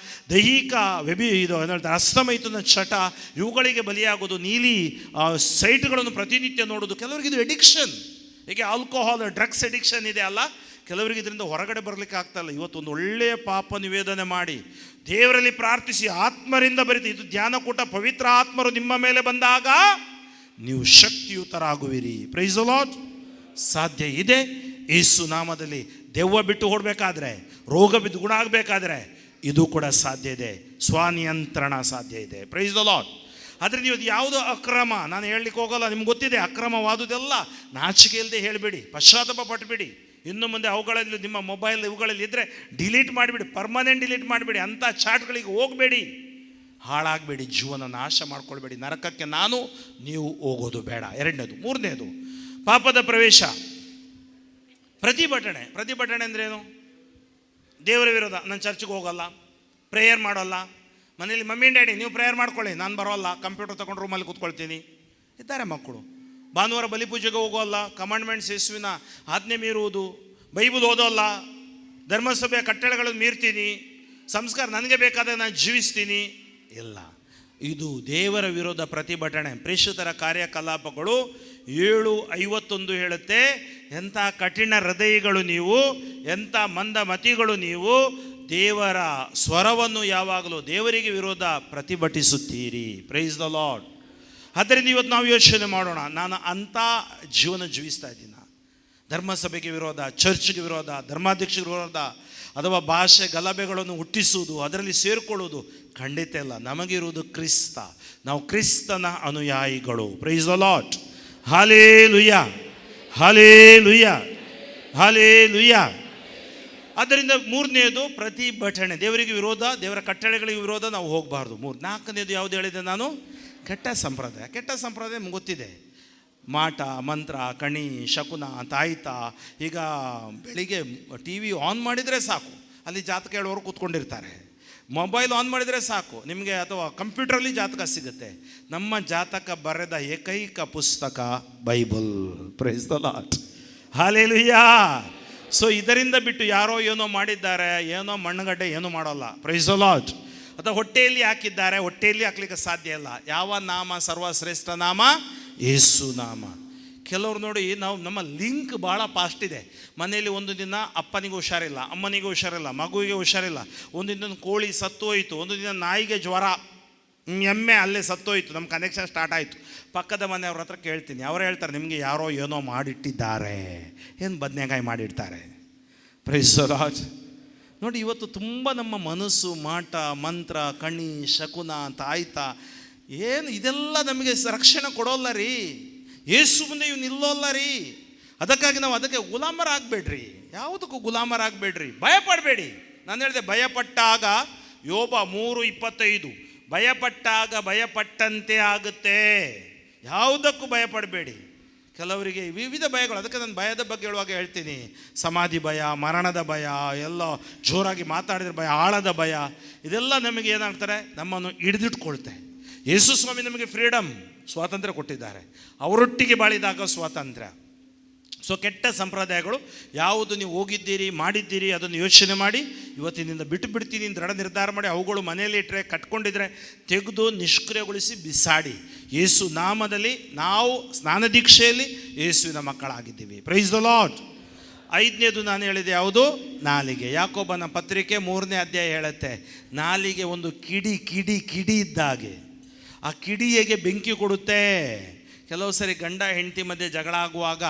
ದೈಹಿಕ ಇದು ಹೇಳ್ತಾರೆ ಹಸ್ತಮೈಥುನ ಚಟ, ಇವುಗಳಿಗೆ ಬಲಿಯಾಗೋದು, ನೀಲಿ ಸೈಟ್ಗಳನ್ನು ಪ್ರತಿನಿತ್ಯ ನೋಡೋದು. ಕೆಲವರಿಗೆ ಇದು ಎಡಿಕ್ಷನ್. ಹೀಗೆ ಆಲ್ಕೋಹಾಲ್, ಡ್ರಗ್ಸ್ ಎಡಿಕ್ಷನ್ ಇದೆ ಅಲ್ಲ, ಕೆಲವರಿಗೆ ಇದರಿಂದ ಹೊರಗಡೆ ಬರಲಿಕ್ಕೆ ಆಗ್ತಾಯಿಲ್ಲ. ಇವತ್ತೊಂದು ಒಳ್ಳೆಯ ಪಾಪ ನಿವೇದನೆ ಮಾಡಿ ದೇವರಲ್ಲಿ ಪ್ರಾರ್ಥಿಸಿ ಆತ್ಮರಿಂದ ಬರೀತಿ. ಇದು ಧ್ಯಾನಕೂಟ. ಪವಿತ್ರ ಆತ್ಮರು ನಿಮ್ಮ ಮೇಲೆ ಬಂದಾಗ ನೀವು ಶಕ್ತಿಯುತರಾಗುವಿರಿ. Price the lord. ಸಾಧ್ಯ ಇದೆ. ಯೇಸು ನಾಮದಲ್ಲಿ ದೆವ್ವ ಬಿಟ್ಟು ಓಡಬೇಕಾದ್ರೆ, ರೋಗ ಬಿದ್ದು ಗುಣ ಆಗಬೇಕಾದ್ರೆ ಇದು ಕೂಡ ಸಾಧ್ಯ ಇದೆ. ಸ್ವನಿಯಂತ್ರಣ ಸಾಧ್ಯ ಇದೆ. Praise the Lord. ಆದರೆ ನೀವು ಯಾವುದು ಅಕ್ರಮ ನಾನು ಹೇಳಲಿಕ್ಕೆ ಹೋಗಲ್ಲ, ನಿಮ್ಗೆ ಗೊತ್ತಿದೆ ಅಕ್ರಮವಾದುದೆಲ್ಲ. ನಾಚಿಕೆ ಇಲ್ಲದೆ ಹೇಳಬೇಡಿ, ಪಶ್ಚಾತ್ತಾಪ ಪಟ್ಟುಬಿಡಿ. ಇನ್ನು ಮುಂದೆ ಅವುಗಳಲ್ಲಿ ನಿಮ್ಮ ಮೊಬೈಲ್ ಇವುಗಳಲ್ಲಿ ಇದ್ದರೆ ಡಿಲೀಟ್ ಮಾಡಿಬಿಡಿ, ಪರ್ಮನೆಂಟ್ ಡಿಲೀಟ್ ಮಾಡಿಬಿಡಿ. ಅಂಥ ಚಾಟ್ಗಳಿಗೆ ಹೋಗಬೇಡಿ, ಹಾಳಾಗಬೇಡಿ, ಜೀವನ ನಾಶ ಮಾಡ್ಕೊಳ್ಬೇಡಿ. ನರಕಕ್ಕೆ ನೀವು ಹೋಗೋದು ಬೇಡ. ಎರಡನೇದು. ಮೂರನೇದು ಪಾಪದ ಪ್ರವೇಶ, ಪ್ರತಿಭಟನೆ. ಪ್ರತಿಭಟನೆ ಅಂದ್ರೇನು? ದೇವರ ವಿರೋಧ. ನಾನು ಚರ್ಚ್ಗೆ ಹೋಗಲ್ಲ, ಪ್ರೇಯರ್ ಮಾಡೋಲ್ಲ. ಮನೇಲಿ ಮಮ್ಮಿ ಡ್ಯಾಡಿ ನೀವು ಪ್ರೇಯರ್ ಮಾಡ್ಕೊಳ್ಳಿ, ನಾನು ಬರೋಲ್ಲ, ಕಂಪ್ಯೂಟರ್ ತೊಗೊಂಡು ರೂಮಲ್ಲಿ ಕೂತ್ಕೊಳ್ತೀನಿ. ಇದ್ದಾರೆ ಮಕ್ಕಳು. ಭಾನುವಾರ ಬಲಿಪೂಜೆಗೆ ಹೋಗೋಲ್ಲ, ಕಮಾಂಡ್ಮೆಂಟ್ಸ್ ಯೇಸುವಿನ ಆಜ್ಞೆ ಮೀರುವುದು, ಬೈಬಲ್ ಓದೋಲ್ಲ, ಧರ್ಮಸಭೆಯ ಕಟ್ಟಳೆಗಳನ್ನು ಮೀರ್ತೀನಿ, ಸಂಸ್ಕಾರ ನನಗೆ ಬೇಕಾದ ನಾನು ಜೀವಿಸ್ತೀನಿ. ಇಲ್ಲ, ಇದು ದೇವರ ವಿರೋಧ ಪ್ರತಿಭಟನೆ. ಪ್ರೇಷಿತರ ಕಾರ್ಯಕಲಾಪಗಳು 7:51 ಹೇಳುತ್ತೆ, ಎಂಥ ಕಠಿಣ ಹೃದಯಗಳು ನೀವು, ಎಂಥ ಮಂದಮತಿಗಳು ನೀವು, ದೇವರ ಸ್ವರವನ್ನು ಯಾವಾಗಲೂ ದೇವರಿಗೆ ವಿರೋಧ ಪ್ರತಿಭಟಿಸುತ್ತೀರಿ. Price the lord. ಆದ್ದರಿಂದ ಇವತ್ತು ನಾವು ಯೋಚನೆ ಮಾಡೋಣ, ನಾನು ಅಂಥ ಜೀವನ ಜೀವಿಸ್ತಾ ಇದ್ದೀನಿ. ಧರ್ಮಸಭೆಗೆ ವಿರೋಧ, ಚರ್ಚ್ಗೆ ವಿರೋಧ, ಧರ್ಮಾಧ್ಯಕ್ಷರಿಗೆ ವಿರೋಧ, ಅಥವಾ ಭಾಷೆ ಗಲಭೆಗಳನ್ನು ಹುಟ್ಟಿಸುವುದು, ಅದರಲ್ಲಿ ಸೇರಿಕೊಳ್ಳುವುದು ಖಂಡಿತ ಇಲ್ಲ. ನಮಗಿರುವುದು ಕ್ರಿಸ್ತ, ನಾವು ಕ್ರಿಸ್ತನ ಅನುಯಾಯಿಗಳು. Price the lord. Hallelujah, hallelujah, hallelujah. ಆದ್ದರಿಂದ ಮೂರನೇದು ಪ್ರತಿಭಟನೆ. ದೇವರಿಗೆ ವಿರೋಧ, ದೇವರ ಕಟ್ಟಳೆಗಳಿಗೆ ವಿರೋಧ ನಾವು ಹೋಗಬಾರ್ದು. ನಾಲ್ಕನೇದು ಯಾವುದು ಹೇಳಿದೆ ನಾನು? ಕೆಟ್ಟ ಸಂಪ್ರದಾಯ. ಕೆಟ್ಟ ಸಂಪ್ರದಾಯ ನಿಮ್ಗೆ ಗೊತ್ತಿದೆ. ಮಾಟ, ಮಂತ್ರ, ಕಣಿ, ಶಕುನ, ತಾಯ್ತ. ಈಗ ಬೆಳಿಗ್ಗೆ ಟಿ ವಿ ಆನ್ ಮಾಡಿದರೆ ಸಾಕು, ಅಲ್ಲಿ ಜಾತಕ ಹೇಳೋರು ಕೂತ್ಕೊಂಡಿರ್ತಾರೆ. ಮೊಬೈಲ್ ಆನ್ ಮಾಡಿದರೆ ಸಾಕು ನಿಮಗೆ, ಅಥವಾ ಕಂಪ್ಯೂಟ್ರಲ್ಲಿ ಜಾತಕ ಸಿಗುತ್ತೆ. ನಮ್ಮ ಜಾತಕ ಬರೆದ ಏಕೈಕ ಪುಸ್ತಕ Bible. Price the lord, hallelujah. So ಇದರಿಂದ ಬಿಟ್ಟು ಯಾರೋ ಏನೋ ಮಾಡಿದ್ದಾರೆ, ಏನೋ ಮಣ್ಣುಗಡ್ಡೆ ಏನೂ ಮಾಡೋಲ್ಲ. Price the lord. ಅಥವಾ ಹೊಟ್ಟೆಯಲ್ಲಿ ಹಾಕಿದ್ದಾರೆ, ಹೊಟ್ಟೆಯಲ್ಲಿ ಹಾಕ್ಲಿಕ್ಕೆ ಸಾಧ್ಯ ಇಲ್ಲ. ಯಾವ ನಾಮ ಸರ್ವಶ್ರೇಷ್ಠ ನಾಮ? ಯೇಸು ನಾಮ. ಕೆಲವ್ರು ನೋಡಿ, ನಮ್ಮ ಲಿಂಕ್ ಭಾಳ ಫಾಸ್ಟ್ ಇದೆ. ಮನೆಯಲ್ಲಿ ಒಂದು ದಿನ ಅಪ್ಪನಿಗೆ ಹುಷಾರಿಲ್ಲ, ಅಮ್ಮನಿಗೆ ಹುಷಾರಿಲ್ಲ, ಮಗುವಿಗೆ ಹುಷಾರಿಲ್ಲ, ಒಂದು ದಿನ ಕೋಳಿ ಸತ್ತು ಹೋಯಿತು, ಒಂದು ದಿನ ನಾಯಿಗೆ ಜ್ವರ, ಎಮ್ಮೆ ಅಲ್ಲೇ ಸತ್ತೋಯ್ತು, ನಮ್ಮ ಕನೆಕ್ಷನ್ ಸ್ಟಾರ್ಟ್ ಆಯಿತು. ಪಕ್ಕದ ಮನೆಯವ್ರ ಹತ್ರ ಕೇಳ್ತೀನಿ, ಅವ್ರು ಹೇಳ್ತಾರೆ ನಿಮಗೆ ಯಾರೋ ಏನೋ ಮಾಡಿಟ್ಟಿದ್ದಾರೆ. ಏನು ಬದನೆಕಾಯಿ ಮಾಡಿಡ್ತಾರೆ. Price the lord. ನೋಡಿ, ಇವತ್ತು ತುಂಬ ನಮ್ಮ ಮನಸ್ಸು ಮಾಟ, ಮಂತ್ರ, ಕಣಿ, ಶಕುನ, ತಾಯ್ತ, ಏನು ಇದೆಲ್ಲ ನಮಗೆ ರಕ್ಷಣೆ ಕೊಡೋಲ್ಲ ರೀ. ಯೇಸು ಮುಂದೆ ಇವು ನಿಲ್ಲೋಲ್ಲ ರೀ. ಅದಕ್ಕಾಗಿ ನಾವು ಅದಕ್ಕೆ ಗುಲಾಮರಾಗಬೇಡ್ರಿ, ಯಾವುದಕ್ಕೂ ಗುಲಾಮರಾಗಬೇಡ್ರಿ, ಭಯಪಡಬೇಡಿ. ನಾನು ಹೇಳಿದೆ ಭಯಪಟ್ಟಾಗ, ಯೋಬ 3:25, ಭಯಪಟ್ಟಾಗ ಭಯಪಟ್ಟಂತೆ ಆಗುತ್ತೆ. ಯಾವುದಕ್ಕೂ ಭಯಪಡಬೇಡಿ. ಕೆಲವರಿಗೆ ವಿವಿಧ ಭಯಗಳು. ಅದಕ್ಕೆ ನಾನು ಭಯದ ಬಗ್ಗೆ ಹೇಳುವಾಗ ಹೇಳ್ತೀನಿ, ಸಮಾಧಿ ಭಯ, ಮರಣದ ಭಯ, ಎಲ್ಲ ಜೋರಾಗಿ ಮಾತಾಡಿದ್ರೆ ಭಯ, ಆಳದ ಭಯ, ಇದೆಲ್ಲ ನಮಗೆ ಏನಾಗ್ತಾರೆ, ನಮ್ಮನ್ನು ಹಿಡಿದಿಟ್ಕೊಳ್ತೆ. ಯೇಸು ಸ್ವಾಮಿ ನಮಗೆ ಫ್ರೀಡಮ್, ಸ್ವಾತಂತ್ರ್ಯ ಕೊಟ್ಟಿದ್ದಾರೆ. ಅವರೊಟ್ಟಿಗೆ ಬಾಳಿದಾಗ ಸ್ವಾತಂತ್ರ್ಯ. ಸೊ ಕೆಟ್ಟ ಸಂಪ್ರದಾಯಗಳು ಯಾವುದು ನೀವು ಹೋಗಿದ್ದೀರಿ, ಮಾಡಿದ್ದೀರಿ, ಅದನ್ನು ಯೋಚನೆ ಮಾಡಿ ಇವತ್ತಿನಿಂದ ಬಿಟ್ಟು ಬಿಡ್ತೀನಿ ದೃಢ ನಿರ್ಧಾರ ಮಾಡಿ, ಅವುಗಳು ಮನೆಯಲ್ಲಿ ಇಟ್ಟರೆ, ಕಟ್ಕೊಂಡಿದ್ರೆ ತೆಗೆದು ನಿಷ್ಕ್ರಿಯಗೊಳಿಸಿ ಬಿಸಾಡಿ. ಯೇಸು ನಾಮದಲ್ಲಿ ನಾವು ಸ್ನಾನ ದೀಕ್ಷೆಯಲ್ಲಿ ಯೇಸುವಿನ ಮಕ್ಕಳಾಗಿದ್ದೀವಿ. Praise the lord. 5ನೇದು ನಾನು ಹೇಳಿದೆ ಯಾವುದು? ನಾಲಿಗೆ. ಯಾಕೋಬನ ಪತ್ರಿಕೆ 3ನೇ ಅಧ್ಯಾಯ ಹೇಳುತ್ತೆ, ನಾಲಿಗೆ ಒಂದು ಕಿಡಿ ಇದ್ದಾಗೆ. ಆ ಕಿಡಿ ಹೇಗೆ ಬೆಂಕಿ ಕೊಡುತ್ತೆ. ಕೆಲವು ಸರಿ ಗಂಡ ಹೆಂಡತಿ ಮಧ್ಯೆ ಜಗಳ ಆಗುವಾಗ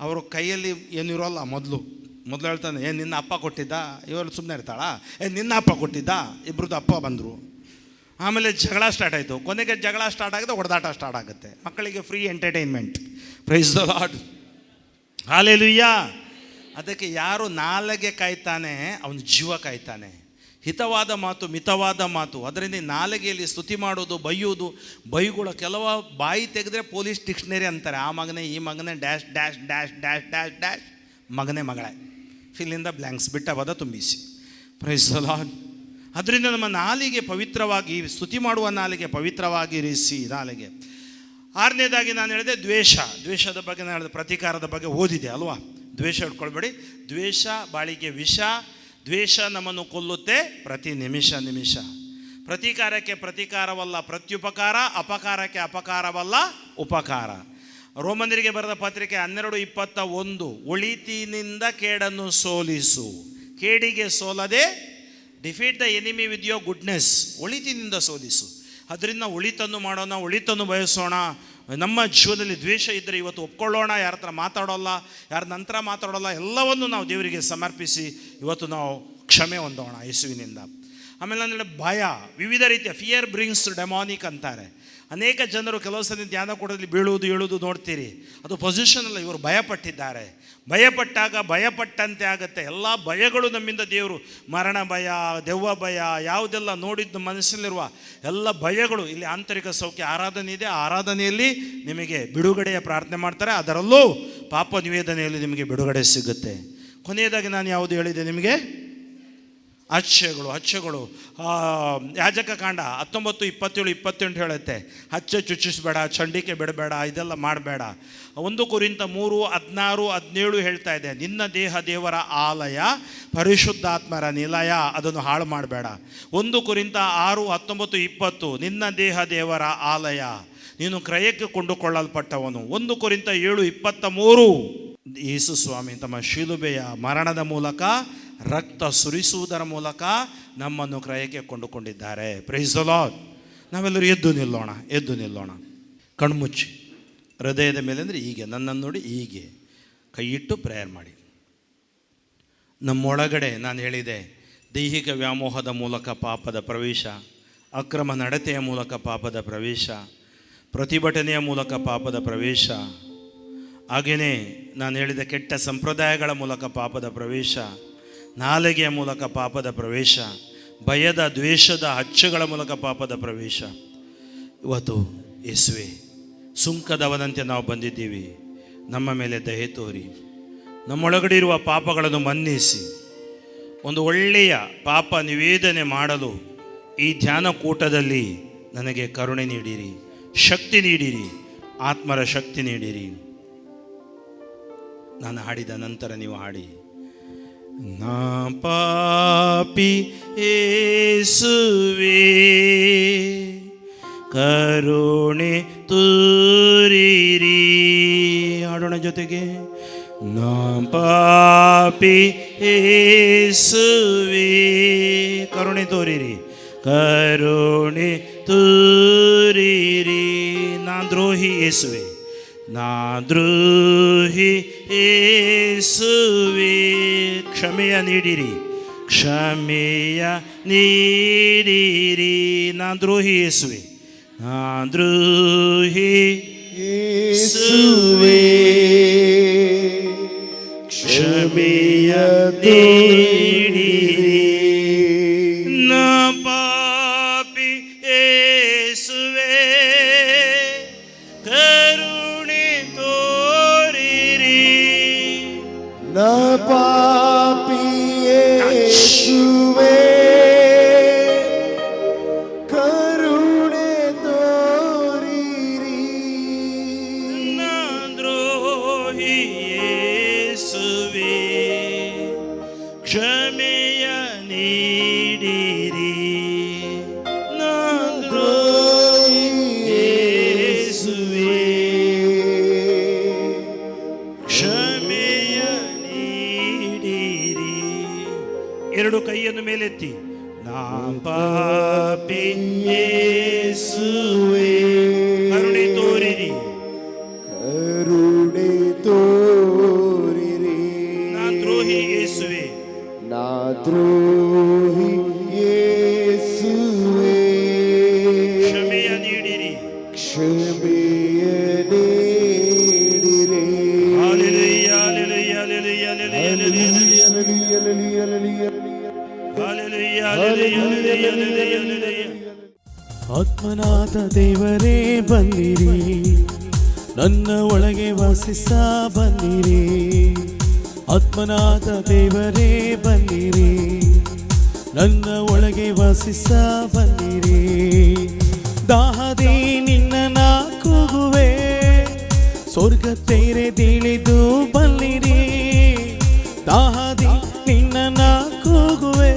ಅವರು ಕೈಯಲ್ಲಿ ಏನಿರೋಲ್ಲ, ಮೊದಲು ಮೊದಲು ಹೇಳ್ತಾನೆ, ಏನು ನಿನ್ನ ಅಪ್ಪ ಕೊಟ್ಟಿದ್ದ? ಇವರು ಸುಮ್ಮನೆ ಇರ್ತಾಳ, ನಿನ್ನ ಅಪ್ಪ ಕೊಟ್ಟಿದ್ದ? ಇಬ್ರದ್ದು ಅಪ್ಪ ಬಂದರು. ಆಮೇಲೆ ಜಗಳ ಸ್ಟಾರ್ಟ್ ಆಯಿತು. ಕೊನೆಗೆ ಜಗಳ ಸ್ಟಾರ್ಟ್ ಆಗಿದೆ, ಹೊಡೆದಾಟ ಸ್ಟಾರ್ಟ್ ಆಗುತ್ತೆ. ಮಕ್ಕಳಿಗೆ free entertainment. Price the lord, hallelujah. ಅದಕ್ಕೆ ಯಾರು ನಾಲಿಗೆ ಕಾಯ್ತಾನೆ ಅವನು ಜೀವ ಕಾಯ್ತಾನೆ. ಹಿತವಾದ ಮಾತು, ಮಿತವಾದ ಮಾತು, ಅದರಿಂದ ನಾಲಿಗೆಯಲ್ಲಿ ಸ್ತುತಿ ಮಾಡೋದು, ಬೈಗಳು ಕೆಲವು ಬಾಯಿ ತೆಗೆದ್ರೆ ಪೊಲೀಸ್ ಡಿಕ್ಷನರಿ ಅಂತಾರೆ. ಆ ಮಗನೇ, ಈ ಮಗನೇ, dash dash dash dash dash dash, ಮಗನೇ ಮಗಳೇ, ಫಿಲ್ಲಿಂದ ಬ್ಲ್ಯಾಂಕ್ಸ್, ಬಿಟ್ಟವಾದ ತುಂಬಿಸಿ. Price the lord. ಅದರಿಂದ ನಮ್ಮ ನಾಲಿಗೆ ಪವಿತ್ರವಾಗಿ, ಸ್ತುತಿ ಮಾಡುವ ನಾಲಿಗೆ ಪವಿತ್ರವಾಗಿ ಇರಿಸಿ ನಾಲಿಗೆ. ಆರನೇದಾಗಿ ನಾನು ಹೇಳಿದೆ ದ್ವೇಷದ ಬಗ್ಗೆ ನಾನು ಹೇಳಿದೆ, ಪ್ರತೀಕಾರದ ಬಗ್ಗೆ ಓದಿದೆ ಅಲ್ವಾ? ದ್ವೇಷ ಇಟ್ಕೊಳ್ಬೇಡಿ. ದ್ವೇಷ ಬಾಳಿಗೆ ವಿಷ. ದ್ವೇಷ ನಮ್ಮನ್ನು ಕೊಲ್ಲುತ್ತೆ ಪ್ರತಿ ನಿಮಿಷ. ಪ್ರತೀಕಾರಕ್ಕೆ ಪ್ರತೀಕಾರವಲ್ಲ ಪ್ರತ್ಯುಪಕಾರ, ಅಪಕಾರಕ್ಕೆ ಅಪಕಾರವಲ್ಲ ಉಪಕಾರ. ರೋಮನರಿಗೆ ಬರೆದ ಪತ್ರಿಕೆ 12:21, ಒಳಿತಿನಿಂದ ಕೇಡನ್ನು ಸೋಲಿಸು, ಕೇಡಿಗೆ ಸೋಲದೆ, defeat the enemy with your goodness, ಒಳಿತಿನಿಂದ ಸೋಲಿಸು. ಅದರಿಂದ ಒಳಿತನ್ನು ಮಾಡೋಣ, ಒಳಿತನ್ನು ಬಯಸೋಣ. ನಮ್ಮ ಜೀವನದಲ್ಲಿ ದ್ವೇಷ ಇದ್ದರೆ ಇವತ್ತು ಒಪ್ಕೊಳ್ಳೋಣ. ಯಾರ ಹತ್ರ ಮಾತಾಡೋಲ್ಲ, ಯಾರ ನಂತರ ಮಾತಾಡೋಲ್ಲ, ಎಲ್ಲವನ್ನು ನಾವು ದೇವರಿಗೆ ಸಮರ್ಪಿಸಿ ಇವತ್ತು ನಾವು ಕ್ಷಮೆ ಹೊಂದೋಣ ಯೇಸುವಿನಿಂದ. ಆಮೇಲೆ ನಾನು ಭಯ, ವಿವಿಧ ರೀತಿಯ ಫಿಯರ್ ಬ್ರಿಂಗ್ಸ್ ಡೆಮಾನಿಕ್ ಅಂತಾರೆ. ಅನೇಕ ಜನರು ಕೆಲವು ಸಲ ಧ್ಯಾನ ಕೊಡೋದ್ರಲ್ಲಿ ಬೀಳುವುದು ಏಳುವುದು ನೋಡ್ತೀರಿ. ಅದು ಪೊಸಿಷನ್ ಅಲ್ಲ, ಇವರು ಭಯಪಟ್ಟಿದ್ದಾರೆ. ಭಯಪಟ್ಟಾಗ ಭಯಪಟ್ಟಂತೆ ಆಗುತ್ತೆ. ಎಲ್ಲ ಭಯಗಳು ನಮ್ಮಿಂದ ದೇವರು, ಮರಣ ಭಯ, ದೆವ್ವ ಭಯ, ಯಾವುದೆಲ್ಲ ನೋಡಿದ್ದು ಮನಸ್ಸಲ್ಲಿರುವ ಎಲ್ಲ ಭಯಗಳು. ಇಲ್ಲಿ ಆಂತರಿಕ ಸೌಖ್ಯ ಆರಾಧನೆ ಇದೆ, ಆರಾಧನೆಯಲ್ಲಿ ನಿಮಗೆ ಬಿಡುಗಡೆಯ ಪ್ರಾರ್ಥನೆ ಮಾಡ್ತಾರೆ, ಅದರಲ್ಲೂ ಪಾಪ ನಿವೇದನೆಯಲ್ಲಿ ನಿಮಗೆ ಬಿಡುಗಡೆ ಸಿಗುತ್ತೆ. ಕೊನೆಯದಾಗಿ ನಾನು ಯಾವುದು ಹೇಳಿದೆ ನಿಮಗೆ? ಹಚ್ಚೆಗಳು. ಯಾಜಕ ಕಾಂಡ 19, 27, 28 ಹೇಳುತ್ತೆ, ಹಚ್ಚೆ ಚುಚ್ಚಿಸ್ಬೇಡ, ಚಂಡಿಕೆ ಬಿಡಬೇಡ, ಇದೆಲ್ಲ ಮಾಡಬೇಡ. 1 ಕೊರಿಂಥ 3, 16, 17 ಹೇಳ್ತಾ ಇದೆ, ನಿನ್ನ ದೇಹ ದೇವರ ಆಲಯ, ಪರಿಶುದ್ಧಾತ್ಮರ ನಿಲಯ, ಅದನ್ನು ಹಾಳು ಮಾಡಬೇಡ. 1 ಕೊರಿಂಥ 6, 19, 20, ನಿನ್ನ ದೇಹ ದೇವರ ಆಲಯ, ನೀನು ಕ್ರಯಕ್ಕೆ ಕೊಂಡುಕೊಳ್ಳಲ್ಪಟ್ಟವನು. 1 ಕೊರಿಂಥ 7, 23, ಯೇಸು ಸ್ವಾಮಿ ತಮ್ಮ ಶಿಲುಬೆಯ ಮರಣದ ಮೂಲಕ, ರಕ್ತ ಸುರಿಸುವುದರ ಮೂಲಕ ನಮ್ಮನ್ನು ಕ್ರಯಕ್ಕೆ ಕೊಂಡುಕೊಂಡಿದ್ದಾರೆ. Praise the lord. ನಾವೆಲ್ಲರೂ ಎದ್ದು ನಿಲ್ಲೋಣ. ಕಣ್ಮುಚ್ಚಿ, ಹೃದಯದ ಮೇಲೆ ಅಂದರೆ ಹೀಗೆ, ನನ್ನನ್ನು ನೋಡಿ ಹೀಗೆ ಕೈ ಇಟ್ಟು ಪ್ರೇಯರ್ ಮಾಡಿ. ನಮ್ಮೊಳಗಡೆ ನಾನು ಹೇಳಿದೆ, ದೈಹಿಕ ವ್ಯಾಮೋಹದ ಮೂಲಕ ಪಾಪದ ಪ್ರವೇಶ, ಅಕ್ರಮ ನಡತೆಯ ಮೂಲಕ ಪಾಪದ ಪ್ರವೇಶ, ಪ್ರತಿಭಟನೆಯ ಮೂಲಕ ಪಾಪದ ಪ್ರವೇಶ, ಹಾಗೆಯೇ ನಾನು ಹೇಳಿದ ಕೆಟ್ಟ ಸಂಪ್ರದಾಯಗಳ ಮೂಲಕ ಪಾಪದ ಪ್ರವೇಶ, ನಾಲಿಗೆಯ ಮೂಲಕ ಪಾಪದ ಪ್ರವೇಶ, ಭಯದ ದ್ವೇಷದ ಹಚ್ಚಗಳ ಮೂಲಕ ಪಾಪದ ಪ್ರವೇಶ. ಇವತ್ತು ಯೇಸುವೆ, ಸುಂಕದವನಂತೆ ನಾವು ಬಂದಿದ್ದೀವಿ, ನಮ್ಮ ಮೇಲೆ ದಯೆ ತೋರಿ, ನಮ್ಮೊಳಗಡೆ ಇರುವ ಪಾಪಗಳನ್ನು ಮನ್ನಿಸಿ, ಒಂದು ಒಳ್ಳೆಯ ಪಾಪ ನಿವೇದನೆ ಮಾಡಲು ಈ ಧ್ಯಾನ ಕೂಟದಲ್ಲಿ ನನಗೆ ಕರುಣೆ ನೀಡಿರಿ, ಶಕ್ತಿ ನೀಡಿರಿ, ಆತ್ಮರ ಶಕ್ತಿ ನೀಡಿರಿ. ನಾನು ಹಾಡಿದ ನಂತರ ನೀವು ಹಾಡಿ. ನಾ ಪಾಪಿ ಯೇಸುವೇ, ಕರುಣೆ ತೋರಿರಿ. ಹಾಡೋಣ ಜೊತೆಗೆ. ನಾ ಪಾಪಿ ಯೇಸುವೇ, ಕರುಣೆ ತೋರಿರಿ, ಕರುಣೆ ತೋರಿರಿ. ನಾ ದ್ರೋಹಿ ಯೇಸುವೆ, ನಾ ದ್ರೋಹಿ ಯೇಸುವೇ, ಕ್ಷಮೆಯ ನೀಡಿರಿ, ಕ್ಷಮೆಯ ನೀಡಿರಿ. ನಾ ದ್ರೋಹಿ ಯೇಸುವೆ, ನಾ ದ್ರೋಹಿ ಯೇಸುವೇ, ಕ್ಷಮೆಯ ನೀಡಿರಿ. ನಾ ಪಾಪಿ ಯೇಸುವೇ, ಕರುಣೆ ತೋರಿರಿ. ನಾ ಪಾಪಿ ಯೇಸುವೇ, ಕರುಣೆ ತೋರಿರಿ. ನಾ ದ್ರೋಹಿ ಯೇಸುವೇ, ಕ್ಷಮೆಯ ನೀಡಿರಿ. ನಾ ದ್ರೋಹಿ ಯೇಸುವೇ, ಕ್ಷಮೆಯ ನೀಡಿರಿ. ಎರಡು ಕೈಯನ್ನು ಮೇಲೆತ್ತಿ. ನಾ ಪಾಪಿ ಯೇಸುವೇ, ಕರುಣೆ ತೋರಿರಿ, ಕರುಣೆ ತೋರಿರಿ. ನಾ ದ್ರೋಹಿ ದ್ರೋಹಿ ಯೇಸುವೇ ಕ್ಷಮೆಯ ನೀಡಿರಿ. ಕ್ಷಮೆಯ ನೀಡಿರಿ. Hallelujah, hallelujah, hallelujah, hallelujah, hallelujah. Hallelujah, hallelujah, hallelujah, hallelujah. ಆತ್ಮನಾದ ದೇವರೇ ಬಂದಿರಿ, ನನ್ನ ಒಳಗೆ ವಾಸಿಸ ಬಂದಿರಿ. ಆತ್ಮನಾದ ದೇವರೇ ಬಂದಿರಿ, ನನ್ನ ಒಳಗೆ ವಾಸಿಸ ಬಂದಿರಿ. ದಾಹದಿ ನಿನ್ನ ಕೂಗುವೆ, ಸ್ವರ್ಗ ತೆರೆದಿಳಿದು ಬಲ್ಲಿರಿ. ದಾಹದಿ ನಿನ್ನ ಕೂಗುವೆ,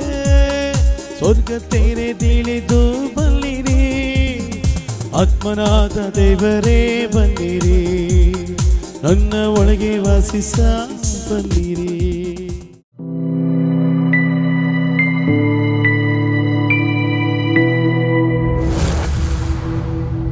ಸ್ವರ್ಗ ತೆರೆದಿಳಿದು ಬಲ್ಲಿರಿ. ಆತ್ಮನಾದ ದೇವರೇ ಬಂದಿರಿ, ನನ್ನ ಒಳಗೆ ವಾಸಿಸ ಬಂದಿರಿ.